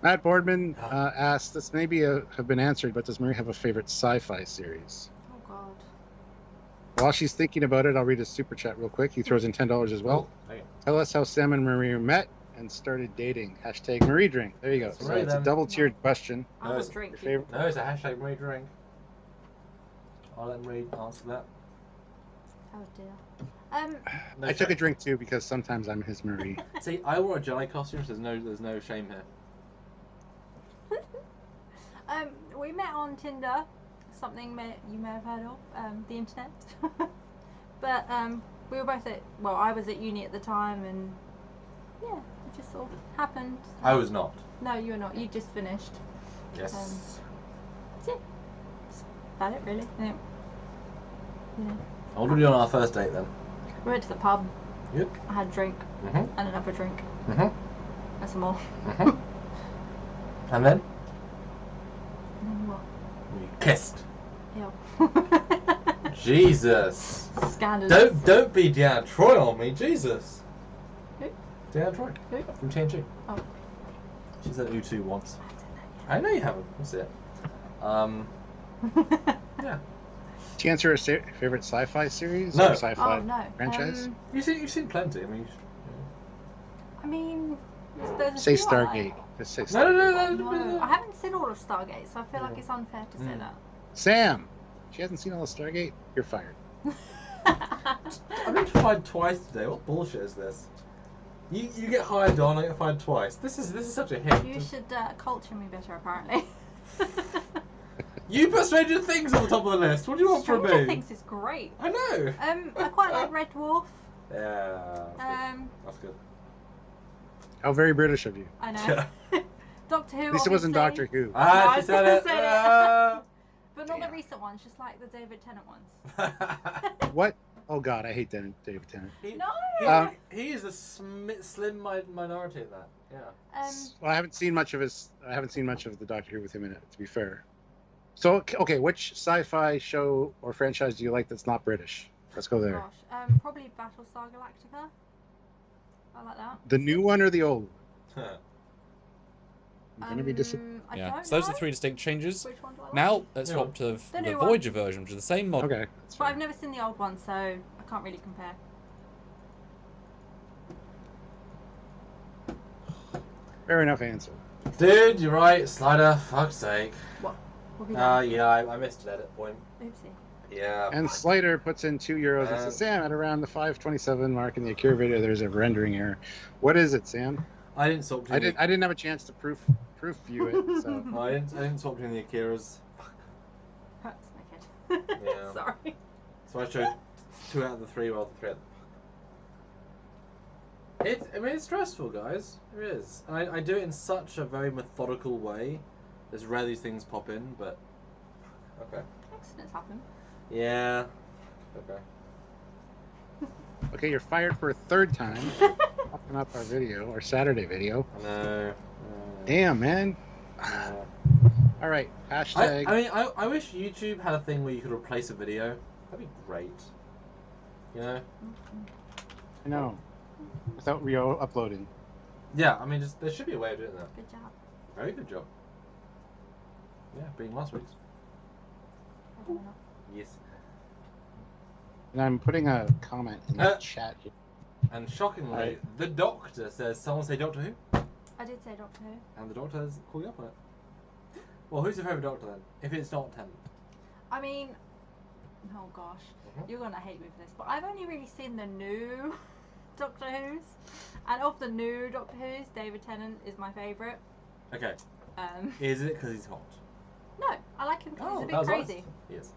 Speaker 1: Matt Boardman asked, this may have been answered, but does Marie have a favorite sci-fi series?
Speaker 3: Oh God.
Speaker 1: While she's thinking about it, I'll read his super chat real quick. He throws in $10 as well.
Speaker 2: Oh, okay.
Speaker 1: Tell us how Sam and Marie met and started dating. Hashtag Marie drink. There you go. So
Speaker 2: Right
Speaker 1: it's a
Speaker 2: then.
Speaker 1: double-tiered question.
Speaker 3: I
Speaker 2: No,
Speaker 3: will
Speaker 2: it's
Speaker 3: drink.
Speaker 1: Your favorite?
Speaker 2: No, it's a hashtag Marie drink. I'll let Marie answer that.
Speaker 3: Oh dear.
Speaker 2: No
Speaker 1: I took a
Speaker 2: shame.
Speaker 1: drink too because sometimes I'm his Marie.
Speaker 2: See, I wore a Jedi costume, so there's no shame here.
Speaker 3: We met on Tinder. Something you may have heard of, the internet. But we were both I was at uni at the time, and yeah, it just sort of happened.
Speaker 2: I was not.
Speaker 3: No, you were not. You just finished.
Speaker 2: Yes.
Speaker 3: That's it. That's about it, really. Yeah.
Speaker 2: What did we do on our first date then?
Speaker 3: We went to the pub.
Speaker 2: Yep.
Speaker 3: I had a drink
Speaker 2: Mhm.
Speaker 3: and another drink
Speaker 2: Mhm.
Speaker 3: and some more.
Speaker 2: Mhm. And then
Speaker 3: And then what?
Speaker 2: we kissed.
Speaker 3: Ew.
Speaker 2: Jesus.
Speaker 3: Scandalous.
Speaker 2: Don't be Deanna Troy on me, Jesus.
Speaker 3: Who?
Speaker 2: Deanna Troy
Speaker 3: Who?
Speaker 2: from TNG.
Speaker 3: Oh.
Speaker 2: She said U2 once. I know you haven't. That's it. Yeah.
Speaker 1: Did you answer a favorite sci-fi series
Speaker 2: No.
Speaker 1: or sci-fi
Speaker 3: Oh no.
Speaker 1: franchise?
Speaker 2: You've seen plenty.
Speaker 3: I mean, there's a
Speaker 1: Say
Speaker 3: few I like.
Speaker 1: Stargate. Just say
Speaker 2: No,
Speaker 1: Stargate.
Speaker 3: No, I haven't seen all of Stargate, so I feel like it's unfair to say
Speaker 1: Sam, she hasn't seen all of Stargate? You're fired.
Speaker 3: that.
Speaker 2: I've been fired twice today. What bullshit is this? You get hired on, I get fired twice. This is such a hit.
Speaker 3: You should culture me better, apparently.
Speaker 2: You put Stranger Things on the top of the list. What do you want from
Speaker 3: Stranger
Speaker 2: me?
Speaker 3: Things is great.
Speaker 2: I know.
Speaker 3: I quite like Red Dwarf.
Speaker 2: Yeah. That's good.
Speaker 1: How very British of you.
Speaker 3: I know. Doctor Who.
Speaker 1: At least it wasn't
Speaker 3: obviously.
Speaker 1: Doctor Who.
Speaker 2: Ah,
Speaker 3: No, I
Speaker 2: she
Speaker 3: was
Speaker 2: said
Speaker 3: gonna
Speaker 2: it.
Speaker 3: say it.
Speaker 2: Ah.
Speaker 3: But not
Speaker 1: Damn.
Speaker 3: the recent ones, just like the David Tennant ones.
Speaker 1: What? Oh God, I hate David Tennant.
Speaker 3: No.
Speaker 2: He is a slim minority in that. Yeah.
Speaker 1: Well, I haven't seen much of the Doctor Who with him in it. To be fair. So okay, which sci-fi show or franchise do you like that's not British? Let's go there.
Speaker 3: Gosh, probably Battlestar Galactica. I like that.
Speaker 1: The new one or the old one?
Speaker 2: Huh.
Speaker 1: I'm gonna be disappointed.
Speaker 3: I
Speaker 5: Yeah,
Speaker 3: don't
Speaker 5: so those are
Speaker 3: know.
Speaker 5: the three distinct changes.
Speaker 3: Which one do I like?
Speaker 5: Now let's
Speaker 2: New
Speaker 5: swap to
Speaker 3: The
Speaker 5: the
Speaker 3: new one.
Speaker 5: Voyager version, which is the same model.
Speaker 1: Okay. that's
Speaker 3: But
Speaker 1: fair.
Speaker 3: I've never seen the old one, so I can't really compare.
Speaker 1: Fair enough answer.
Speaker 2: Dude, you're right. Slider, fuck's sake.
Speaker 3: What have you done?
Speaker 2: Yeah, I missed an edit point.
Speaker 3: Oopsie.
Speaker 2: Yeah.
Speaker 1: And Slater puts in €2 and says, Sam, at around the 5:27 mark in the Akira video, there's a rendering error. What is it, Sam?
Speaker 2: I didn't swap
Speaker 1: I
Speaker 2: between.
Speaker 1: didn't have a chance to proof view it. So
Speaker 2: I didn't swap between the Akiras.
Speaker 3: Hurts my kid.
Speaker 2: Yeah.
Speaker 3: Sorry.
Speaker 2: So I chose 2 out of the 3 rather than 3 out of it's stressful, guys. It is. And I do it in such a very methodical way. There's rare these things pop in, but okay.
Speaker 3: Accidents happen.
Speaker 2: Yeah. Okay.
Speaker 1: okay, you're fired for a third time. Popping up our video, our Saturday video.
Speaker 2: No.
Speaker 1: Damn, man.
Speaker 2: No.
Speaker 1: All right, hashtag.
Speaker 2: I wish YouTube had a thing where you could replace a video. That'd be great. You know?
Speaker 1: I know. Without re-uploading.
Speaker 2: Yeah, I mean, there should be a way of doing that.
Speaker 3: Good job.
Speaker 2: Very good job. Yeah, being last week's.
Speaker 3: I don't know.
Speaker 2: Yes.
Speaker 1: And I'm putting a comment in the chat here.
Speaker 2: And shockingly,
Speaker 1: Right.
Speaker 2: the Doctor says, someone say Doctor Who?
Speaker 3: I did say Doctor Who.
Speaker 2: And the Doctor's calling up on it. Well, who's your favourite Doctor then? If it's not Tennant.
Speaker 3: I mean, oh gosh, you're gonna hate me for this, but I've only really seen the new Doctor Who's, and of the new Doctor Who's, David Tennant is my favourite.
Speaker 2: Okay. Is it because he's hot?
Speaker 3: No, I like him because he's a
Speaker 2: that
Speaker 3: bit
Speaker 2: was
Speaker 3: crazy.
Speaker 2: honest. He is.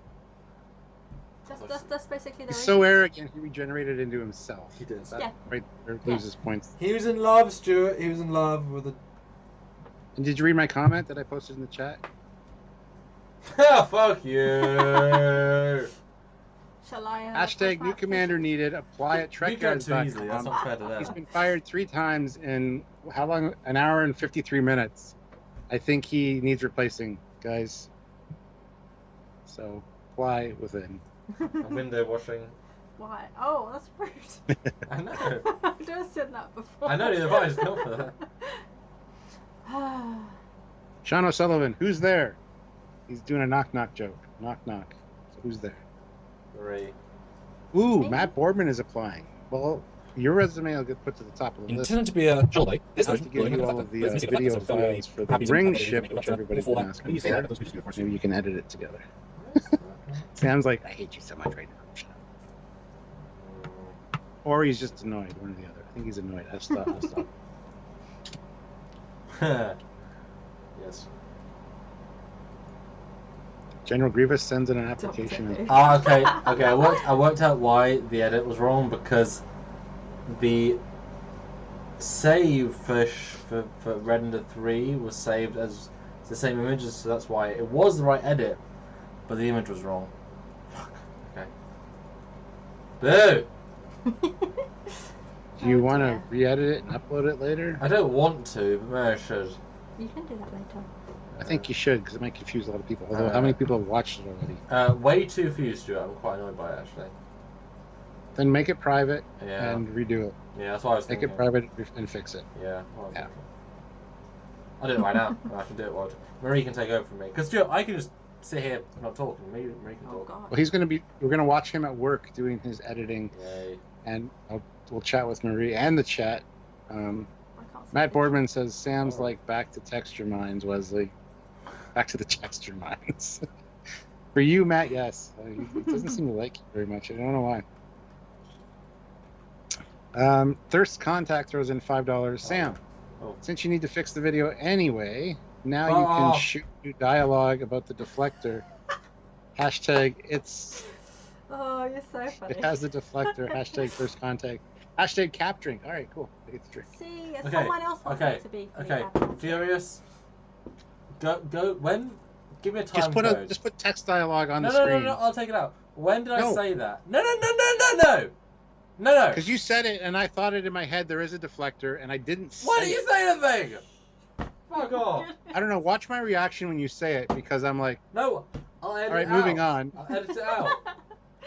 Speaker 3: That's basically the
Speaker 1: He's
Speaker 3: reason.
Speaker 1: so arrogant, he regenerated into himself.
Speaker 2: He did.
Speaker 3: Yeah.
Speaker 1: Right there, loses points.
Speaker 2: He was in love, Stuart. He was in love with a...
Speaker 1: And did you read my comment that I posted in the chat?
Speaker 2: Fuck you!
Speaker 3: Shall I?
Speaker 1: Hashtag new commander needed. Apply at
Speaker 2: You go too easily. That's
Speaker 1: Trekyards.com.
Speaker 2: not fair to
Speaker 1: He's
Speaker 2: them.
Speaker 1: been fired 3 times in how long? An hour and 53 minutes. I think he needs replacing, guys. So apply within.
Speaker 2: Window washing.
Speaker 3: Why? Oh, that's rude.
Speaker 2: I know.
Speaker 3: I've never said that before.
Speaker 2: I know, the advice. Not for that.
Speaker 1: Sean O'Sullivan, who's there? He's doing a knock-knock joke. Knock-knock. So who's there?
Speaker 2: 3.
Speaker 1: Ooh,
Speaker 3: Me?
Speaker 1: Matt Boardman is applying. Well, your resume will get put to the top of the list.
Speaker 5: Intended to be a holiday. This
Speaker 1: I'll have
Speaker 5: version
Speaker 1: to give you all of the video files for the ring ship, which everybody's been asking for. Maybe you can edit it together. Sam's like, I hate you so much right now. Or he's just annoyed, one or the other. I think he's annoyed. I'll stop.
Speaker 2: Yes.
Speaker 1: General Grievous sends in an application.
Speaker 2: Ah, okay. I worked out why the edit was wrong, because the save for Render 3 was saved as the same images, so that's why it was the right edit, but the image was wrong. Fuck. Okay. Boo!
Speaker 1: Do you want to re-edit it and upload it later?
Speaker 2: I don't want to, but maybe I should.
Speaker 3: You can do that later.
Speaker 1: I think you should, because it might confuse a lot of people. Although, how many people have watched it already?
Speaker 2: Way too few, Stuart. I'm quite annoyed by it, actually.
Speaker 1: Then make it private
Speaker 2: Yeah.
Speaker 1: and redo it.
Speaker 2: Yeah, that's what I was
Speaker 1: Make
Speaker 2: thinking.
Speaker 1: it private and fix it.
Speaker 2: Yeah.
Speaker 1: Yeah.
Speaker 2: I'll do it right now. I can do it while Marie can take over from me. Because Stuart, I can just sit here not talking. Marie can
Speaker 3: Oh
Speaker 2: talk.
Speaker 3: god.
Speaker 1: Well, we're going to watch him at work doing his editing,
Speaker 2: Yay.
Speaker 1: and we'll chat with Marie and the chat.
Speaker 3: I can't see
Speaker 1: Matt
Speaker 3: it.
Speaker 1: Boardman says, Sam's like back to texture mines, Wesley. Back to the texture mines. For you, Matt, yes. He doesn't seem to like you very much. I don't know why. Thirst Contact throws in $5. Sam, since you need to fix the video anyway, now you can shoot new dialogue about the deflector. Hashtag it's...
Speaker 3: Oh, you're so funny.
Speaker 1: It has the deflector. Hashtag Thirst Contact. Hashtag cap drink. All right, cool. I get the drink.
Speaker 3: See,
Speaker 2: Okay,
Speaker 3: someone else wants it to be.
Speaker 2: Okay, Furious. Go. When? Give me a time
Speaker 1: Just
Speaker 2: code.
Speaker 1: put text dialogue on the
Speaker 2: No,
Speaker 1: screen.
Speaker 2: I'll take it out. When did I
Speaker 1: No.
Speaker 2: say that? No.
Speaker 1: Because you said it, and I thought it in my head. There is a deflector, and I didn't say
Speaker 2: Why didn't
Speaker 1: it.
Speaker 2: you say anything? Fuck off.
Speaker 1: I don't know. Watch my reaction when you say it, because I'm like,
Speaker 2: No, I'll edit
Speaker 1: all right,
Speaker 2: it out.
Speaker 1: moving on.
Speaker 2: I'll edit it out.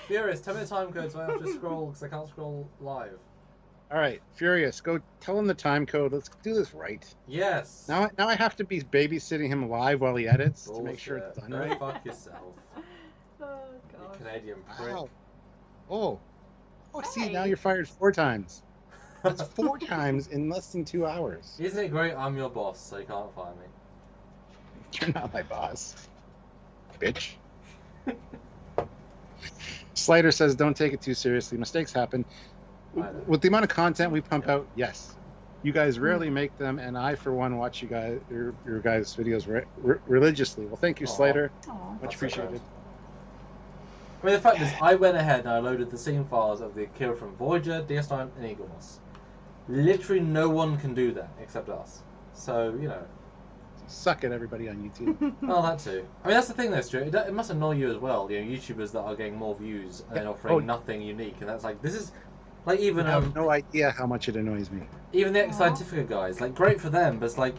Speaker 2: Furious, tell me the time code so I have to scroll, because I can't scroll live.
Speaker 1: All right, Furious, go tell him the time code. Let's do this right.
Speaker 2: Yes.
Speaker 1: Now I have to be babysitting him live while he edits to make sure it's done
Speaker 2: Go
Speaker 1: right.
Speaker 2: fuck yourself.
Speaker 3: Oh
Speaker 2: You
Speaker 3: god.
Speaker 2: Canadian prick.
Speaker 1: Wow. Oh, see,
Speaker 3: Hey.
Speaker 1: now you're fired 4 times. That's 4 times in less than 2 hours.
Speaker 2: Isn't it great? I'm your boss, so you can't fire me.
Speaker 1: You're not my boss, bitch. Slater says, don't take it too seriously. Mistakes happen. With the amount of content we pump out, yes. You guys rarely make them, and I, for one, watch you guys your guys' videos religiously. Well, thank you,
Speaker 2: Aw.
Speaker 1: Slater.
Speaker 3: Aw.
Speaker 1: Much
Speaker 2: That's so
Speaker 1: appreciated.
Speaker 2: kind. I mean, the fact is, I went ahead and I loaded the scene files of the Akira from Voyager, DS9, and Eagle Moss. Literally no one can do that except us. So, you know.
Speaker 1: Suck it, everybody on YouTube.
Speaker 2: Well, that too. I mean, that's the thing though, Stuart. It must annoy you as well, you know, YouTubers that are getting more views and then offering
Speaker 1: Oh.
Speaker 2: nothing unique. And that's like, this is, like,
Speaker 1: You
Speaker 2: even
Speaker 1: have no idea how much it annoys me.
Speaker 2: even the
Speaker 3: Aw.
Speaker 2: ex-Scientifica guys, like, great for them, but it's like,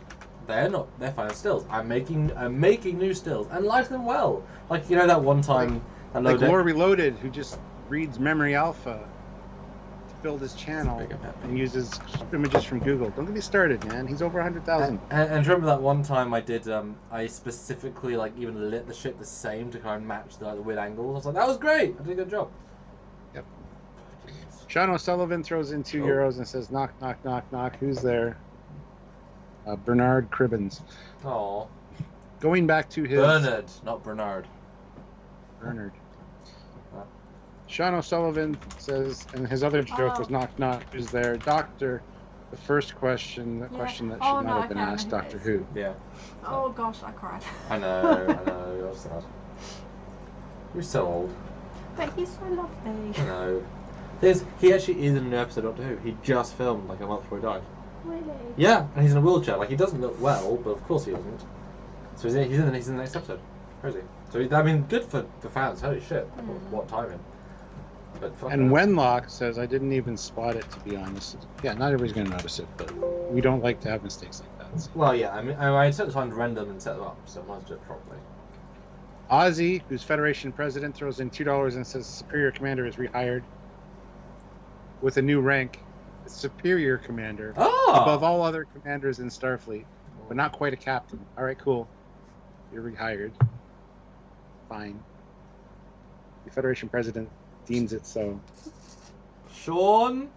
Speaker 2: they're finding stills. I'm making new stills and like them well. Like, you know, that one time, that
Speaker 1: Like
Speaker 2: load
Speaker 1: Lore Reloaded, who just reads Memory Alpha to build his channel
Speaker 2: Big event.
Speaker 1: and uses images from Google. Don't get me started, man. He's over 100,000.
Speaker 2: And remember that one time I did, I specifically, like, even lit the ship the same to kind of match the weird angles. I was like, that was great! I did a good job.
Speaker 1: Yep. Sean O'Sullivan throws in €2 and says, knock, knock, knock, knock. Who's there? Bernard Cribbins.
Speaker 2: Aw.
Speaker 1: Going back to his...
Speaker 2: Bernard, not Bernard.
Speaker 1: Bernard.
Speaker 2: Huh.
Speaker 1: Sean O'Sullivan says, and his other joke was knock, knock. Who's there? Doctor. The first question, the
Speaker 3: Yeah.
Speaker 1: question that should
Speaker 3: Oh,
Speaker 1: not
Speaker 3: no,
Speaker 1: have been
Speaker 3: I can't
Speaker 1: asked,
Speaker 3: remember
Speaker 1: Doctor
Speaker 3: who it
Speaker 1: Who.
Speaker 2: Yeah.
Speaker 3: Oh gosh, I cried.
Speaker 2: I know, you're sad. You're so old.
Speaker 3: But he's so lovely.
Speaker 2: I know. He actually is in a new episode of Doctor Who. He just filmed like a month before he died.
Speaker 3: Really?
Speaker 2: Yeah, and he's in a wheelchair. Like, he doesn't look well, but of course he isn't. So he's in the next episode. Crazy. So, I mean, good for fans. Holy shit. What timing. But fuck
Speaker 1: And
Speaker 2: that.
Speaker 1: Wenlock says, I didn't even spot it, to be honest. Yeah, not everybody's going to notice it, but we don't like to have mistakes like that. So.
Speaker 2: Well, yeah, I took the time to render them and set them up, so I might as well do it properly.
Speaker 1: Ozzy, who's Federation president, throws in $2 and says Superior Commander is rehired with a new rank, Superior Commander,
Speaker 2: Oh!
Speaker 1: above all other commanders in Starfleet. but not quite a captain. All right, cool. You're rehired. Fine. The Federation president deems it so.
Speaker 2: Sean.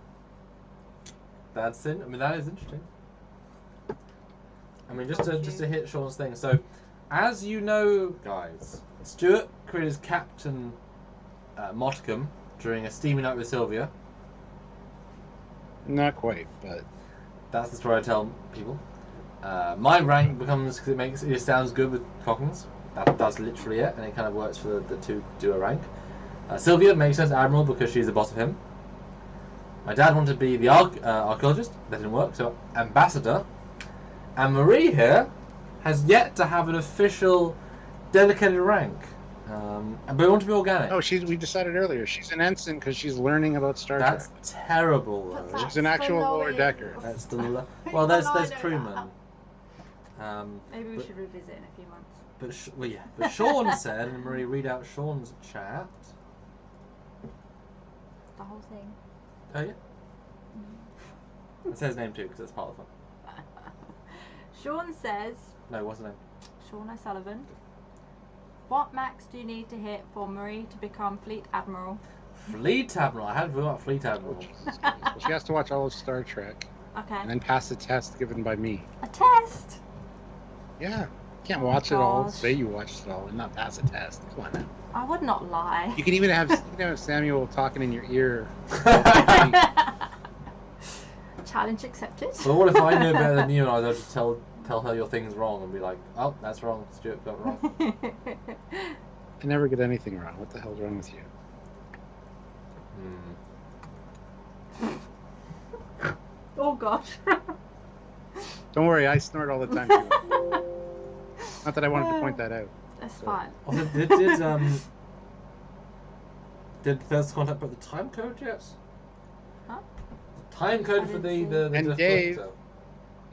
Speaker 2: That's it. I mean, that is interesting. I mean, just to hit Sean's thing. So, as you know, guys, Stuart created his Captain Moticum during a steamy night with Sylvia.
Speaker 1: Not quite, but
Speaker 2: that's the story I tell people. My rank becomes because it sounds good with Cockins. That's literally it, and it kind of works for the two duo rank. Sylvia makes sense Admiral because she's the boss of him. My dad wanted to be the archaeologist. That didn't work, so Ambassador. And Marie here has yet to have an official dedicated rank. But we want to be organic.
Speaker 1: Oh, we decided earlier. She's an ensign because she's learning about Star Trek.
Speaker 2: That's terrible.
Speaker 1: She's an actual lower decker.
Speaker 2: That's the well, there's crewman.
Speaker 3: Maybe we should revisit in a few months.
Speaker 2: But Sean said, and Marie, read out Sean's chat.
Speaker 3: The whole thing.
Speaker 2: Oh yeah. It says his name too because it's part of the fun.
Speaker 3: Sean says.
Speaker 2: No, what's the name?
Speaker 3: Sean O'Sullivan. What max do you need to hit for Marie to become Fleet Admiral?
Speaker 2: Fleet Admiral? I hadn't forgot Fleet Admiral.
Speaker 1: Well, she has to watch all of Star Trek.
Speaker 3: Okay.
Speaker 1: And then pass the test given by me.
Speaker 3: A test?
Speaker 1: Yeah. You can't watch it all, say you watched it all, and not pass a test. Come on now.
Speaker 3: I would not lie.
Speaker 1: You can even have Samuel talking in your ear.
Speaker 3: Challenge accepted.
Speaker 2: So what if I know better than you and I just tell her your thing's wrong and be like, oh, that's wrong, Stuart got it wrong.
Speaker 1: I never get anything wrong. What the hell's wrong with you?
Speaker 3: Oh gosh.
Speaker 1: Don't worry, I snort all the time too. Not that I wanted to point that out.
Speaker 3: That's fine.
Speaker 2: Also, did First Contact put the time code yet?
Speaker 3: Huh?
Speaker 2: Time code for the
Speaker 1: And Dave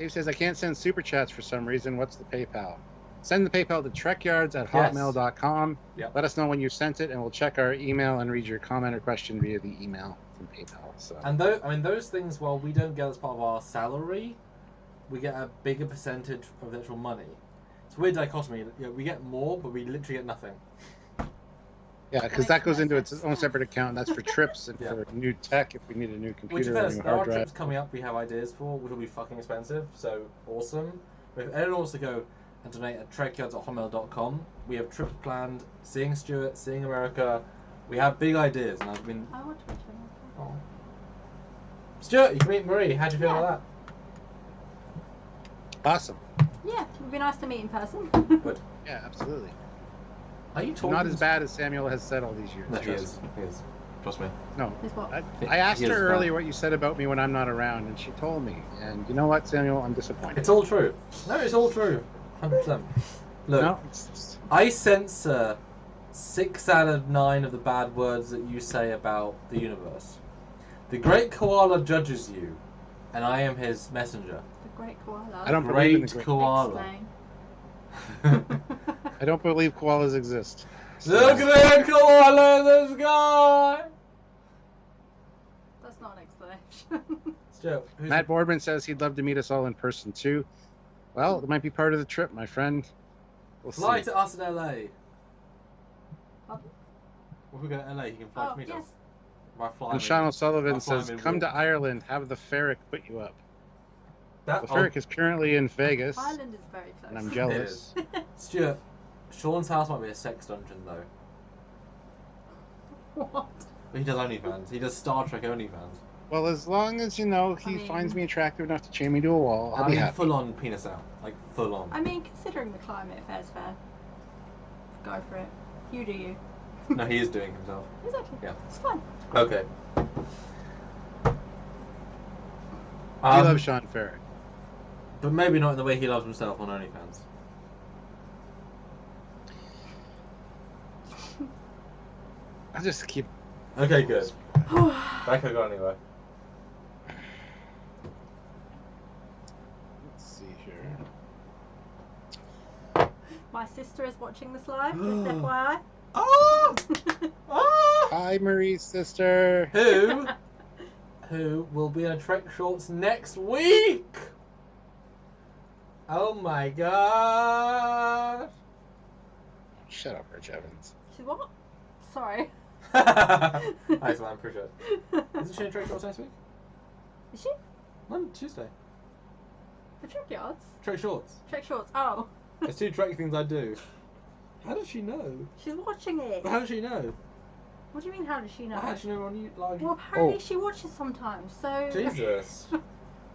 Speaker 1: says, I can't send super chats for some reason. What's the PayPal? Send the PayPal to trekyards@hotmail.com.
Speaker 2: Yep.
Speaker 1: Let us know when you sent it, and we'll check our email and read your comment or question via the email from PayPal. So.
Speaker 2: And those things, while we don't get as part of our salary, we get a bigger percentage of the actual money. It's a weird dichotomy. We get more, but we literally get nothing.
Speaker 1: Yeah, because that goes into its own separate account. That's for trips and for new tech if we need a new computer or a new
Speaker 2: there are
Speaker 1: hard drive.
Speaker 2: trips coming up we have ideas for, which will be fucking expensive, so awesome. But if anyone wants to go and donate at trekyards@hotmail.com, we have trips planned, seeing Stuart, seeing America. We have big ideas, and I've been...
Speaker 3: I want to meet you.
Speaker 2: Oh. Stuart, you can meet Marie. How'd you feel about that?
Speaker 1: Awesome.
Speaker 3: Yeah, it would be nice to meet in person.
Speaker 2: Good.
Speaker 1: Yeah, absolutely.
Speaker 2: Are you talking?
Speaker 1: Not as bad as Samuel has said all these years.
Speaker 2: No, he is. He is. Trust me.
Speaker 1: No.
Speaker 3: Is what?
Speaker 1: I asked
Speaker 2: He is
Speaker 1: her
Speaker 2: bad.
Speaker 1: earlier what you said about me when I'm not around, and she told me. And you know what, Samuel? I'm disappointed.
Speaker 2: It's all true. No, it's all true. 100%. Look,
Speaker 1: No, it's
Speaker 2: I censor 6 out of 9 of the bad words that you say about the universe. The Great Koala judges you, and I am his messenger.
Speaker 3: The Great Koala.
Speaker 1: I don't believe in the
Speaker 2: Great
Speaker 1: great.
Speaker 2: Koala.
Speaker 3: Explain.
Speaker 1: I don't believe koalas exist.
Speaker 2: The Great Koala in the sky!
Speaker 3: That's not an explanation.
Speaker 2: Stuart, who's
Speaker 1: Matt Boardman says he'd love to meet us all in person too. Well, it might be part of the trip, my friend. We'll
Speaker 2: fly
Speaker 1: see.
Speaker 2: to us in LA.
Speaker 3: Pardon?
Speaker 2: If we go to LA, you can fly to meet
Speaker 3: yes.
Speaker 2: us. By flying,
Speaker 1: And Sean
Speaker 2: I'll
Speaker 1: O'Sullivan
Speaker 2: fly
Speaker 1: says,
Speaker 2: him in
Speaker 1: come to
Speaker 2: real.
Speaker 1: Ireland, have the Ferric put you up.
Speaker 2: That,
Speaker 1: The Ferric is currently in Vegas,
Speaker 3: Ireland is very close.
Speaker 1: and I'm
Speaker 2: It
Speaker 1: jealous.
Speaker 2: is. Stuart, Sean's house might be a sex dungeon though.
Speaker 3: What?
Speaker 2: But he does OnlyFans. He does Star Trek OnlyFans.
Speaker 1: Well, as long as, he finds me attractive enough to chain me to a wall, I'll
Speaker 2: I
Speaker 1: be
Speaker 2: mean,
Speaker 1: happy.
Speaker 2: full on penis out. Like, full on.
Speaker 3: I mean, considering the climate, fair's fair. Go for it. You do you.
Speaker 2: No, he is doing himself.
Speaker 3: Exactly.
Speaker 2: Yeah.
Speaker 3: It's fun.
Speaker 2: Okay.
Speaker 1: I love Sean Ferric.
Speaker 2: But maybe not in the way he loves himself on OnlyFans.
Speaker 1: I'll just keep...
Speaker 2: Okay, good. Back I go anyway.
Speaker 1: Let's see here.
Speaker 3: My sister is watching this live, just FYI.
Speaker 2: Oh! Oh!
Speaker 1: Hi, Marie's sister.
Speaker 2: Who will be in a Trek Shorts next week? Oh my god!
Speaker 1: Shut up, Rich Evans.
Speaker 3: She's what? Sorry.
Speaker 2: Thanks, man. Appreciate it. Isn't she in Trekyards next week?
Speaker 3: Is she?
Speaker 2: No, Tuesday.
Speaker 3: The Trekyards?
Speaker 2: Trek Shorts.
Speaker 3: Trek Shorts. Oh.
Speaker 2: There's 2 Trek things I do. How does she know?
Speaker 3: She's watching it.
Speaker 2: But how does she know?
Speaker 3: What do you mean, how does she know?
Speaker 2: Well, how does she know we're on you live?
Speaker 3: Well, apparently she watches sometimes, so...
Speaker 2: Jesus.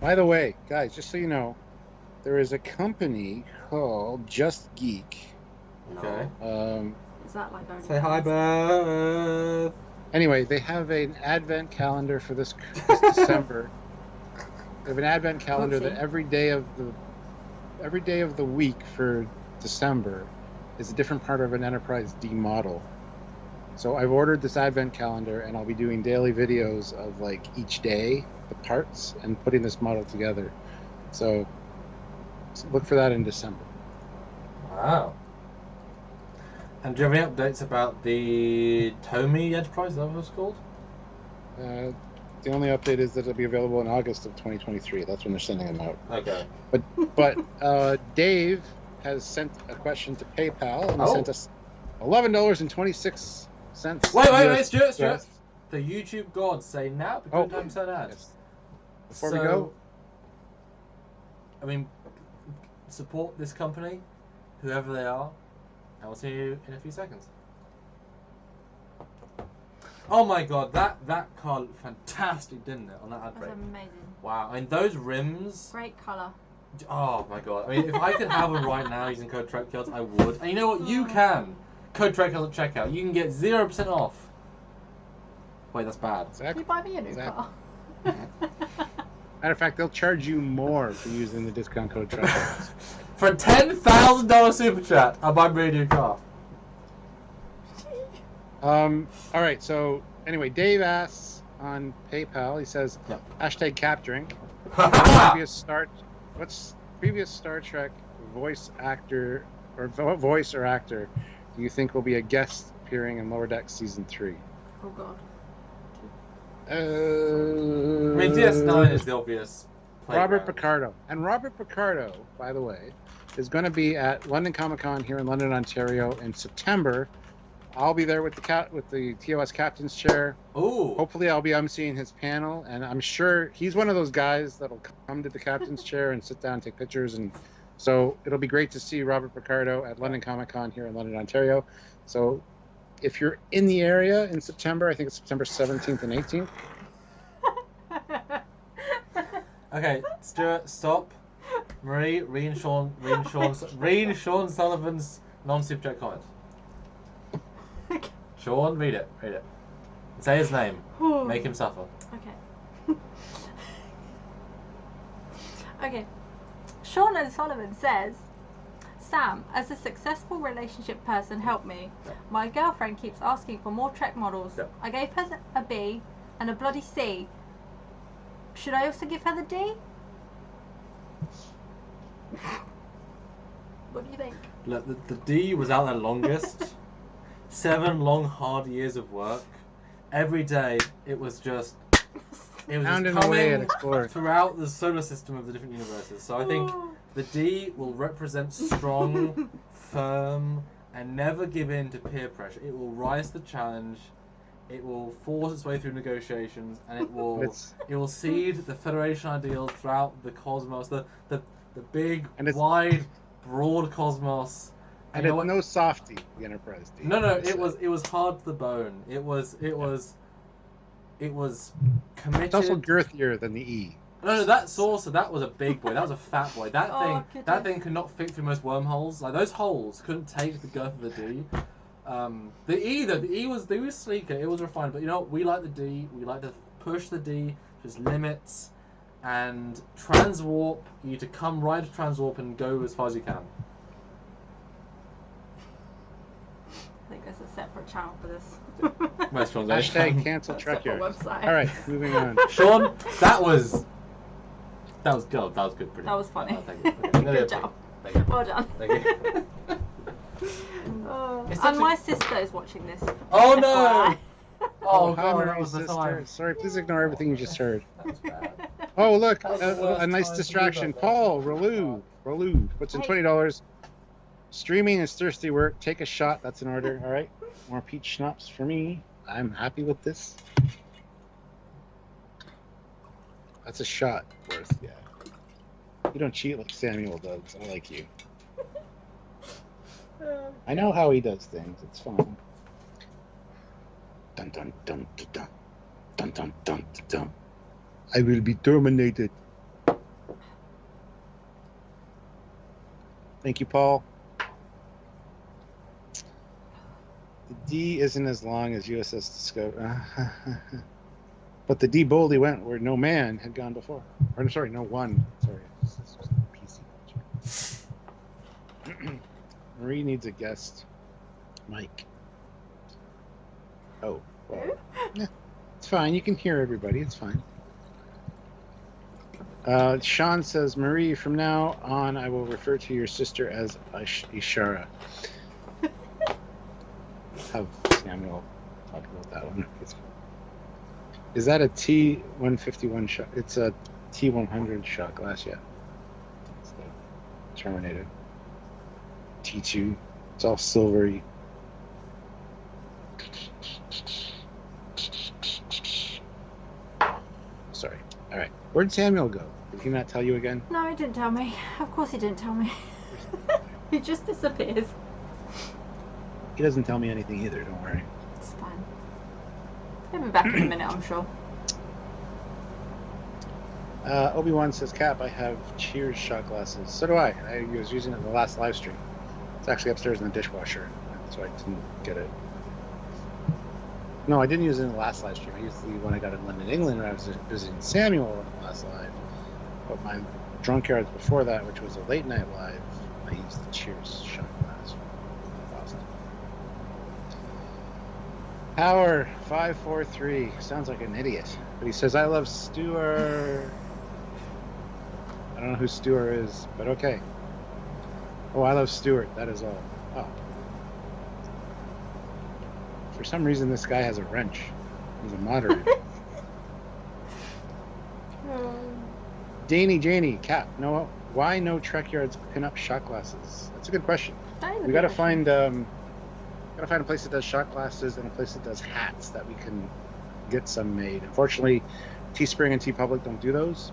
Speaker 1: By the way, guys, just so you know, there is a company called Just Geek.
Speaker 2: Okay.
Speaker 3: Is that like only...
Speaker 2: Say hi, Beth.
Speaker 1: Anyway, they have an advent calendar for this December. They have an advent calendar that every day of the week for December is a different part of an Enterprise D model. So I've ordered this advent calendar, and I'll be doing daily videos of like each day, the parts, and putting this model together. So look for that in December.
Speaker 2: Wow. And do you have any updates about the Tomy Enterprise? Is that what it's called?
Speaker 1: The only update is that it'll be available in August of 2023. That's when they're sending them out.
Speaker 2: Okay.
Speaker 1: But Dave has sent a question to PayPal, and he sent us $11.26.
Speaker 2: Wait, Stuart. The YouTube gods say now because time to turn ads.
Speaker 1: Yes. Before we go,
Speaker 2: I mean, support this company, whoever they are, and we'll see you in a few seconds. Oh my god, that car looked fantastic, didn't it, on that ad break?
Speaker 3: That's amazing.
Speaker 2: Wow, I mean, those rims...
Speaker 3: Great colour.
Speaker 2: Oh my god, I mean, if I could have them right now using code Trekyards, I would. And you know what? You can. Code Trekyards at checkout. You can get 0% off. Wait, that's bad.
Speaker 3: Can you buy me a new car?
Speaker 1: Matter of fact, they'll charge you more for using the discount code Trekyards.
Speaker 2: For a $10,000 super chat, I'll buy me a new car.
Speaker 1: All right, so anyway, Dave asks on PayPal, he says, hashtag #CapDrink. What's previous Star Trek voice actor or voice or actor do you think will be a guest appearing in Lower Decks Season 3?
Speaker 3: Oh god.
Speaker 2: I mean, DS9 is the obvious
Speaker 1: Robert
Speaker 2: playground.
Speaker 1: Picardo. And Robert Picardo, by the way, is going to be at London Comic Con here in London, Ontario in September. I'll be there with the TOS captain's chair.
Speaker 2: Ooh.
Speaker 1: Hopefully I'll be emceeing his panel, and I'm sure he's one of those guys that'll come to the captain's chair and sit down and take pictures, and so it'll be great to see Robert Picardo at London Comic Con here in London, Ontario. So if you're in the area in September, I think it's September 17th and 18th.
Speaker 2: Okay, Stuart, stop. Marie, read Sean Sullivan's non-super chat comment. Sean, read it. Say his name. Make him suffer.
Speaker 3: Okay. Okay. Sean O'Sullivan says, Sam, as a successful relationship person, help me.
Speaker 2: Yep.
Speaker 3: My girlfriend keeps asking for more Trek models.
Speaker 2: Yep.
Speaker 3: I gave her a B and a bloody C. Should I also give her the D? What do you think?
Speaker 2: Look, the D was out there longest. 7 long, hard years of work. Every day, it was just
Speaker 1: Pounding away and
Speaker 2: coming
Speaker 1: exploring
Speaker 2: throughout the solar system of the different universes. So I think the D will represent strong, firm, and never give in to peer pressure. It will rise to the challenge. It will force its way through negotiations, and it will seed the Federation ideals throughout the cosmos, the big, wide, broad cosmos.
Speaker 1: And it's no softy, the Enterprise D.
Speaker 2: No, it was hard to the bone. It was committed.
Speaker 1: It's also girthier than the E.
Speaker 2: No, that saucer, that was a big boy. That was a fat boy. That thing could not fit through most wormholes. Like those holes couldn't take the girth of the D. The E though, the E was sleeker. It was refined. But you know what? We like the D. We like to push the D to its limits. And transwarp, you need to come right to transwarp and go as far as you can.
Speaker 3: I think there's a separate channel for this.
Speaker 1: Hashtag cancel Trekyards. All right, moving on.
Speaker 2: Sean, that was good. That was good. Pretty.
Speaker 3: That was funny.
Speaker 2: Thank you.
Speaker 3: Good job. Well done.
Speaker 2: Thank you.
Speaker 3: And my sister is watching this.
Speaker 2: Oh no!
Speaker 1: Oh,
Speaker 2: God,
Speaker 1: hi,
Speaker 2: that was the
Speaker 1: sister.
Speaker 2: time.
Speaker 1: Sorry, please ignore everything you just heard.
Speaker 2: That was bad.
Speaker 1: Oh, look,
Speaker 2: That was the worst
Speaker 1: a nice
Speaker 2: time to do
Speaker 1: distraction.
Speaker 2: that,
Speaker 1: Paul,
Speaker 2: though.
Speaker 1: Relude, puts in
Speaker 3: Hey.
Speaker 1: $20. Streaming is thirsty work. Take a shot. That's an order. All right. More peach schnapps for me. I'm happy with this. That's a shot worth, yeah. You don't cheat like Samuel does. I like you. I know how he does things. It's fine. Dun dun dun dun dun dun dun dun dun. I will be terminated. Thank you, Paul. The D isn't as long as USS Discovery. But the D boldly went where no man had gone before. Or, sorry, no one. Sorry, this is PC. Marie needs a guest. Mike. Oh, well. Yeah, it's fine. You can hear everybody. It's fine. Sean says, Marie, from now on, I will refer to your sister as Ishara. Have Samuel talk about that one. Is that a T-151 shot? It's a T-100 shot glass, yeah. It's the Terminator. T2. It's all silvery. Sorry. All right. Where'd Samuel go? Did he not tell you again?
Speaker 3: No, he didn't tell me. Of course he didn't tell me. He just disappears.
Speaker 1: He doesn't tell me anything either, don't worry.
Speaker 3: It's fine. He'll be back in a minute, I'm sure.
Speaker 1: Obi-Wan says, Cap, I have Cheers shot glasses. So do I. I was using it in the last live stream. It's actually upstairs in the dishwasher, so I didn't get it. No, I didn't use it in the last live stream. I used the one I got in London, England, when I was visiting Samuel in the last live. But my Drunkyards before that, which was a late night live, I used the Cheers shot glass. Awesome. Power 543 sounds like an idiot, but he says, I love Stuart. I don't know who Stuart is, but okay. Oh, I love Stuart. That is all. Oh. For some reason, this guy has a wrench. He's a moderator. Janie, Cap. No, why no Trekyards pinup shot glasses? That's a good question. We gotta find a place that does shot glasses and a place that does hats that we can get some made. Unfortunately, Teespring and TeePublic don't do those.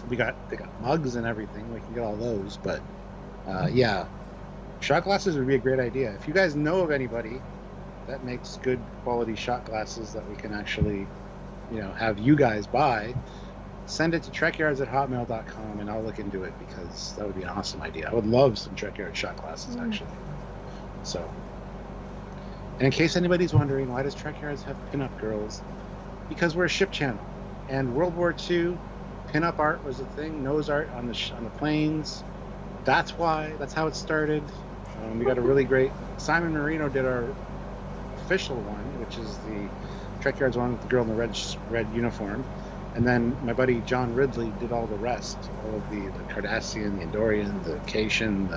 Speaker 1: They got mugs and everything. We can get all those, but yeah, shot glasses would be a great idea. If you guys know of anybody that makes good quality shot glasses that we can actually, have you guys buy, send it to trekyards@hotmail.com and I'll look into it, because that would be an awesome idea. I would love some Trekyard shot glasses actually. So, and in case anybody's wondering, why does Trekyards have pinup girls? Because we're a ship channel, and World War II pinup art was a thing. Nose art on the planes. That's why. That's how it started. We got a really great. Simon Marino did our official one, which is the Trekyards one with the girl in the red uniform, and then my buddy John Ridley did all the rest, all of the Cardassian, the Andorian, the Cation,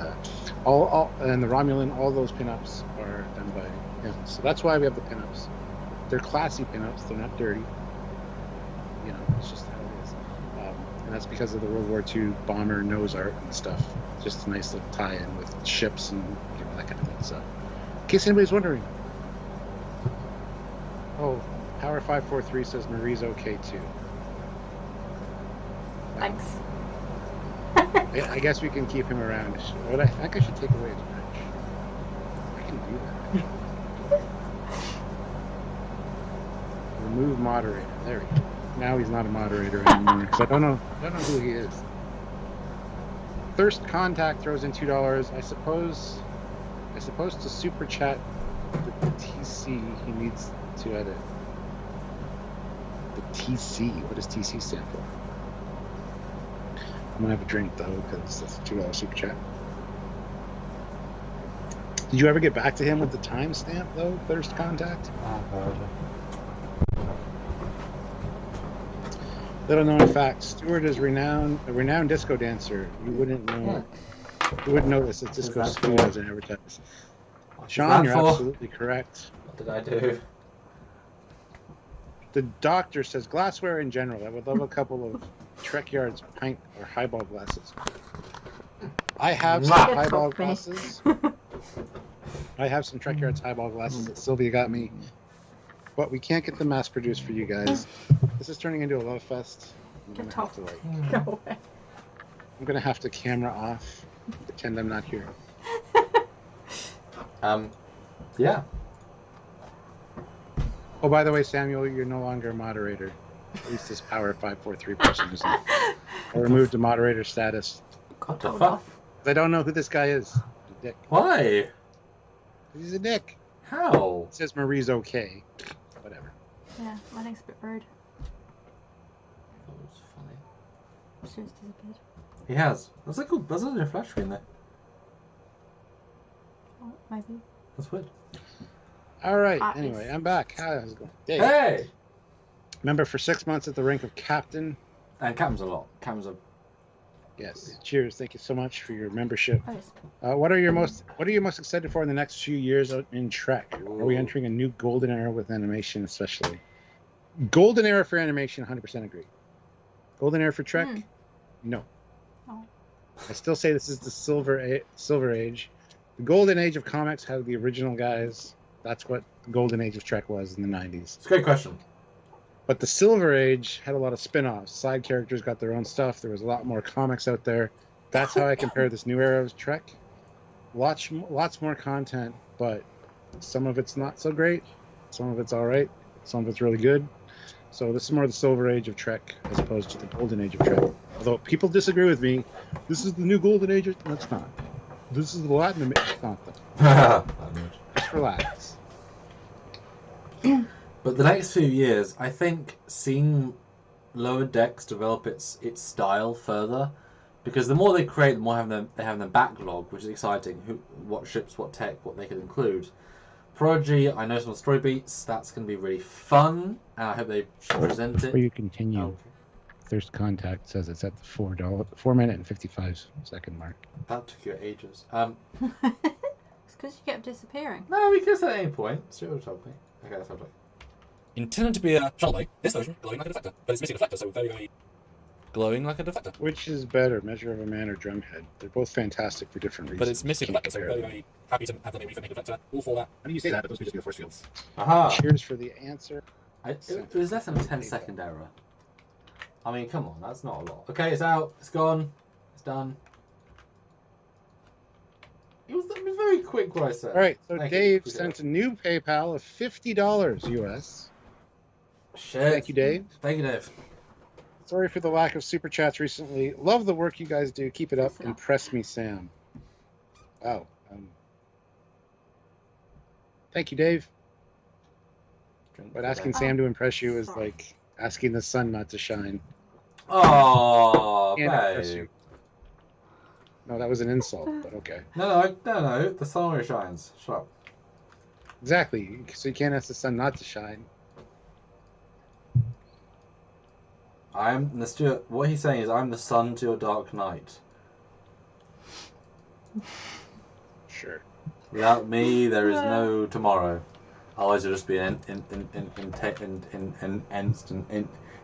Speaker 1: all and the Romulan. All those pinups are done by him. So that's why we have the pinups. They're classy pinups. They're not dirty. It's just how it is. And that's because of the World War II bomber nose art and stuff. Just a nice little tie-in with ships and that kind of thing. So, in case anybody's wondering. Oh, Power 543 says Marie's okay too.
Speaker 3: Thanks.
Speaker 1: I guess we can keep him around. But I think I should take away his wrench. I can do that. Remove moderator. There we go. Now he's not a moderator anymore, because I don't know who he is. Thirst Contact throws in $2. I suppose to super chat the TC he needs to edit. The TC. What does TC stand for? I'm gonna have a drink though, because that's a $2 super chat. Did you ever get back to him with the timestamp though, Thirst Contact? Little known fact: Stewart is a renowned disco dancer. You wouldn't know. You wouldn't notice that Disco School doesn't advertise. Sean, you're absolutely correct.
Speaker 2: What did I do?
Speaker 1: The doctor says glassware in general. I would love a couple of Trekyards pint or highball glasses. I have
Speaker 2: Mwah.
Speaker 1: some highball
Speaker 3: Talk me.
Speaker 1: glasses. I have some Trekyards highball glasses that Sylvia got me, but we can't get them mass produced for you guys. This is turning into a love fest. I'm gonna have to
Speaker 3: Go away.
Speaker 1: I'm gonna have to camera off, pretend I'm not here.
Speaker 2: Yeah.
Speaker 1: Oh, by the way, Samuel, you're no longer a moderator. At least this Power 543 person isn't. I removed the moderator status.
Speaker 2: What the
Speaker 3: Hold
Speaker 2: fuck?
Speaker 3: off.
Speaker 1: I don't know who this guy is. He's a dick.
Speaker 2: Why?
Speaker 1: He's a dick.
Speaker 2: How?
Speaker 1: It says Marie's okay. Whatever.
Speaker 3: Yeah, I think it's a bit rude.
Speaker 2: That was funny.
Speaker 3: Stuart's disappeared.
Speaker 2: He has. That's a cool. That's a flash screen there.
Speaker 3: Oh, maybe.
Speaker 2: That's weird.
Speaker 1: All right.
Speaker 3: Hot
Speaker 1: Anyway,
Speaker 3: is-
Speaker 1: I'm back. How's it going? Dave.
Speaker 2: Hey!
Speaker 1: Member for 6 months at the rank of captain.
Speaker 2: And Captain's a lot. Captain's a.
Speaker 1: Yes. Cheers. Thank you so much for your membership.
Speaker 3: Oh, yes.
Speaker 1: What are you most excited for in the next few years in Trek? Are we
Speaker 2: Ooh.
Speaker 1: entering a new golden era with animation, especially? Golden era for animation, 100% agree. Golden era for Trek?
Speaker 3: Hmm.
Speaker 1: No.
Speaker 3: Oh.
Speaker 1: I still say this is the silver age. The golden age of comics had the original guys. That's what the golden age of Trek was in the 90s.
Speaker 2: It's a great question.
Speaker 1: But the silver age had a lot of spin-offs. Side characters got their own stuff. There was a lot more comics out there. That's how I compare this new era of Trek. Lots more content, but some of it's not so great. Some of it's all right. Some of it's really good. So this is more the silver age of Trek as opposed to the golden age of Trek. Although people disagree with me, this is the new golden age. That's not. This is the Latin America. It's not though. Just relax.
Speaker 2: But the next few years, I think seeing Lower Decks develop its style further, because the more they create, the more they have their backlog, which is exciting. What ships, what tech, what they can include. Prodigy, I know some story beats. That's going to be really fun, and I hope they present it.
Speaker 1: Before you continue,
Speaker 2: Oh,
Speaker 1: Thirst Contact says it's at the 4-minute and 55-second mark.
Speaker 2: that took you ages.
Speaker 3: It's because you kept disappearing.
Speaker 2: No, we could at any point. Stuart told me. Okay, that's okay.
Speaker 5: Intended to be a shuttle light, this version glowing like a deflector, but it's missing a deflector, so very, very glowing like a deflector.
Speaker 1: Which is better, Measure of a Man or Drumhead? They're both fantastic for different reasons.
Speaker 5: But it's missing a
Speaker 1: Can't
Speaker 5: deflector, so
Speaker 1: compare
Speaker 5: very,
Speaker 1: them.
Speaker 5: very happy to have them make a deflector. All for that. I mean, you say that, but those could just be the force fields.
Speaker 2: Aha!
Speaker 1: Cheers for the answer.
Speaker 2: It was less than a 10-second error. I mean, come on, that's not a lot. Okay, it's out. It's gone. It's done. It was very quick what I said.
Speaker 1: All right, so
Speaker 2: Thank you.
Speaker 1: Dave
Speaker 2: Appreciate
Speaker 1: sent
Speaker 2: it.
Speaker 1: a new PayPal of $50 US.
Speaker 2: Shit.
Speaker 1: Thank you, Dave.
Speaker 2: Thank you, Dave.
Speaker 1: Sorry for the lack of super chats recently. Love the work you guys do. Keep it up. Impress me, Sam. Wow. Thank you, Dave. But asking Sam to impress you is
Speaker 3: Sorry.
Speaker 1: like asking the sun not to shine.
Speaker 2: Oh,
Speaker 1: Can't impress you.
Speaker 2: babe.
Speaker 1: No, that was an insult, but okay.
Speaker 2: No. The sun always shines. Shut up.
Speaker 1: Exactly. So you can't ask the sun not to shine.
Speaker 2: What he's saying is, I'm the sun to your dark night.
Speaker 1: Sure.
Speaker 2: Without me, there is no tomorrow. Otherwise, it'll just be an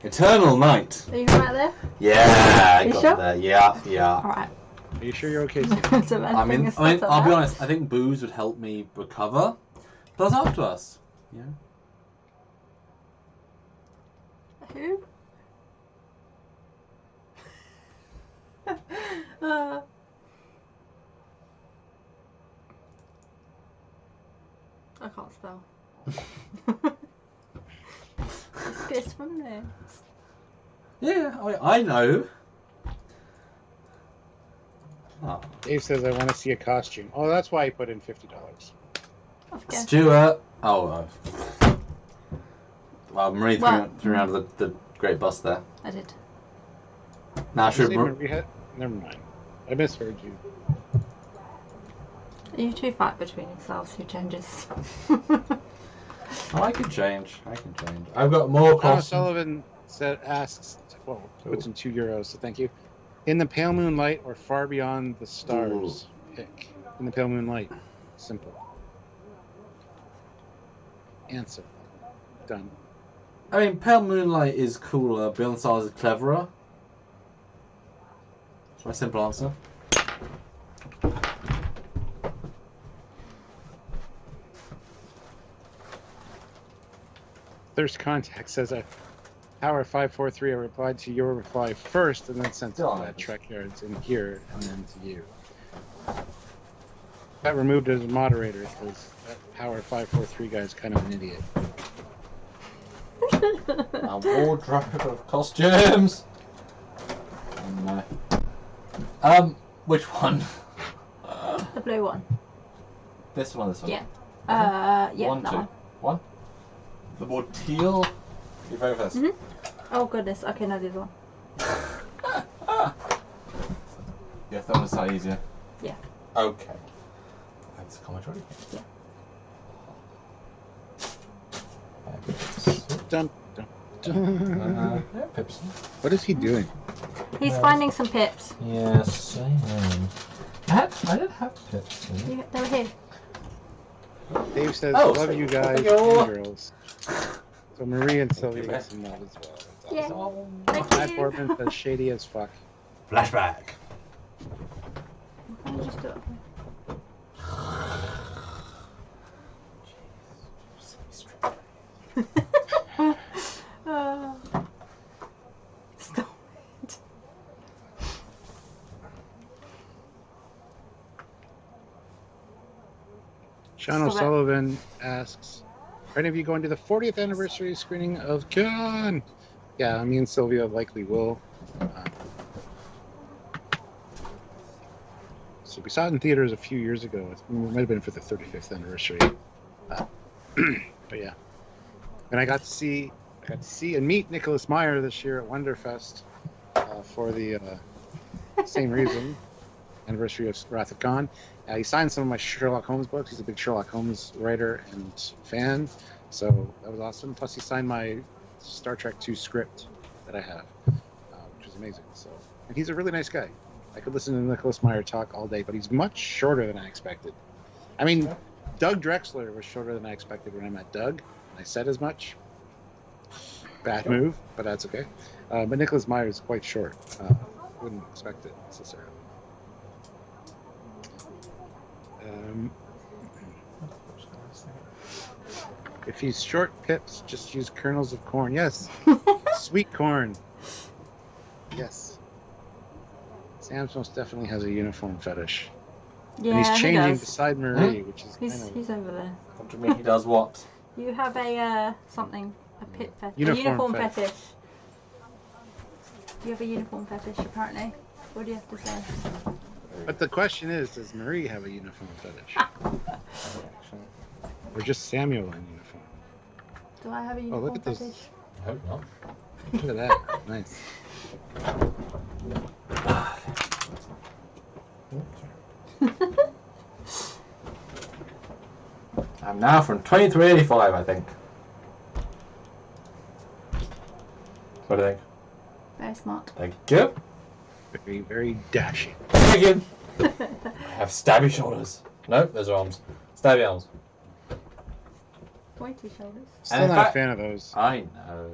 Speaker 2: eternal night.
Speaker 3: Are you right there?
Speaker 2: Yeah, I
Speaker 3: You
Speaker 2: got
Speaker 3: sure?
Speaker 2: there. Yeah.
Speaker 3: Alright.
Speaker 1: Are you sure you're okay, Sam?
Speaker 2: I mean, I'll be honest. I think booze would help me recover. But it's up to us. Yeah.
Speaker 3: Who? I can't spell. It's from there.
Speaker 2: Yeah, I know. Oh.
Speaker 1: Dave says, I want to see a costume. Oh, that's why he put in $50.
Speaker 3: I've guessed.
Speaker 2: Stuart. Oh. Well, Marie
Speaker 3: Well,
Speaker 2: threw around the great bus there.
Speaker 3: I did.
Speaker 2: Now,
Speaker 1: Did you
Speaker 2: should
Speaker 1: say Marie had... Never mind. I misheard you.
Speaker 3: You two fight between yourselves. Who changes?
Speaker 2: Oh, I can change. I've got more
Speaker 1: Thomas
Speaker 2: costumes.
Speaker 1: Sullivan asks, well, puts in €2, so thank you. In the pale moonlight or far beyond the stars? Pick. In the pale moonlight. Simple. Answer. Done.
Speaker 2: I mean, Pale Moonlight is cooler. Beyond the Stars is cleverer. That's my simple answer.
Speaker 1: Thirst Contact says Power 543. I replied to your reply first and then sent it to that Trekyards in here and then to you. Got removed as a moderator because that Power 543 guy is kind of an idiot.
Speaker 2: A wardrobe of costumes. Which one?
Speaker 3: The blue one.
Speaker 2: This one.
Speaker 3: Yeah. Yeah.
Speaker 2: One,
Speaker 3: that
Speaker 2: two.
Speaker 3: one.
Speaker 2: The more teal. You vote first.
Speaker 3: Oh goodness. Okay, no, this one.
Speaker 2: Yeah, that one's slightly easier.
Speaker 3: Yeah.
Speaker 2: Okay. That's commentary.
Speaker 3: Yeah.
Speaker 1: Dun, dun, dun.
Speaker 2: Yeah, Pips.
Speaker 1: What is he doing?
Speaker 3: He's finding some pips.
Speaker 2: Yes, I am. I did have Pips.
Speaker 3: They were here.
Speaker 1: Dave says,
Speaker 2: Oh,
Speaker 1: love
Speaker 2: so
Speaker 1: you guys
Speaker 2: thank you.
Speaker 1: and girls. So Marie and Sylvia get some love as well. That's
Speaker 3: Yeah.
Speaker 1: awesome.
Speaker 3: Thank
Speaker 1: Matt
Speaker 3: you.
Speaker 1: Boardman says shady as fuck.
Speaker 2: Flashback.
Speaker 3: Let me just do it. Stop it.
Speaker 1: Sean O'Sullivan asks, are any of you going to the 40th anniversary screening of Khan? Yeah, me and Sylvia likely will. So we saw it in theaters a few years ago. It might have been for the 35th anniversary. But yeah. And I got to see and meet Nicholas Meyer this year at Wonderfest for the same reason, anniversary of Wrath of Khan. He signed some of my Sherlock Holmes books. He's a big Sherlock Holmes writer and fan, so that was awesome. Plus, he signed my Star Trek II script that I have, which was amazing. So, and he's a really nice guy. I could listen to Nicholas Meyer talk all day, but he's much shorter than I expected. I mean, Doug Drexler was shorter than I expected when I met Doug. I said as much. Bad move, but that's okay. But Nicholas Meyer is quite short. Wouldn't expect it necessarily. If he's short pips, just use kernels of corn. Yes, sweet corn. Yes. Sam's most definitely has a uniform fetish.
Speaker 3: Yeah,
Speaker 1: and he's changing
Speaker 3: he does.
Speaker 1: beside Marie, which is
Speaker 3: He's over there.
Speaker 2: Come to me. He does what?
Speaker 3: You have a something, a pit fetish.
Speaker 1: Uniform
Speaker 3: A uniform
Speaker 1: fetish.
Speaker 3: fetish. You have a uniform fetish, apparently. What do you have to say?
Speaker 1: But the question is, does Marie have a uniform fetish? Or just Samuel in uniform?
Speaker 3: Do I have a uniform
Speaker 1: look at those.
Speaker 3: fetish?
Speaker 2: I hope not.
Speaker 1: Look at that. Nice.
Speaker 2: I'm now from 2385, I think. What do you think?
Speaker 3: Very smart.
Speaker 2: Thank you.
Speaker 1: Very, very dashing.
Speaker 2: Thank you. I have stabby shoulders. No, those are arms. Stabby arms.
Speaker 3: Pointy shoulders.
Speaker 1: Still
Speaker 2: in
Speaker 1: not a
Speaker 2: fact-
Speaker 1: fan of those.
Speaker 2: I know.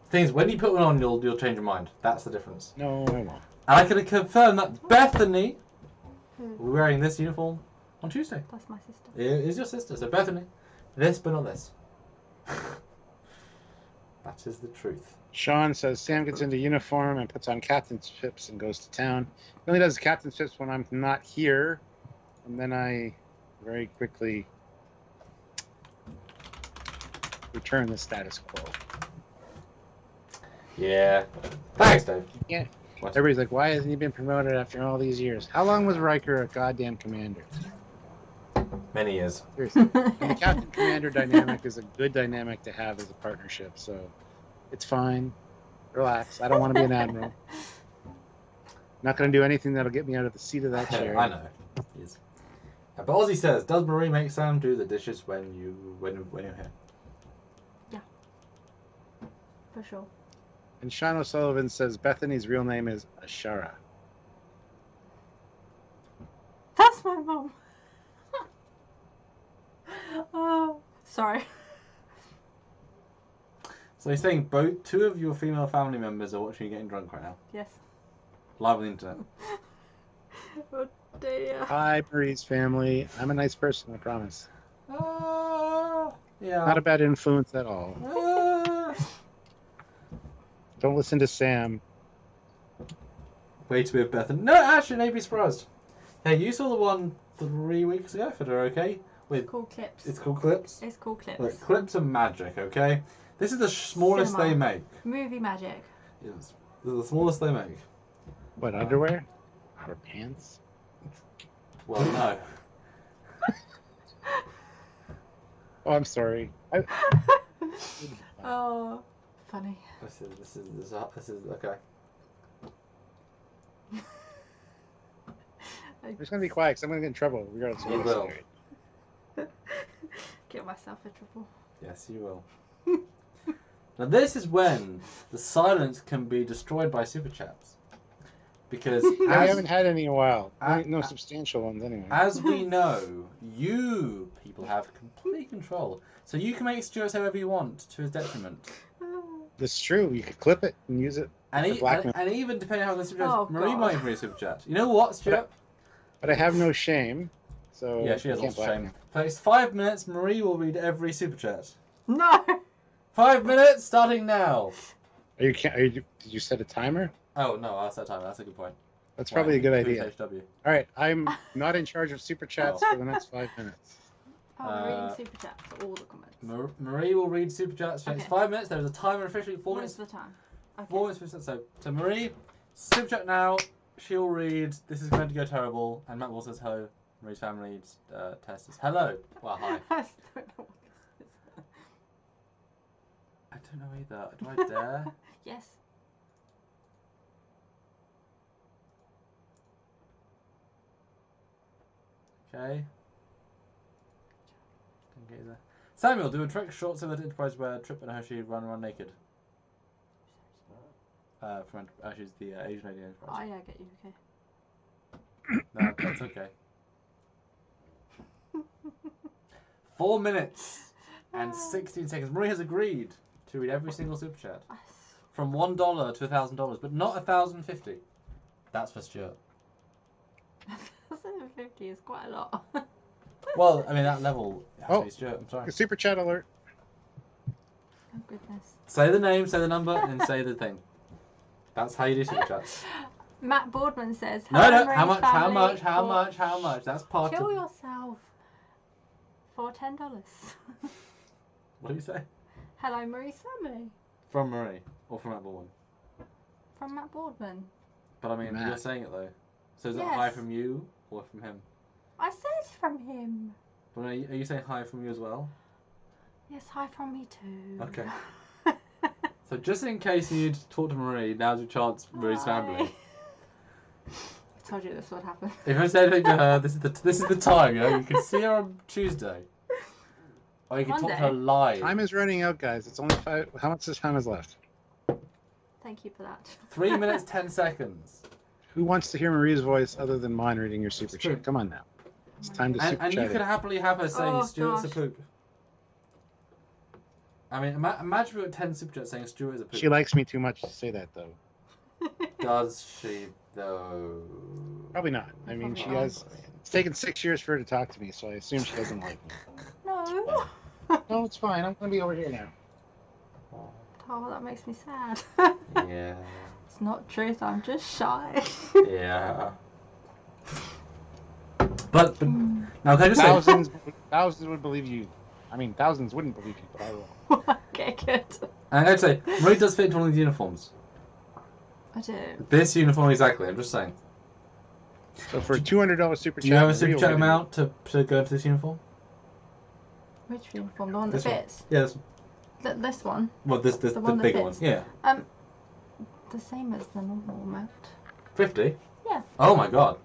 Speaker 2: Thing is, when you put one on, you'll change your mind. That's the difference.
Speaker 1: No, I won't.
Speaker 2: And I can confirm that Bethany
Speaker 3: Who?
Speaker 2: will be wearing this uniform on Tuesday.
Speaker 3: That's my sister.
Speaker 2: It is your sister, so Bethany. This, but not this. That is the truth.
Speaker 1: Sean says Sam gets into uniform and puts on captain's pips and goes to town. He only does captain's pips when I'm not here, and then I very quickly return the status quo.
Speaker 2: Yeah. Thanks, Dave.
Speaker 1: Yeah.
Speaker 2: What?
Speaker 1: Everybody's like, why hasn't he been promoted after all these years? How long was Riker a goddamn commander?
Speaker 2: Many years.
Speaker 1: Seriously. And the captain commander dynamic is a good dynamic to have as a partnership, so it's fine. Relax. I don't want to be an admiral. Not going to do anything that'll get me out of the seat of that chair.
Speaker 2: I know. Yes. But Ozzy says, does Marie make Sam do the dishes when you're here?
Speaker 3: For sure.
Speaker 1: And Sean O'Sullivan says Bethany's real name is Ashara.
Speaker 3: That's my mum. Oh, sorry.
Speaker 2: So you're saying two of your female family members are watching you getting drunk right now?
Speaker 3: Yes.
Speaker 2: live on the internet.
Speaker 3: Oh dear.
Speaker 1: Hi, Marie's family. I'm a nice person, I promise.
Speaker 2: Yeah.
Speaker 1: Not a bad influence at all. Don't listen to Sam.
Speaker 2: Way to be with Beth. No, actually, maybe surprised. Hey, you saw the one 3 weeks ago for her, okay?
Speaker 3: It's called Clips.
Speaker 2: It's called Clips.
Speaker 3: It's called Clips.
Speaker 2: Look, Clips are magic, okay? This is the smallest
Speaker 3: Cinema.
Speaker 2: they make.
Speaker 3: Movie magic.
Speaker 2: Yes. This is the smallest they make.
Speaker 1: What, underwear? Or pants?
Speaker 2: Well, no.
Speaker 1: Oh, I'm sorry.
Speaker 3: Oh, funny.
Speaker 2: This is okay.
Speaker 1: I'm just gonna be quiet because I'm gonna get in trouble regardless of
Speaker 2: You
Speaker 1: what
Speaker 2: will.
Speaker 1: I say.
Speaker 3: Get myself in trouble.
Speaker 2: Yes, you will. Now this is when the silence can be destroyed by super chats. Because
Speaker 1: I
Speaker 2: as,
Speaker 1: haven't had any in a while.
Speaker 2: Uh,
Speaker 1: No substantial ones anyway.
Speaker 2: as we know, you people have complete control. So you can make Stuart say whatever you want to his detriment.
Speaker 1: That's true. You could clip it and use it.
Speaker 2: And,
Speaker 1: for blackmail.
Speaker 2: and even depending on how the super chats,
Speaker 3: Oh,
Speaker 2: Marie
Speaker 3: God.
Speaker 2: might read a super chat. You know what, Stuart?
Speaker 1: But I have no shame, so
Speaker 2: Yeah, she has
Speaker 1: I
Speaker 2: lots
Speaker 1: can't
Speaker 2: of shame.
Speaker 1: blackmail.
Speaker 2: For the next 5 minutes, Marie will read every super chat.
Speaker 3: No.
Speaker 2: 5 minutes, starting now.
Speaker 1: Did you set a timer?
Speaker 2: Oh no, I'll set time. That's a good point.
Speaker 1: That's probably a good
Speaker 2: Why?
Speaker 1: idea.
Speaker 2: HW.
Speaker 1: All right, I'm not in charge of super chats
Speaker 2: Oh.
Speaker 1: for the next 5 minutes.
Speaker 3: Oh, we're reading super chats for all the comments.
Speaker 2: Marie will read super chats. For the next
Speaker 3: Okay.
Speaker 2: 5 minutes. There is a timer officially. 4
Speaker 3: What
Speaker 2: minutes.
Speaker 3: is the time? Okay.
Speaker 2: 4 minutes. So Marie, super chat now. She'll read. This is going to go terrible. And Matt Wall says hello. Marie's family test says hello. Well, hi.
Speaker 3: I don't know what this is.
Speaker 2: I don't know either. Do I dare?
Speaker 3: Yes.
Speaker 2: Okay. Didn't get either. Samuel, do a trick short so that Enterprise where Trip and Hershey run around naked. From she's the Asian lady in
Speaker 3: Oh
Speaker 2: Enterprise.
Speaker 3: yeah, I get you. Okay.
Speaker 2: No, that's okay. 4 minutes and 16 seconds. Marie has agreed to read every single super chat from $1 to $1,000, but not $1,050. That's for Stuart.
Speaker 3: 750 is quite a lot.
Speaker 2: Well, I mean that level. Actually,
Speaker 1: Oh.
Speaker 2: Stuart, I'm sorry.
Speaker 1: Super chat alert.
Speaker 3: Oh goodness.
Speaker 2: Say the name, say the number, and say the thing. That's how you do super chats.
Speaker 3: Matt Boardman says.
Speaker 2: No,
Speaker 3: "Hello,
Speaker 2: no.
Speaker 3: Marie's
Speaker 2: How much? How
Speaker 3: family
Speaker 2: much? How
Speaker 3: for-
Speaker 2: much? How much? That's part
Speaker 3: Kill
Speaker 2: of.
Speaker 3: yourself for $10.
Speaker 2: What do you say?
Speaker 3: Hello, Marie's family
Speaker 2: From Marie or from Matt Baldwin?
Speaker 3: from Matt Boardman.
Speaker 2: But I mean,
Speaker 1: Matt.
Speaker 2: you're saying it though. So is it
Speaker 3: Yes.
Speaker 2: hi from you or from him?
Speaker 3: I said from him.
Speaker 2: But are you saying hi from you as well?
Speaker 3: Yes, hi from me too.
Speaker 2: Okay. So just in case you'd talk to Marie, now's your chance, Marie's family.
Speaker 3: I told you this would happen.
Speaker 2: If I say anything to her, this is the time. You know, you can see her on Tuesday, or you can talk to her
Speaker 3: Monday.
Speaker 2: live.
Speaker 1: Time is running out, guys. It's only 5. How much time is left?
Speaker 3: Thank you for that.
Speaker 2: 3 minutes 10 seconds.
Speaker 1: Who wants to hear Marie's voice other than mine reading your super
Speaker 2: It's true.
Speaker 1: chat? Come on now. It's time to
Speaker 2: And,
Speaker 1: super
Speaker 2: and you
Speaker 1: chat.
Speaker 2: could happily have her saying
Speaker 3: Oh,
Speaker 2: Stuart's a
Speaker 3: gosh.
Speaker 2: poop. I mean, imagine we got 10 super chats saying Stuart is a poop.
Speaker 1: She likes me too much to say that, though.
Speaker 2: Does she though?
Speaker 1: Probably not. I mean, she
Speaker 3: Probably
Speaker 1: has. It's taken 6 years for her to talk to me, so I assume she doesn't like me.
Speaker 3: No.
Speaker 1: No, it's fine. I'm gonna be over here now.
Speaker 3: Oh, that makes me sad.
Speaker 2: Yeah.
Speaker 3: It's not truth. I'm just shy.
Speaker 2: Yeah. But now can I just say,
Speaker 1: Thousands would believe you. I mean, thousands wouldn't believe you, but I will.
Speaker 3: Okay, good.
Speaker 2: I'm going to say, Marie does fit into one of these uniforms.
Speaker 3: I do.
Speaker 2: This uniform exactly. I'm just saying.
Speaker 1: So for a $200 super chat,
Speaker 2: Do you have a
Speaker 1: Marie
Speaker 2: super
Speaker 1: will
Speaker 2: chat
Speaker 1: give
Speaker 2: amount to go into this uniform?
Speaker 3: Which uniform? The one that
Speaker 2: This one.
Speaker 3: fits?
Speaker 2: Yeah.
Speaker 3: This one?
Speaker 2: Well, this
Speaker 3: The
Speaker 2: the
Speaker 3: one that
Speaker 2: bigger one.
Speaker 3: fits.
Speaker 2: Yeah.
Speaker 3: The same as the normal amount.
Speaker 2: 50.
Speaker 3: Yeah.
Speaker 2: Oh my god.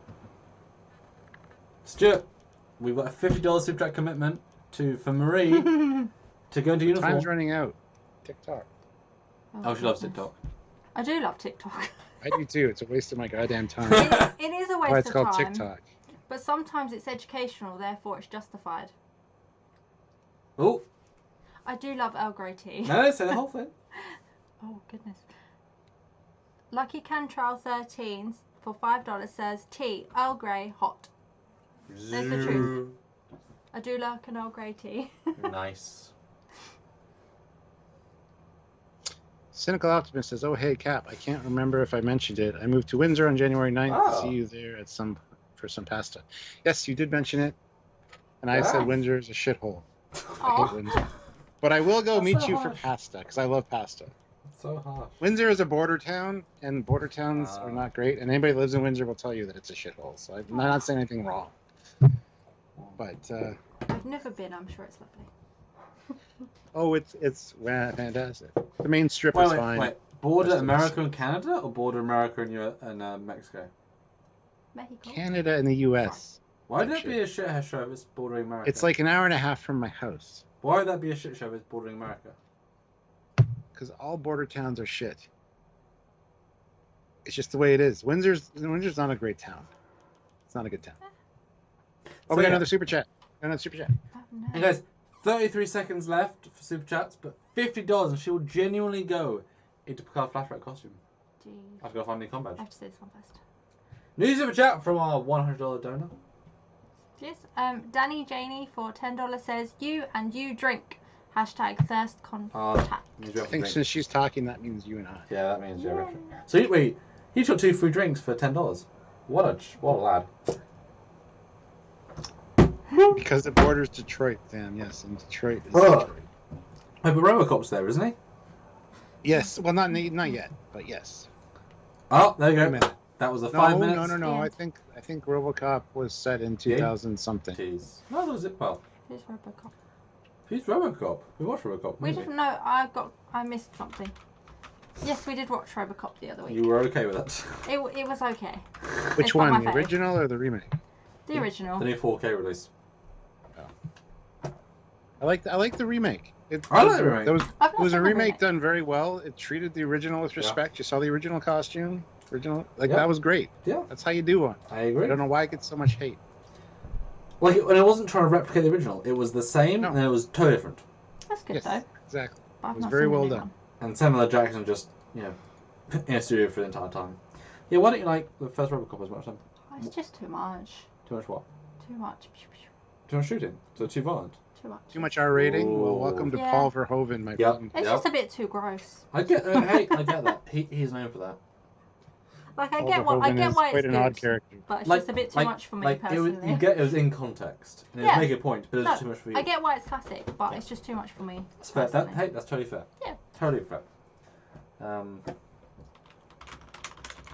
Speaker 2: Stuart, we've got a $50 super chat commitment for Marie to go into
Speaker 1: you.
Speaker 2: uniform.
Speaker 1: Time's running out. TikTok.
Speaker 2: Oh, she loves
Speaker 3: goodness.
Speaker 2: TikTok.
Speaker 3: I do love TikTok.
Speaker 1: I do too. It's a waste of my goddamn time.
Speaker 3: It is a
Speaker 1: Why
Speaker 3: waste
Speaker 1: it's
Speaker 3: of
Speaker 1: called
Speaker 3: time.
Speaker 1: TikTok.
Speaker 3: But sometimes it's educational, therefore it's justified.
Speaker 2: Oh,
Speaker 3: I do love Earl Grey tea.
Speaker 2: no, say the whole thing.
Speaker 3: Oh, goodness. Lucky Cantrell 13 for $5 says tea, Earl Grey, hot. There's the truth. I do like an Earl Grey tea.
Speaker 2: Nice.
Speaker 1: Cynical Optimist says, "Oh hey Cap, I can't remember if I mentioned it. I moved to Windsor on January 9th.
Speaker 2: Oh.
Speaker 1: See you there at for some pasta." Yes, you did mention it, and I said
Speaker 2: Yeah.
Speaker 1: Windsor is a shithole. I
Speaker 3: Aw.
Speaker 1: hate Windsor, but I will go
Speaker 2: That's
Speaker 1: meet
Speaker 2: so
Speaker 1: you for
Speaker 2: harsh.
Speaker 1: pasta because I love pasta.
Speaker 2: So harsh.
Speaker 1: Windsor is a border town, and border towns
Speaker 2: Ah.
Speaker 1: are not great. And anybody who lives in Windsor will tell you that it's a shithole. So I'm not saying anything wrong. But
Speaker 3: I've never been. I'm sure it's lovely.
Speaker 1: oh, it's fantastic. The main strip is fine.
Speaker 2: Wait. Border
Speaker 1: Rest of us.
Speaker 2: America and Canada, or border America and Mexico?
Speaker 3: Mexico.
Speaker 1: Canada and the U.S.
Speaker 2: Why would that
Speaker 1: Actually.
Speaker 2: be a shit show if it's bordering America?
Speaker 1: It's like an hour and a half from my house.
Speaker 2: Why would that be a shit show if it's bordering America?
Speaker 1: Because all border towns are shit. It's just the way it is. Windsor's not a great town. It's not a good town. Oh, we got another super chat. Another super chat.
Speaker 3: Oh, no.
Speaker 2: And guys, 33 seconds left for super chats, but $50, and she will genuinely go into Picard's flashback costume.
Speaker 3: Jeez.
Speaker 2: I've got to find a new combat.
Speaker 3: I have to say this one first.
Speaker 2: New super chat from our $100 donor.
Speaker 3: Yes. Danny Janey for $10 says you and you drink. Hashtag thirst contact.
Speaker 2: Means we
Speaker 1: I
Speaker 2: have to
Speaker 1: think
Speaker 2: drink.
Speaker 1: since she's talking, that means you and I.
Speaker 2: Yeah, that means you're rich. So wait, he took 2 free drinks for $10. What a lad.
Speaker 1: Because it borders Detroit, Dan. Yes, and Detroit is
Speaker 2: Oh.
Speaker 1: Detroit.
Speaker 2: Wait, but Robocop's there, isn't he?
Speaker 1: Yes. Well, not yet, but yes.
Speaker 2: Oh, there you
Speaker 1: Wait a
Speaker 2: go.
Speaker 1: minute.
Speaker 2: That was the
Speaker 1: No,
Speaker 2: 5 minutes.
Speaker 1: no.
Speaker 3: Yeah.
Speaker 1: I think RoboCop was set in 2000 something.
Speaker 2: Jeez. No, that was it. Well,
Speaker 3: Who's Robocop?
Speaker 2: who's Robocop? We watched Robocop.
Speaker 3: We
Speaker 2: didn't
Speaker 3: didn't know. I missed something. Yes, we did watch Robocop the other week.
Speaker 2: You were okay with it.
Speaker 3: It was okay.
Speaker 1: Which
Speaker 3: It's not
Speaker 1: one,
Speaker 3: my
Speaker 1: the
Speaker 3: fave.
Speaker 1: original or the remake?
Speaker 3: The original.
Speaker 2: The new 4K release.
Speaker 1: I like the remake.
Speaker 2: I like the remake.
Speaker 1: It was
Speaker 3: I've not
Speaker 1: a
Speaker 3: seen the
Speaker 1: remake done very well. It treated the original with respect. You saw the original costume, that was great.
Speaker 2: Yeah.
Speaker 1: That's how you do one.
Speaker 2: I agree.
Speaker 1: I don't know why it gets so much hate.
Speaker 2: Like, and it wasn't trying to replicate the original. It was the same,
Speaker 1: No.
Speaker 2: and it was totally different.
Speaker 3: That's good
Speaker 1: Yes,
Speaker 3: though.
Speaker 1: exactly.
Speaker 3: But I've
Speaker 1: It was
Speaker 3: not
Speaker 1: very
Speaker 3: seen the
Speaker 1: well
Speaker 3: new
Speaker 1: done.
Speaker 3: one.
Speaker 2: And Samuel L. Jackson just, in a studio for the entire time. Yeah, why don't you like the first Robocop as much?
Speaker 3: Oh, it's just too much.
Speaker 2: Too much what?
Speaker 3: Too much. Pew, pew.
Speaker 2: Too much shooting? So too violent?
Speaker 3: Too much.
Speaker 1: Too much R rating. Well,
Speaker 2: Ooh.
Speaker 1: welcome to
Speaker 3: Yeah.
Speaker 1: Paul Verhoeven, my
Speaker 2: Yep.
Speaker 1: friend.
Speaker 3: It's just a bit too gross.
Speaker 2: I get that. He's known for that.
Speaker 3: Like I
Speaker 1: Paul
Speaker 3: get why
Speaker 1: Verhoeven is
Speaker 3: it's
Speaker 1: quite
Speaker 3: good,
Speaker 1: an odd character.
Speaker 3: but it's
Speaker 2: Like-
Speaker 3: just a bit too
Speaker 2: like-
Speaker 3: much for me
Speaker 2: Like,
Speaker 3: personally.
Speaker 2: it was in context. And it
Speaker 3: Yeah.
Speaker 2: was making a point, but it was
Speaker 3: No,
Speaker 2: too much for you.
Speaker 3: I get why it's classic, but
Speaker 2: Yeah.
Speaker 3: it's just too much for me.
Speaker 2: That's fair.
Speaker 3: personally.
Speaker 2: That's totally fair.
Speaker 3: Yeah.
Speaker 2: Totally fair.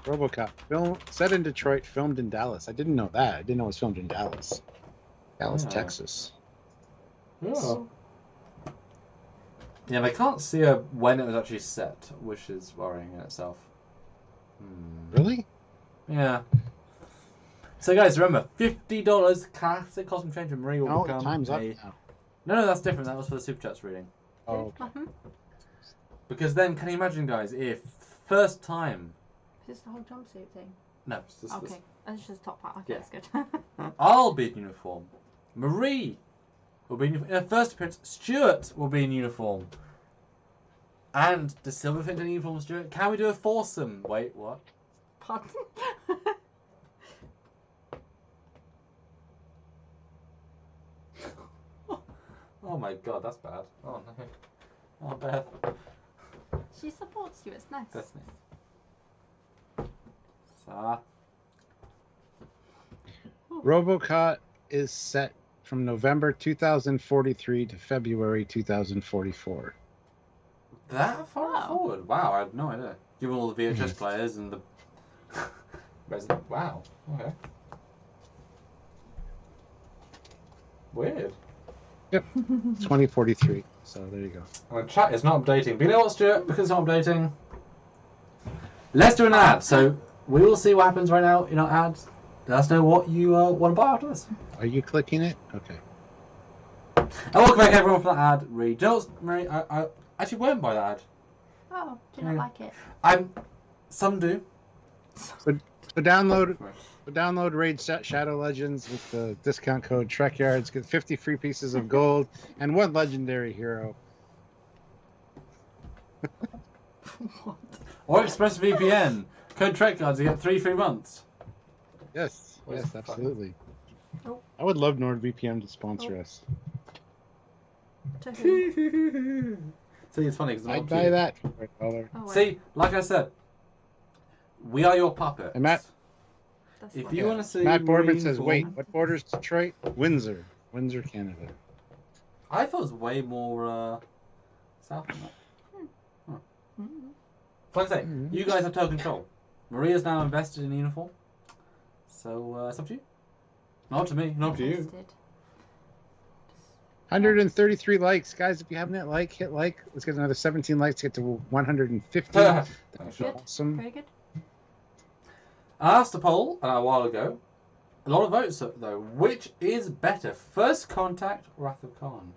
Speaker 1: RoboCop, set in Detroit, filmed in Dallas. I didn't know that. I didn't know it was filmed in Dallas,
Speaker 2: Yeah.
Speaker 1: Texas.
Speaker 2: Yeah. Yeah, and I can't see when it was actually set, which is worrying in itself.
Speaker 1: Really?
Speaker 2: Yeah. So guys, remember, $50 classic costume change and Marie will
Speaker 1: Oh,
Speaker 2: become
Speaker 1: time's up
Speaker 2: a...
Speaker 1: now.
Speaker 2: No, that's different. That was for the Super Chats reading.
Speaker 1: Oh, okay.
Speaker 3: Mhm.
Speaker 2: Because then, can you imagine, guys, if first time...
Speaker 3: Is this the whole jumpsuit thing?
Speaker 2: No, it's just this.
Speaker 3: Okay, that's just the top part. Okay,
Speaker 2: Yeah.
Speaker 3: that's good.
Speaker 2: I'll be in uniform. Marie will be in uniform. In her first appearance, Stuart will be in uniform. And does Sylvia fit in uniform, Stuart? Can we do a foursome? Wait, what?
Speaker 3: Pardon?
Speaker 2: Oh my god, that's bad. Oh no. Oh, Beth.
Speaker 3: She supports you. It's nice.
Speaker 2: That's nice. So,
Speaker 1: RoboCop is set from November 2043 to February 2044.
Speaker 2: that far
Speaker 3: Wow.
Speaker 2: forward? Wow, I had no idea. Given all the VHS players and the... Wow, okay. Weird.
Speaker 1: Yep, 2043. So there you go.
Speaker 2: Well, chat is not updating. But you know what, Stuart? Because it's not updating, let's do an ad. So we will see what happens right now in our ads. Let us know what you want to buy after this.
Speaker 1: Are you clicking it? Okay.
Speaker 2: And welcome back, everyone, for that ad read. Do you know what, Marie? I actually won't buy that ad.
Speaker 3: Oh, do you not like it?
Speaker 2: Some do.
Speaker 1: So download Raid Shadow Legends with the discount code Trekyards. Get 50 free pieces of gold and one legendary hero.
Speaker 3: What?
Speaker 2: Or ExpressVPN. Code Trekyards, you get 3 free months.
Speaker 1: Yes,
Speaker 2: What
Speaker 1: yes,
Speaker 2: is
Speaker 1: absolutely.
Speaker 3: Oh.
Speaker 1: I would love NordVPN to sponsor us.
Speaker 3: To who?
Speaker 2: See, it's funny because
Speaker 1: I'd buy that for $1.
Speaker 3: Oh, wait.
Speaker 2: See, like I said, we are your puppets.
Speaker 1: And Matt-
Speaker 3: That's
Speaker 2: if
Speaker 3: fine.
Speaker 2: you want to see
Speaker 1: Matt Boardman
Speaker 2: Marine
Speaker 1: says,
Speaker 2: form-
Speaker 1: "Wait, what borders Detroit? Windsor, Canada."
Speaker 2: I thought it was way more south than that.
Speaker 3: Mm.
Speaker 2: So like I say, you guys have total control. Maria's now invested in the uniform. So it's up to you. Not to me, not to you.
Speaker 3: Tasted.
Speaker 1: 133 likes, guys. If you haven't hit like. Let's get another 17 likes to get to 150.
Speaker 2: That's
Speaker 3: Good.
Speaker 1: Awesome.
Speaker 3: Very good.
Speaker 2: I asked a poll a while ago. A lot of votes though. Which is better, First Contact or Wrath of Khan?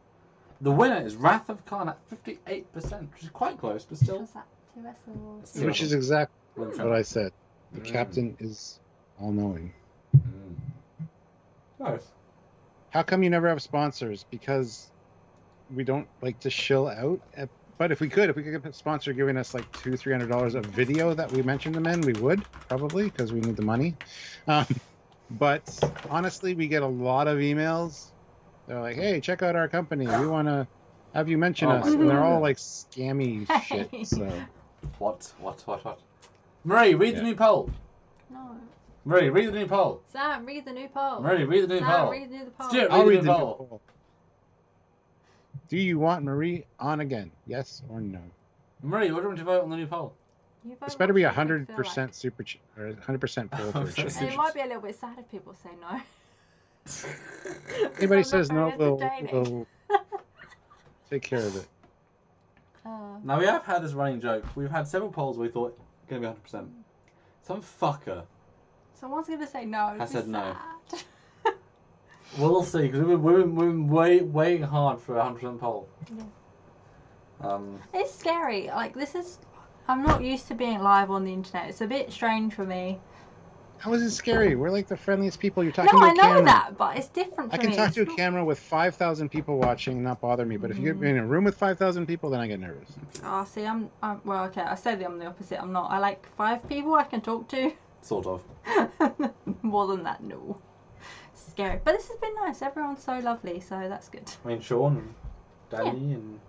Speaker 2: The winner is Wrath of Khan at 58%, which is quite close, but still.
Speaker 3: Was that 2S or
Speaker 2: It's
Speaker 3: two?
Speaker 1: Which is exactly
Speaker 2: Mm.
Speaker 1: what I said. The
Speaker 2: Mm.
Speaker 1: captain is all-knowing.
Speaker 2: Nice.
Speaker 1: How come you never have sponsors? Because we don't like to shill out. But if we could get a sponsor giving us like $200-300 a video that we mentioned them in, we would probably, because we need the money. But honestly, we get a lot of emails. They're like, "Hey, check out our company. We want to have you mention
Speaker 2: Oh
Speaker 1: us,"
Speaker 2: my
Speaker 1: and they're all
Speaker 2: God.
Speaker 1: like scammy shit. So
Speaker 2: What? Marie, read the new poll.
Speaker 3: No.
Speaker 2: Marie, read the new poll.
Speaker 3: Sam, read the new poll.
Speaker 2: Marie, read the new
Speaker 3: Sam,
Speaker 2: poll.
Speaker 3: read the new poll.
Speaker 2: Stuart,
Speaker 1: I'll
Speaker 2: read
Speaker 1: read
Speaker 2: the
Speaker 1: the
Speaker 2: new poll.
Speaker 1: poll. Do you want Marie on again? Yes or no?
Speaker 2: Marie, what do you want to vote on the new poll?
Speaker 3: You vote
Speaker 1: It's better be
Speaker 3: what you feel
Speaker 1: 100%
Speaker 3: like.
Speaker 1: super or 100% poll for a change.
Speaker 3: And it might be a little bit sad if people say no.
Speaker 1: Anybody
Speaker 3: I'm
Speaker 1: says
Speaker 3: not
Speaker 1: no,
Speaker 3: very entertaining.
Speaker 1: we'll take care of it.
Speaker 2: Now we have had this running joke. We've had several polls we thought going to be 100%. Some fucker.
Speaker 3: Someone's going to say no.
Speaker 2: I
Speaker 3: It's
Speaker 2: said no.
Speaker 3: sad.
Speaker 2: We'll see because we've been weighing hard for a 100% poll.
Speaker 3: Yeah. It's scary. Like, this is... I'm not used to being live on the internet. It's a bit strange for me.
Speaker 1: How is it scary? We're like the friendliest people. You're talking
Speaker 3: No,
Speaker 1: to a
Speaker 3: I know
Speaker 1: camera.
Speaker 3: that, but it's different for
Speaker 1: I
Speaker 3: me.
Speaker 1: can talk to a
Speaker 3: It's not-
Speaker 1: camera with 5,000 people watching and not bother me. But if you get me in a room with 5,000 people, then I get nervous.
Speaker 3: Oh, see, I'm well, okay, I said I'm the opposite. I'm not. I like 5 people I can talk to.
Speaker 2: Sort of.
Speaker 3: More than that, no. Scary. But this has been nice. Everyone's so lovely, so that's good.
Speaker 2: I mean, Sean and Danny and...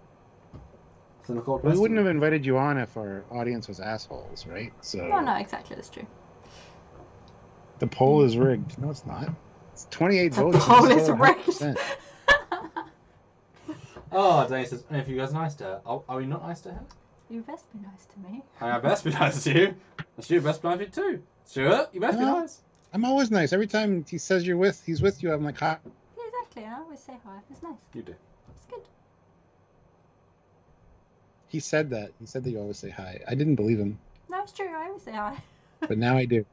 Speaker 1: We wouldn't have invited you on if our audience was assholes, right? So
Speaker 3: No, no, exactly, that's true.
Speaker 1: the poll is rigged. No, it's not. It's 28
Speaker 3: The
Speaker 1: votes.
Speaker 3: poll
Speaker 1: and
Speaker 3: is
Speaker 1: still
Speaker 3: rigged.
Speaker 1: 100%.
Speaker 2: Oh, Danny says, and if you guys are nice to her, are we not nice to her?
Speaker 3: You best be nice to me.
Speaker 2: I best be nice to you. And Stuart best be nice to you too. Stuart, you best be
Speaker 1: No.
Speaker 2: nice.
Speaker 1: I'm always nice. Every time he says he's with you, I'm like, hi.
Speaker 3: Yeah, exactly. I always say hi. It's nice.
Speaker 2: You do.
Speaker 3: It's good.
Speaker 1: He said that. He said that you always say hi. I didn't believe him,
Speaker 3: No, it's true. I always say hi.
Speaker 1: but now I do.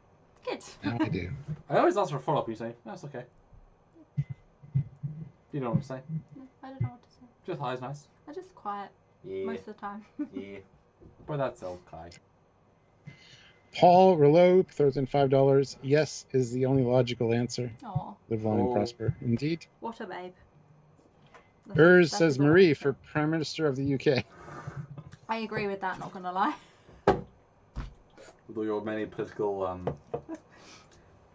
Speaker 3: It's
Speaker 1: Now
Speaker 3: good.
Speaker 1: I do.
Speaker 2: I always ask for a follow-up, you say, that's okay. You know what I'm saying?
Speaker 3: No, I don't know what to say.
Speaker 2: Just hi is nice.
Speaker 3: I'm just quiet
Speaker 2: Yeah.
Speaker 3: most of the time.
Speaker 2: Yeah. But that's okay.
Speaker 1: Paul Rouleau throws in $5. Yes is the only logical answer.
Speaker 3: Aw,
Speaker 1: Live long and
Speaker 2: Oh.
Speaker 1: prosper. Indeed.
Speaker 3: what a babe.
Speaker 1: Urs
Speaker 3: That's
Speaker 1: says
Speaker 3: a good
Speaker 1: Marie
Speaker 3: answer.
Speaker 1: for Prime Minister of the UK.
Speaker 3: I agree with that, not gonna lie.
Speaker 2: With all your many political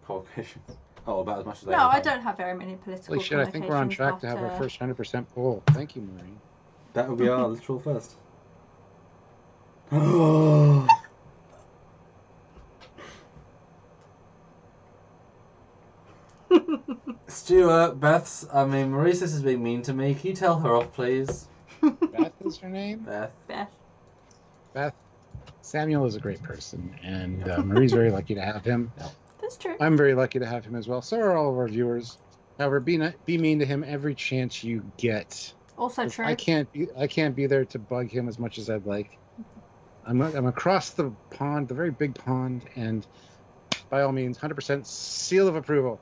Speaker 2: qualifications. Oh, about as much as
Speaker 3: No, I don't have very many political
Speaker 1: Holy shit, I think we're on track to have our first 100% poll. Thank you, Marie.
Speaker 2: That would be our literal first. Stuart, Beth's, Marisa is being mean to me. Can you tell her off, please?
Speaker 1: Beth is her name?
Speaker 2: Beth.
Speaker 3: Beth.
Speaker 1: Beth. Samuel is a great person, and Marie's very lucky to have him.
Speaker 3: That's true.
Speaker 1: I'm very lucky to have him as well. So are all of our viewers. However, be mean to him every chance you get.
Speaker 3: Also
Speaker 1: 'Cause
Speaker 3: true.
Speaker 1: I can't be there to bug him as much as I'd like. I'm across the pond, the very big pond, and by all means, 100% seal of approval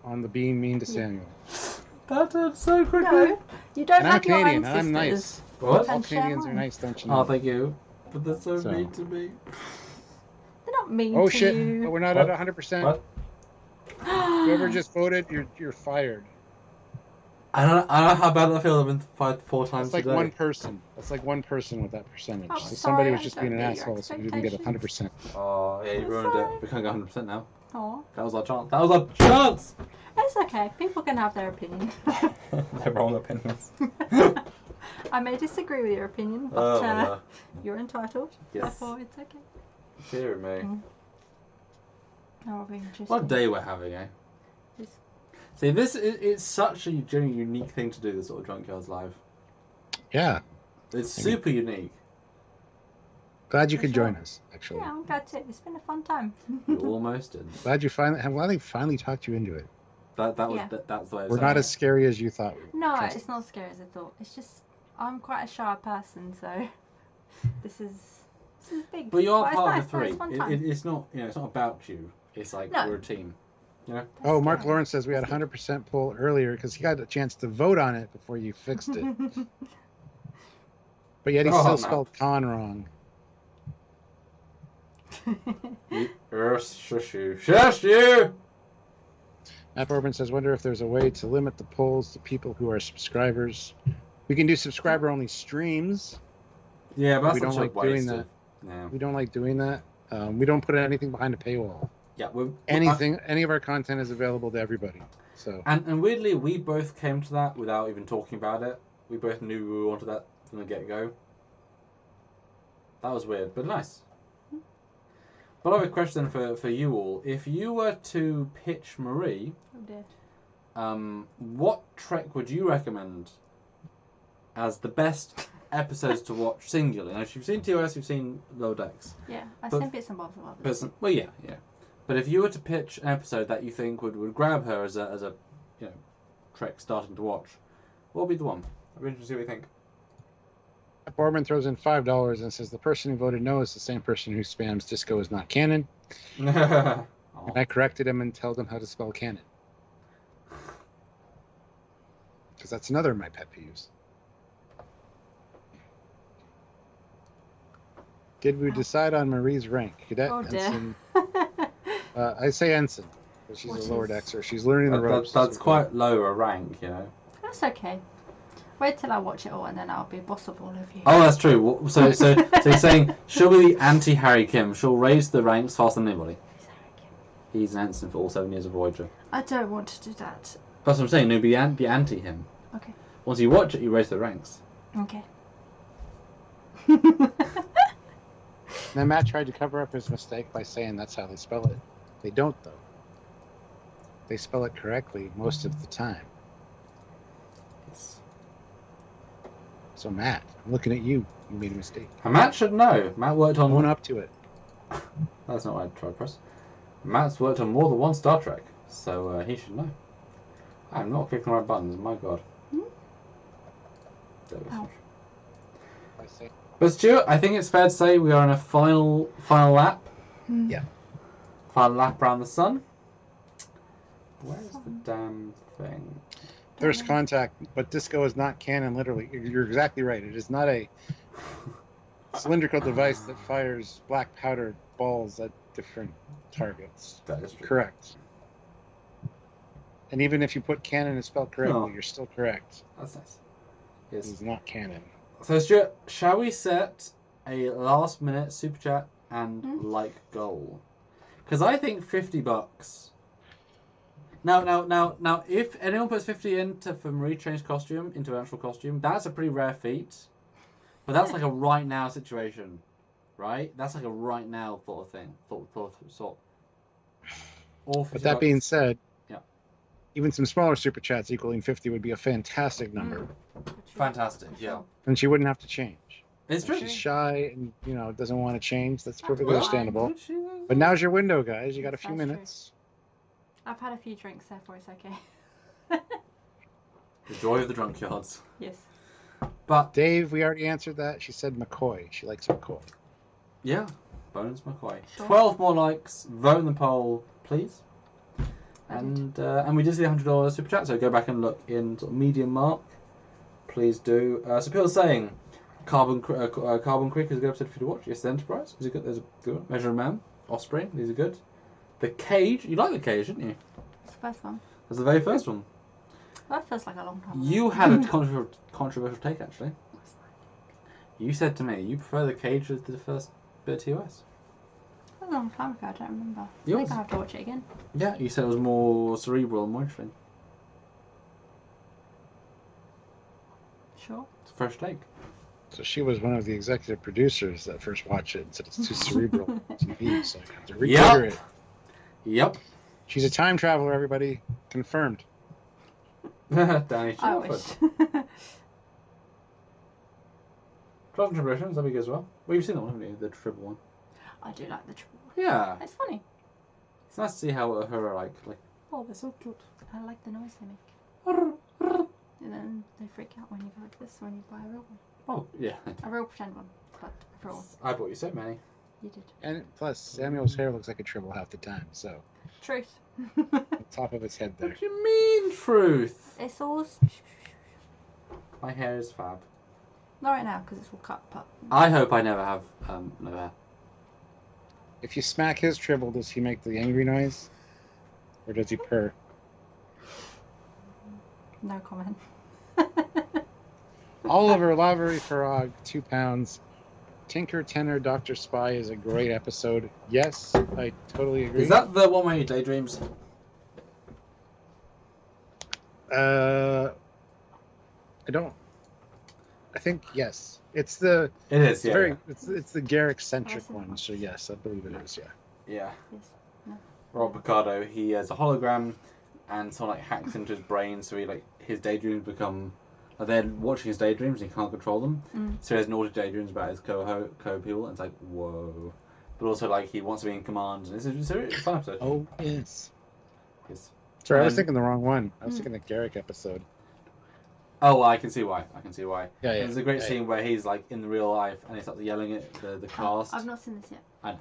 Speaker 1: on the being mean to Samuel.
Speaker 2: That did so quickly.
Speaker 3: No, you don't
Speaker 1: And I'm
Speaker 3: have your
Speaker 1: Canadian,
Speaker 3: own
Speaker 1: and I'm
Speaker 3: sisters.
Speaker 1: nice.
Speaker 2: What?
Speaker 1: All
Speaker 3: And share
Speaker 1: Canadians are
Speaker 3: mine.
Speaker 1: nice, don't you know?
Speaker 2: Oh, thank you. But that's so
Speaker 1: So.
Speaker 2: mean to me.
Speaker 3: They're not mean
Speaker 1: Oh
Speaker 3: to
Speaker 1: shit!
Speaker 3: you.
Speaker 1: But we're not
Speaker 2: What?
Speaker 1: at 100%.
Speaker 2: What?
Speaker 1: Whoever just voted, you're fired.
Speaker 2: I don't know how bad that feels. I've been fired 4 times
Speaker 1: It's like
Speaker 2: today.
Speaker 1: one person. That's like one person with that percentage.
Speaker 3: Oh,
Speaker 1: So somebody
Speaker 3: sorry,
Speaker 1: was
Speaker 3: I
Speaker 1: just
Speaker 3: don't
Speaker 1: being an
Speaker 3: meet your
Speaker 1: asshole, so we didn't get 100%.
Speaker 2: Oh, yeah, you
Speaker 3: I'm
Speaker 2: ruined
Speaker 3: sorry.
Speaker 2: it. We can't get 100% now.
Speaker 3: Oh,
Speaker 2: That was our chance. That was our chance!
Speaker 3: it's okay. People can have their opinion.
Speaker 2: They're wrong opinions.
Speaker 3: I may disagree with your opinion, but
Speaker 2: Oh, yeah.
Speaker 3: you're entitled.
Speaker 2: Yes.
Speaker 3: Therefore, it's okay.
Speaker 2: Dear me.
Speaker 3: That will be interesting.
Speaker 2: What a day we're having, eh?
Speaker 3: Yes.
Speaker 2: See, this is it's such a genuinely unique thing to do, this sort of Drunkyards Live.
Speaker 1: Yeah.
Speaker 2: It's super unique.
Speaker 1: Glad you
Speaker 3: For
Speaker 1: could
Speaker 3: sure.
Speaker 1: join us, actually.
Speaker 3: Yeah, I'm glad to. It's been a fun time.
Speaker 2: We almost did.
Speaker 1: Glad they finally talked you into it.
Speaker 2: That was
Speaker 3: Yeah.
Speaker 2: that's the way.
Speaker 1: We're not as scary as you thought we were.
Speaker 3: No,
Speaker 1: Trust
Speaker 3: it's
Speaker 1: me.
Speaker 3: not scary as I thought. It's just I'm quite a shy person, so this is big.
Speaker 2: But you are
Speaker 3: it's
Speaker 2: part
Speaker 3: nice,
Speaker 2: of the 3.
Speaker 3: It's fun time.
Speaker 2: It's not it's not about you. It's like
Speaker 3: No.
Speaker 2: we're a team. You know?
Speaker 1: Oh, Mark
Speaker 3: That's
Speaker 1: Lawrence says we had 100% pull earlier because he got a chance to vote on it before you fixed it. But yet he
Speaker 2: Oh,
Speaker 1: still
Speaker 2: no.
Speaker 1: spelled con wrong.
Speaker 2: Shush you! Shush you!
Speaker 1: Matt Orban says, wonder if there's a way to limit the polls to people who are subscribers. We can do subscriber-only streams.
Speaker 2: Yeah, but that's
Speaker 1: We don't
Speaker 2: such a
Speaker 1: like
Speaker 2: waste
Speaker 1: doing
Speaker 2: of- Yeah.
Speaker 1: We don't like doing that. We don't put anything behind a paywall.
Speaker 2: Yeah.
Speaker 1: Any of our content is available to everybody. So
Speaker 2: And weirdly, we both came to that without even talking about it. We both knew we wanted that from the get-go. That was weird, but nice. But I have a question for you all. If you were to pitch Marie,
Speaker 3: Oh dear.
Speaker 2: what Trek would you recommend as the best episodes to watch singularly? Now, if you've seen TOS, you've seen Lower Decks.
Speaker 3: Yeah, I've
Speaker 2: But-
Speaker 3: seen bits and bobs of others.
Speaker 2: Well, yeah. But if you were to pitch an episode that you think would grab her as a Trek starting to watch, what would be the one? I'd be interested to see what you think.
Speaker 1: Matt Orban throws in $5 and says the person who voted no is the same person who spams disco is not canon.
Speaker 2: Oh.
Speaker 1: And I corrected him and told him how to spell canon. Because that's another of my pet peeves. Did we decide on Marie's rank? Cadet,
Speaker 3: Oh dear.
Speaker 1: ensign? I say ensign. But she's
Speaker 3: Which
Speaker 1: a lower
Speaker 3: is-
Speaker 1: dexer. She's learning the ropes.
Speaker 2: That's quite low a rank, you know.
Speaker 3: That's okay. Wait till I watch it all and then I'll be boss of all of you.
Speaker 2: Oh, that's true. So you're saying she'll be the anti-Harry Kim. She'll raise the ranks faster than anybody. He's an ensign for all 7 years of Voyager.
Speaker 3: I don't want to do that.
Speaker 2: That's what I'm saying. No, be anti him.
Speaker 3: Okay.
Speaker 2: Once you watch it, you raise the ranks.
Speaker 3: Okay.
Speaker 1: Then Matt tried to cover up his mistake by saying that's how they spell it. They don't, though. They spell it correctly most of the time.
Speaker 2: Yes.
Speaker 1: So, Matt, I'm looking at you. You made a mistake.
Speaker 2: And Matt should know. Matt worked on.
Speaker 1: Own up to it.
Speaker 2: That's not what I tried to press. Matt's worked on more than one Star Trek, so he should know. I'm not clicking the right buttons. My God.
Speaker 3: Hmm?
Speaker 2: There we
Speaker 3: Ow.
Speaker 2: go.
Speaker 1: I say,
Speaker 2: But Stuart, I think it's fair to say we are in a final lap.
Speaker 1: Yeah.
Speaker 2: Final lap around the sun. Where's the damn thing?
Speaker 1: First contact, but disco is not canon, literally. You're exactly right. It is not a cylindrical device that fires black powder balls at different targets.
Speaker 2: That is true.
Speaker 1: Correct. And even if you put canon and spelled correctly,
Speaker 2: No.
Speaker 1: you're still correct.
Speaker 2: That's nice.
Speaker 1: It
Speaker 2: Yes.
Speaker 1: is not canon.
Speaker 2: So Stuart, shall we set a last minute super chat and
Speaker 3: Hmm?
Speaker 2: like goal? Because I think $50. Now, if anyone puts 50 into for Marie change costume into an actual costume, that's a pretty rare feat. But that's like a right now situation, right? That's like a right now sort of thing, sort. All
Speaker 1: But that being
Speaker 2: $50.
Speaker 1: said,
Speaker 2: Yeah.
Speaker 1: even some smaller super chats equaling 50 would be a fantastic number.
Speaker 2: Fantastic, yeah.
Speaker 1: And she wouldn't have to change.
Speaker 2: It's
Speaker 1: If
Speaker 2: true.
Speaker 1: she's shy and doesn't want to change, that's perfectly
Speaker 3: Well,
Speaker 1: understandable.
Speaker 2: Would she though?
Speaker 1: But now's your window, guys. You got a few
Speaker 3: That's true.
Speaker 1: minutes.
Speaker 3: I've had a few drinks, therefore it's okay.
Speaker 2: The joy of the Drunkyards.
Speaker 3: Yes.
Speaker 2: But
Speaker 1: Dave, we already answered that. She said McCoy. She likes McCoy.
Speaker 2: yeah, Bones McCoy.
Speaker 3: Sure.
Speaker 2: 12 more likes. Vote in the poll, please. And we did see the $100 super chat, so go back and look in sort of medium mark. Please do. So people are saying Carbon Creek is a good episode for you to watch. Yes, the Enterprise is a good. There's a good one. Measure of Man, Offspring. These are good. The Cage. You like the Cage, didn't you?
Speaker 3: It's the first one.
Speaker 2: That's the very first one.
Speaker 3: That feels like a long time.
Speaker 2: You had a controversial take, actually. You said to me you prefer the cage to the first bit of TOS.
Speaker 3: A long time ago, I don't remember. I
Speaker 2: Yours?
Speaker 3: think I have to watch it again.
Speaker 2: Yeah, you said it was more cerebral and more interesting.
Speaker 3: Sure.
Speaker 2: It's a fresh take.
Speaker 1: So she was one of the executive producers that first watched it and said it's too cerebral TV, so I have to reconsider it.
Speaker 2: Yep.
Speaker 1: She's a time traveler, everybody. Confirmed.
Speaker 2: Danny
Speaker 3: I
Speaker 2: Shelford.
Speaker 3: wish.
Speaker 2: Trials and Tribulations, that'd be good as well. Well, you've seen that one, haven't you? The Tribble one.
Speaker 3: I do like the triple.
Speaker 2: Yeah.
Speaker 3: It's funny.
Speaker 2: It's nice to see how her are like, oh, they're so cute.
Speaker 3: I like the noise they make. And then they freak out when you go like this when you buy a real one.
Speaker 2: Oh, yeah.
Speaker 3: A real pretend one, but a real one.
Speaker 2: I bought you so many.
Speaker 3: You did.
Speaker 1: And plus, Samuel's hair looks like a tribble half the time, so
Speaker 3: Truth.
Speaker 1: the top of his head there.
Speaker 2: What do you mean, truth?
Speaker 3: It's all...
Speaker 2: My hair is fab.
Speaker 3: Not right now, because it's all cut, but...
Speaker 2: I hope I never have no hair.
Speaker 1: If you smack his tribble, does he make the angry noise? Or does he purr?
Speaker 3: No comment.
Speaker 1: Oliver Lavery Farag, 2 pounds. Tinker Tenor Dr. Spy is a great episode. Yes, I totally agree.
Speaker 2: Is that the one where he daydreams?
Speaker 1: I don't. I think yes. It's the.
Speaker 2: It is,
Speaker 1: It's
Speaker 2: yeah.
Speaker 1: very. It's the Garrick-centric one. So yes, I believe it is. Yeah.
Speaker 2: Yeah.
Speaker 3: Yes. No.
Speaker 2: Rob Picardo, he has a hologram, and someone like hacks into his brain, so he like his daydreams become. They're watching his daydreams, and he can't control them. So he has naughty daydreams about his co-people, and it's like whoa. But also like he wants to be in command, and it's a really fun episode.
Speaker 1: Oh yes.
Speaker 2: Yes.
Speaker 1: Sorry, I was thinking the wrong one. I was thinking the Garrick episode.
Speaker 2: Oh, well, I can see why.
Speaker 1: Yeah,
Speaker 2: There's a great scene where he's like in the real life, and he starts yelling at the cast.
Speaker 3: I've not seen this yet.
Speaker 2: I know.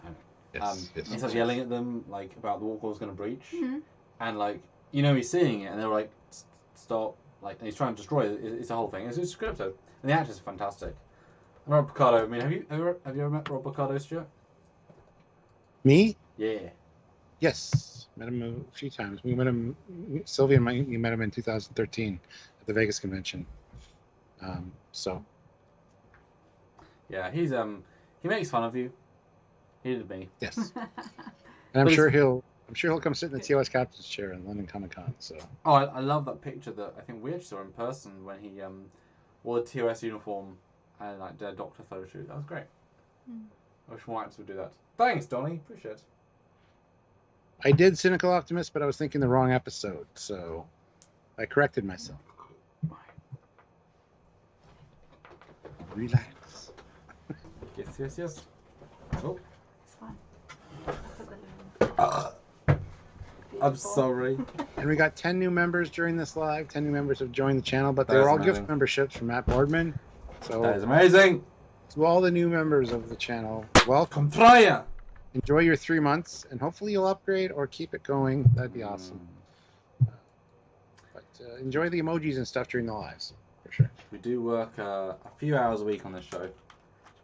Speaker 1: Yes,
Speaker 2: He starts yelling at them like about the wall was going to breach,
Speaker 3: Mm-hmm.
Speaker 2: and like he's seeing it, and they're like, stop, like, and he's trying to destroy it. It's a whole thing. It's a good episode, and the actors are fantastic. And Rob Picardo. I mean, have you ever met Rob Picardo, Stuart?
Speaker 1: Me?
Speaker 2: Yeah.
Speaker 1: Yes, met him a few times. We met him. Sylvia and we met him in 2013 at the Vegas convention. So.
Speaker 2: Yeah, he's he makes fun of you. He did me.
Speaker 1: Yes. And I'm sure he'll come sit in the TOS captain's chair in London Comic Con. So.
Speaker 2: Oh, I love that picture that I think we actually saw in person when he wore the TOS uniform and like did a doctor photo shoot. That was great. I wish more actors would do that. Thanks, Donnie. Appreciate it.
Speaker 1: I did Cynical Optimist, but I was thinking the wrong episode, so I corrected myself. Relax.
Speaker 2: Yes. Oh,
Speaker 3: It's fine.
Speaker 2: I'm sorry.
Speaker 1: And we got 10 new members during this live. 10 new members have joined the channel, but they were all gift memberships from Matt Boardman. So
Speaker 2: That is amazing.
Speaker 1: to all the new members of the channel, welcome.
Speaker 2: Come try ya.
Speaker 1: Enjoy your 3 months, and hopefully you'll upgrade or keep it going. That'd be awesome. But enjoy the emojis and stuff during the lives, for sure.
Speaker 2: We do work a few hours a week on this show to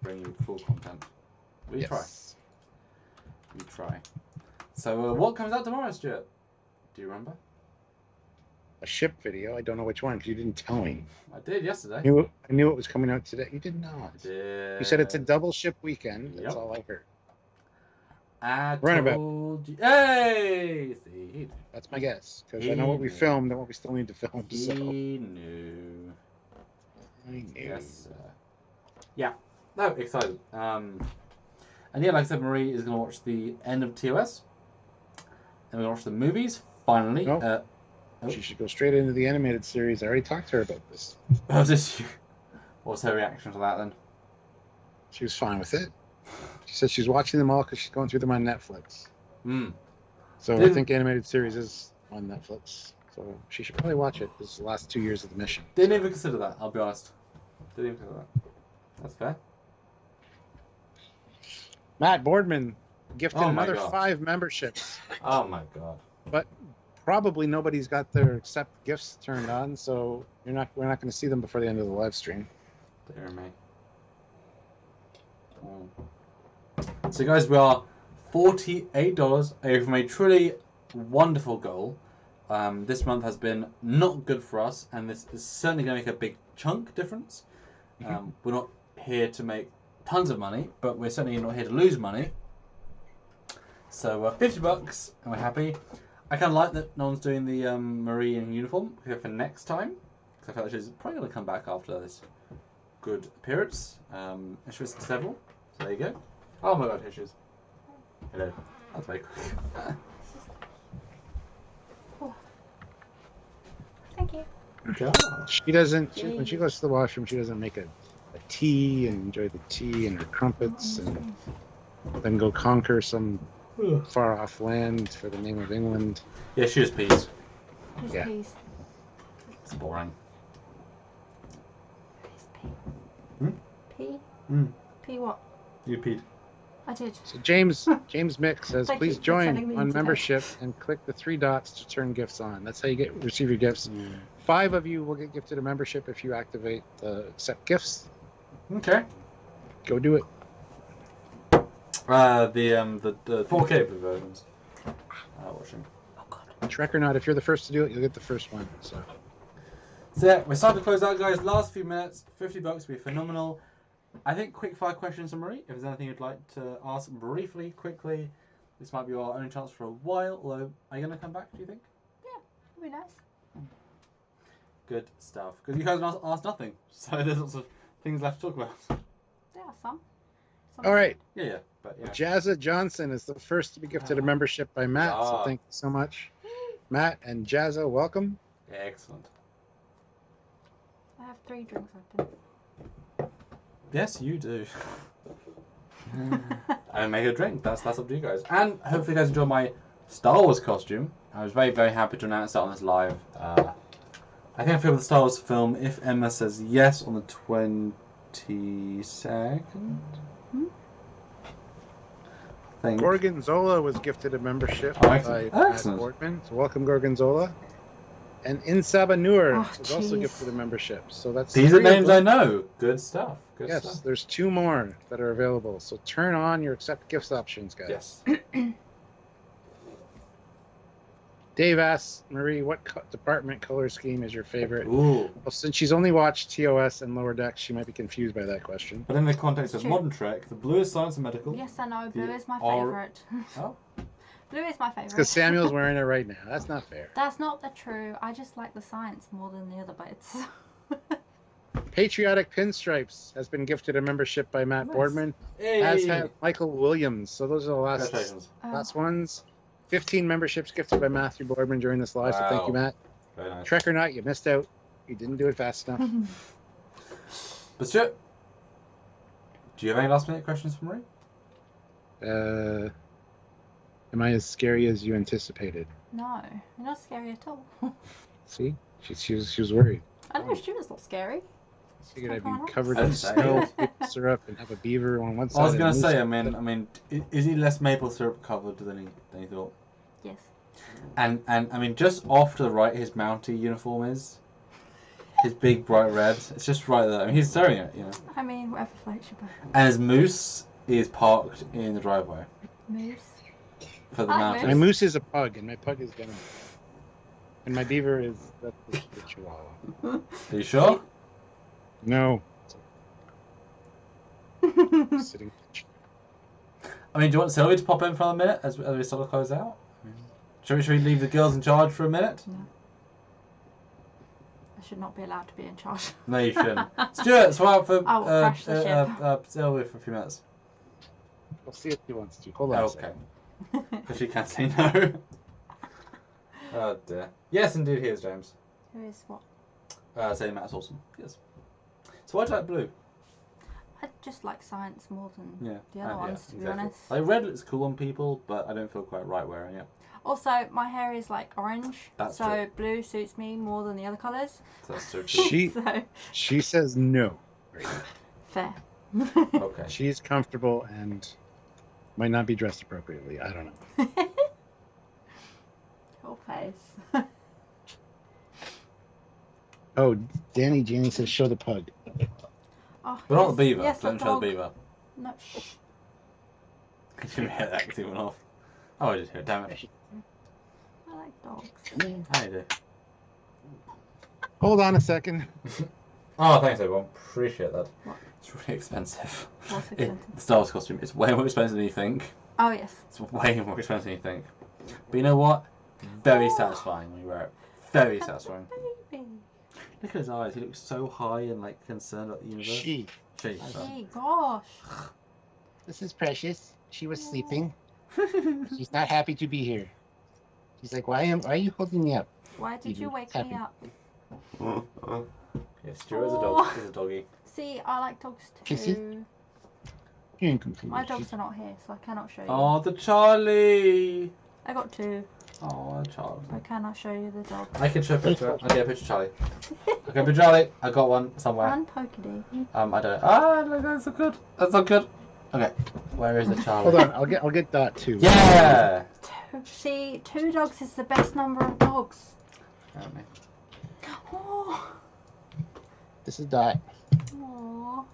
Speaker 2: bring you full content. We try. So what comes out tomorrow, Stuart? Do you remember?
Speaker 1: A ship video. I don't know which one because you didn't tell me.
Speaker 2: I did yesterday.
Speaker 1: I knew it was coming out today. You did not.
Speaker 2: I did.
Speaker 1: You said it's a double ship weekend. That's
Speaker 2: Yep.
Speaker 1: all I heard.
Speaker 2: I
Speaker 1: Runabout.
Speaker 2: told you. Hey! See,
Speaker 1: That's my guess because I know what we filmed and what we still need to film.
Speaker 2: he
Speaker 1: So
Speaker 2: knew.
Speaker 1: I knew.
Speaker 2: Yes. Yeah. No, excited. And yeah, like I said, Marie is going to watch the end of TOS. And we're going to watch the movies, finally.
Speaker 1: Nope. She should go straight into the animated series. I already talked to her about this.
Speaker 2: Oh, did you? What's her reaction to that then?
Speaker 1: She was fine with it. She said she's watching them all because she's going through them on Netflix. So I think animated series is on Netflix. So she should probably watch it. This is the last 2 years of the mission.
Speaker 2: Didn't even consider that, I'll be honest. Didn't even consider that. That's fair.
Speaker 1: Matt Boardman gifted
Speaker 2: Oh my
Speaker 1: another
Speaker 2: God.
Speaker 1: 5 memberships.
Speaker 2: Oh my god.
Speaker 1: But probably nobody's got their accept gifts turned on, so we're not going to see them before the end of the live stream.
Speaker 2: Dear me. So guys, we are $48 away from a truly wonderful goal. This month has been not good for us, and this is certainly going to make a big chunk difference. We're not here to make tons of money, but we're certainly not here to lose money. So $50, and we're happy. I kind of like that no one's doing the Marie in uniform for next time, because I feel like she's probably going to come back after this good appearance. And she was several, so there you go. Oh my god, here she is. Hello. That's very quick.
Speaker 3: Thank you.
Speaker 1: She doesn't. When she goes to the washroom, she doesn't make a tea and enjoy the tea and her crumpets and then go conquer some far off land for the name of England.
Speaker 2: Yeah, she was peas.
Speaker 3: Who's
Speaker 1: Yeah.
Speaker 3: peas?
Speaker 2: It's boring.
Speaker 3: Who's pea?
Speaker 2: Hmm?
Speaker 3: Pea?
Speaker 2: Mm.
Speaker 3: Pea what?
Speaker 2: You peed.
Speaker 3: I did.
Speaker 1: So James Mick says,
Speaker 3: Thank
Speaker 1: please
Speaker 3: you for telling me
Speaker 1: join on
Speaker 3: today."
Speaker 1: membership and click the 3 dots to turn gifts on. That's how you receive your gifts. 5 of you will get gifted a membership if you activate the accept gifts.
Speaker 2: Okay.
Speaker 1: Go do it.
Speaker 2: The 4K versions. Watching.
Speaker 3: Oh god.
Speaker 1: Trek or not, if you're the first to do it, you'll get the first one. So
Speaker 2: So yeah, we're starting to close out, guys. Last few minutes, $50 would be phenomenal. I think quick fire questions, Marie. If there's anything you'd like to ask briefly, quickly, this might be our only chance for a while. Although, are you going to come back? Do you think?
Speaker 3: That'd be nice.
Speaker 2: Good stuff. Because you guys asked nothing, so there's lots of things left to talk about.
Speaker 3: There are some.
Speaker 1: all right.
Speaker 2: Yeah, but yeah.
Speaker 1: Jazza Johnson is the first to be gifted a membership by Matt. So thank you so much, Matt and Jazza. Welcome.
Speaker 2: Yeah, excellent.
Speaker 3: I have 3 drinks open.
Speaker 2: Yes, you do. And make a drink. That's up to you guys. And hopefully you guys enjoy my Star Wars costume. I was very, very happy to announce that on this live. I think I feel with the Star Wars film, if Emma says yes on the 22nd. I think.
Speaker 1: Gorgonzola was gifted a membership
Speaker 2: Oh,
Speaker 1: by
Speaker 2: excellent.
Speaker 1: Matt
Speaker 2: Excellent.
Speaker 1: Boardman. So welcome, Gorgonzola. And Insaba Noor
Speaker 3: Oh,
Speaker 1: was also
Speaker 3: jeez.
Speaker 1: gifted a membership. So that's
Speaker 2: These are
Speaker 1: 3 of
Speaker 2: names I
Speaker 1: them.
Speaker 2: know. Good stuff. Good
Speaker 1: Yes,
Speaker 2: stuff.
Speaker 1: there's 2 more that are available. So turn on your accept gifts options, guys.
Speaker 2: Yes.
Speaker 1: Dave asks Marie, what department color scheme is your favorite?
Speaker 2: Ooh.
Speaker 1: Well, since she's only watched TOS and Lower Decks, she might be confused by that question.
Speaker 2: But in the context of
Speaker 3: True.
Speaker 2: modern Trek, the blue is science and medical.
Speaker 3: Yes, I know. Blue
Speaker 2: The
Speaker 3: is my
Speaker 2: or-
Speaker 3: favourite.
Speaker 2: Oh.
Speaker 3: Blue is my
Speaker 1: It's because
Speaker 3: favourite.
Speaker 1: Samuel's wearing it right now. That's not fair.
Speaker 3: That's not the true. I just like the science more than the other bits.
Speaker 1: Patriotic Pinstripes has been gifted a membership by Matt
Speaker 2: Nice.
Speaker 1: Boardman,
Speaker 2: Hey.
Speaker 1: as have Michael Williams. So those are the last
Speaker 2: Congratulations.
Speaker 1: last ones. 15 memberships gifted by Matthew Boardman during this live. So thank you,
Speaker 2: Wow.
Speaker 1: Matt.
Speaker 2: Very nice.
Speaker 1: Trek or not, you missed out. You didn't do it fast enough.
Speaker 2: But Stuart, do you have any last minute questions for Marie?
Speaker 1: Am I as scary as you anticipated?
Speaker 3: No, you're not scary at all.
Speaker 1: See, she was worried.
Speaker 3: I know Stuart's not scary. It's
Speaker 1: Figured
Speaker 3: like
Speaker 1: I'd be
Speaker 3: everyone
Speaker 1: covered
Speaker 3: else.
Speaker 1: in snow, maple syrup, and have a beaver on one side.
Speaker 2: I was
Speaker 1: and
Speaker 2: gonna
Speaker 1: moose
Speaker 2: say,
Speaker 1: on the
Speaker 2: I mean, is he less maple syrup covered than he thought?
Speaker 3: Yes.
Speaker 2: And I mean, just off to the right, his Mountie uniform is. His big bright red. It's just right there. I mean, he's staring at it, you know.
Speaker 3: I mean, whatever floats your boat.
Speaker 2: And his moose is parked in the driveway
Speaker 3: Moose.
Speaker 2: for the
Speaker 3: Hi,
Speaker 2: Mountie.
Speaker 1: My moose is a pug, and my pug is gonna. And my beaver is the chihuahua.
Speaker 2: Are you sure?
Speaker 1: No. Sitting.
Speaker 2: I mean, do you want Sylvia to pop in for a minute as we sort of close out? Should we leave the girls in charge for a minute?
Speaker 3: No. I should not be allowed to be in charge.
Speaker 2: No, you shouldn't. Stuart, swap out for
Speaker 3: I will crash the ship.
Speaker 2: Sylvia for a few minutes.
Speaker 1: We'll see if he wants to. Hold on. A
Speaker 2: Okay.
Speaker 1: second.
Speaker 2: Because she can't say no. Oh dear. Yes, indeed, here's James.
Speaker 3: Who is what?
Speaker 2: Saying Matt's awesome. Yes. So why do you like blue?
Speaker 3: I just like science more than
Speaker 2: Yeah.
Speaker 3: the other ones, to be
Speaker 2: exactly.
Speaker 3: honest.
Speaker 2: Like red looks cool on people, but I don't feel quite right wearing it.
Speaker 3: Also, my hair is like orange,
Speaker 2: That's
Speaker 3: so
Speaker 2: true.
Speaker 3: blue suits me more than the other colours.
Speaker 2: So that's so true.
Speaker 1: She
Speaker 3: So,
Speaker 1: she says no.
Speaker 3: fair.
Speaker 2: Okay.
Speaker 1: She's comfortable and might not be dressed appropriately. I don't know.
Speaker 3: Whole face.
Speaker 1: Oh, Danny Janie says show the pug.
Speaker 3: Oh,
Speaker 2: But not the beaver.
Speaker 3: Yes,
Speaker 2: Don't
Speaker 3: the
Speaker 2: show
Speaker 3: dog.
Speaker 2: the beaver.
Speaker 3: No, shh.
Speaker 2: Did you hear that? 'Cause it went off. Oh, I did hear it. Damn it.
Speaker 3: I like like dogs.
Speaker 2: I do.
Speaker 1: Hold on a second.
Speaker 2: Oh, thanks everyone. Appreciate that.
Speaker 3: What?
Speaker 2: It's really expensive.
Speaker 3: What's expensive?
Speaker 2: The Star Wars costume is way more expensive than you think.
Speaker 3: Oh, yes.
Speaker 2: It's way more expensive than you think. But you know what? Very satisfying when you wear it. Very satisfying.
Speaker 3: Baby.
Speaker 2: Look at his eyes. He looks so high and like concerned about the universe.
Speaker 1: She.
Speaker 2: She. sorry.
Speaker 3: Hey, gosh.
Speaker 1: This is Precious. She was
Speaker 3: Oh.
Speaker 1: sleeping. She's not happy to be here. She's like, why are you holding me up?
Speaker 3: Why did you wake
Speaker 1: Happy.
Speaker 3: me up?
Speaker 2: Yeah, Stuart is a dog. He's a doggy.
Speaker 3: See, I like dogs
Speaker 1: Kissy?
Speaker 3: too.
Speaker 1: You ain't confused.
Speaker 3: My dogs are not here, so I cannot show you.
Speaker 2: Oh, the Charlie.
Speaker 3: I got two,
Speaker 2: Oh, Charlie.
Speaker 3: so I cannot show you the dog.
Speaker 2: I can show a picture. I'll get a picture of Charlie. Okay, but Charlie, I got one somewhere.
Speaker 3: And Pokey.
Speaker 2: I don't. Ah, no, that's so good. That's so good. Okay, where is the Charlie?
Speaker 1: Hold on, I'll get Dot too.
Speaker 2: Yeah.
Speaker 3: See, 2 dogs is the best number of dogs.
Speaker 2: Apparently.
Speaker 3: Oh,
Speaker 1: This is Dot.
Speaker 3: oh.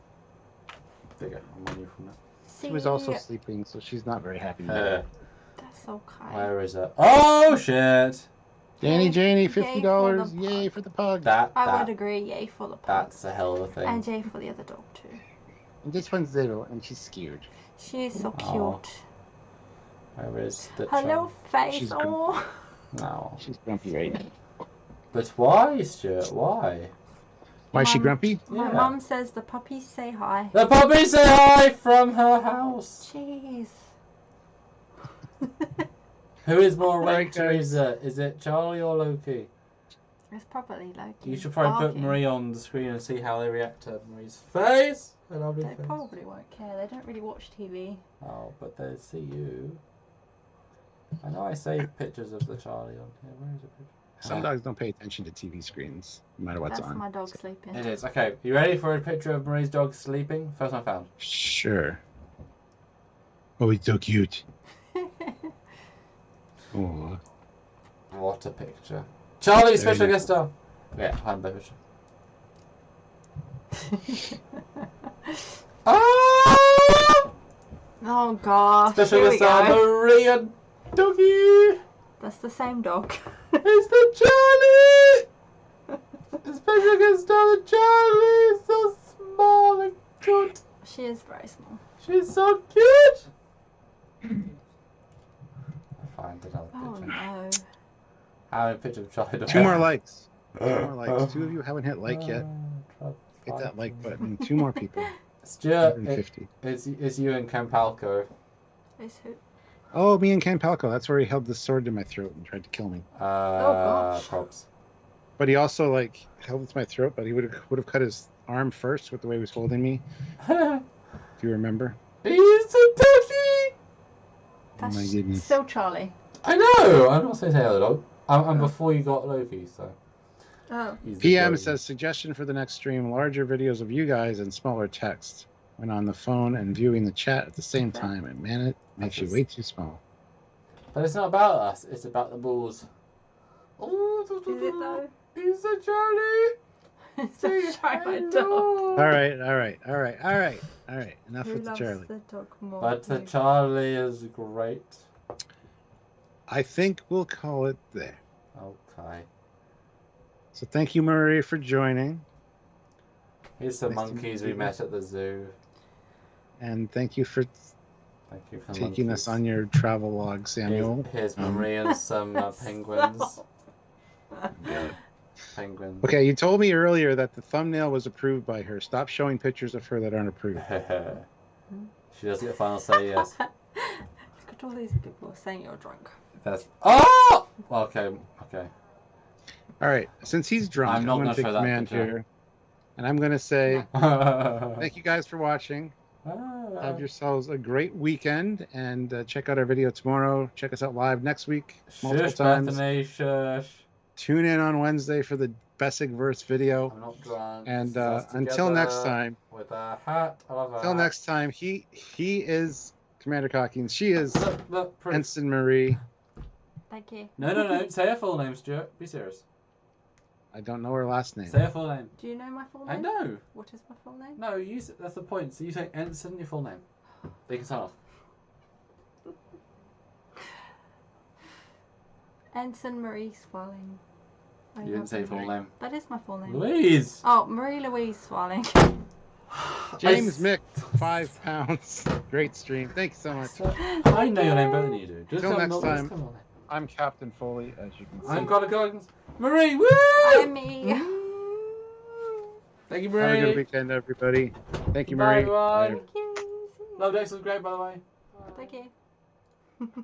Speaker 2: Bigger. I'm on you from that.
Speaker 3: See,
Speaker 1: She was also sleeping, so she's not very happy.
Speaker 2: Uh,
Speaker 3: that's okay.
Speaker 2: where is it? Oh shit!
Speaker 1: Danny Janie,
Speaker 3: Yay
Speaker 1: $50.
Speaker 3: for the
Speaker 1: Yay
Speaker 3: pug.
Speaker 1: for the pug.
Speaker 3: I would agree, yay for the pug.
Speaker 2: That's a hell of a thing.
Speaker 3: And yay for the other dog too.
Speaker 1: And this one's little, and she's scared.
Speaker 3: She is so
Speaker 2: Aw.
Speaker 3: cute.
Speaker 2: Where is the
Speaker 3: Her little face,
Speaker 1: She's
Speaker 3: oh.
Speaker 2: No.
Speaker 1: She's grumpy right now.
Speaker 2: But why, Stuart? Why?
Speaker 1: Why is she
Speaker 3: Mum-
Speaker 1: grumpy?
Speaker 3: My
Speaker 2: Yeah.
Speaker 3: mum says the puppies say hi.
Speaker 2: The puppy say hi from her house.
Speaker 3: Jeez.
Speaker 2: Who is more
Speaker 1: Alright,
Speaker 2: awake, Teresa? Is it Charlie or Loki?
Speaker 3: It's probably Loki.
Speaker 2: You should probably put
Speaker 3: barking.
Speaker 2: Marie on the screen and see how they react to Marie's face. Her lovely
Speaker 3: They
Speaker 2: face.
Speaker 3: probably won't care. They don't really watch TV.
Speaker 2: Oh, but they see you. I know I saved pictures of the Charlie on here. Where is it?
Speaker 1: Some dogs don't pay attention to TV screens, no matter what's
Speaker 3: That's
Speaker 1: on.
Speaker 3: my dog sleeping.
Speaker 2: It is. Okay, you ready for a picture of Marie's dog sleeping? First one found.
Speaker 1: Sure. Oh, he's so cute. Oh.
Speaker 2: What a picture. Charlie,
Speaker 1: Very
Speaker 2: special
Speaker 1: nice.
Speaker 2: guest star. Yeah, find the picture. Ah!
Speaker 3: Oh gosh.
Speaker 2: Special
Speaker 3: Here
Speaker 2: guest
Speaker 3: we
Speaker 2: star
Speaker 3: go.
Speaker 2: Maria Doggy.
Speaker 3: That's the same dog.
Speaker 2: It's the Charlie. The special guest star, the Charlie. So small and cute.
Speaker 3: She is very small.
Speaker 2: She's so cute. I'll find another
Speaker 3: Oh
Speaker 2: picture.
Speaker 3: no.
Speaker 2: How many pictures of Charlie do I
Speaker 1: 2 more
Speaker 2: have?
Speaker 1: likes. 2 more likes. 2 of you haven't hit like yet. Hit that like button. 2 more people.
Speaker 2: Stuart,
Speaker 1: 150.
Speaker 2: it's you and Campalco.
Speaker 3: Is who?
Speaker 1: Oh, me and Ken Palco. That's where he held the sword to my throat and tried to kill me.
Speaker 3: gosh.
Speaker 2: Props.
Speaker 1: But he also like held it to my throat, but he would have cut his arm first with the way he was holding me. If you remember.
Speaker 2: He's a doggy!
Speaker 3: That's
Speaker 1: my goodness.
Speaker 3: still Charlie.
Speaker 2: I know! I'm not saying hello, dog. I'm before you got Loki, so.
Speaker 3: Oh.
Speaker 2: He's the
Speaker 1: PM
Speaker 2: doggy.
Speaker 1: says suggestion for the next stream: larger videos of you guys and smaller text. When on the phone and viewing the chat at the same time, and man, it makes you way too small.
Speaker 2: But it's not about us, it's about the balls. Oh,
Speaker 3: Is it though?
Speaker 2: He's a Charlie!
Speaker 3: It's a sci-fi dog.
Speaker 2: Hello.
Speaker 1: All right. Enough
Speaker 3: Who
Speaker 1: with the
Speaker 3: loves
Speaker 1: Charlie.
Speaker 3: the dog more?
Speaker 2: But the
Speaker 3: Who?
Speaker 2: Charlie is great.
Speaker 1: I think we'll call it there.
Speaker 2: Okay.
Speaker 1: So thank you, Marie, for joining,
Speaker 2: Here's some
Speaker 1: Nice to
Speaker 2: monkeys
Speaker 1: meet
Speaker 2: we
Speaker 1: you.
Speaker 2: met at the zoo.
Speaker 1: and thank you for
Speaker 2: Thank you for the
Speaker 1: taking
Speaker 2: monkeys.
Speaker 1: us on your travel log, Samuel.
Speaker 2: Here's Marie and some penguins.
Speaker 1: Good.
Speaker 2: Penguins.
Speaker 1: Okay, you told me earlier that the thumbnail was approved by her. Stop showing pictures of her that aren't approved.
Speaker 2: She does get final say yes.
Speaker 3: Look at all these people saying you're drunk.
Speaker 2: That's oh. Okay.
Speaker 1: All right, since he's drunk,
Speaker 2: I'm not
Speaker 1: going
Speaker 2: gonna
Speaker 1: to
Speaker 2: show
Speaker 1: take
Speaker 2: that
Speaker 1: command
Speaker 2: picture.
Speaker 1: here, and I'm going to say
Speaker 2: Thank
Speaker 1: thank you guys for watching. Have yourselves a great weekend, and check out our video tomorrow. Check us out live next week, multiple
Speaker 2: Shush,
Speaker 1: times.
Speaker 2: Bethany, shush.
Speaker 1: Tune in on Wednesday for the Besikverse video.
Speaker 2: I'm not drunk.
Speaker 1: And
Speaker 2: It's us
Speaker 1: until next
Speaker 2: together
Speaker 1: time,
Speaker 2: with a hat. I love a
Speaker 1: until
Speaker 2: hat.
Speaker 1: next time, he is Commander Cockings. She is
Speaker 2: Look, proof.
Speaker 1: Ensign Marie.
Speaker 3: Thank you.
Speaker 2: No. Say her full name, Stuart. Be serious.
Speaker 1: I don't know her last name.
Speaker 2: Say her full name.
Speaker 3: Do you know my full
Speaker 2: I
Speaker 3: name?
Speaker 2: know.
Speaker 3: What is my full name?
Speaker 2: No, that's the point. So you say Ensign, your full name. They can sign off.
Speaker 3: Ensign Marie Swarling.
Speaker 2: You didn't say your full name.
Speaker 3: That is my full name.
Speaker 2: Louise!
Speaker 3: Oh, Marie Louise Swarling.
Speaker 1: James Mick, 5 pounds. Great stream. Thank you so much.
Speaker 2: I know your name better than you do. Just
Speaker 1: Till
Speaker 2: tell
Speaker 1: next
Speaker 2: me
Speaker 1: time.
Speaker 2: come on.
Speaker 1: I'm Captain Foley, as you can see.
Speaker 2: I'm Connor Goggins. Marie, woo!
Speaker 3: I'm me.
Speaker 2: Thank you,
Speaker 1: Have a
Speaker 2: Marie.
Speaker 1: good weekend, everybody. Thank you,
Speaker 2: Bye,
Speaker 1: Marie.
Speaker 2: everyone.
Speaker 3: Thank you.
Speaker 2: Lower Decks was great, by the way.
Speaker 3: Thank you.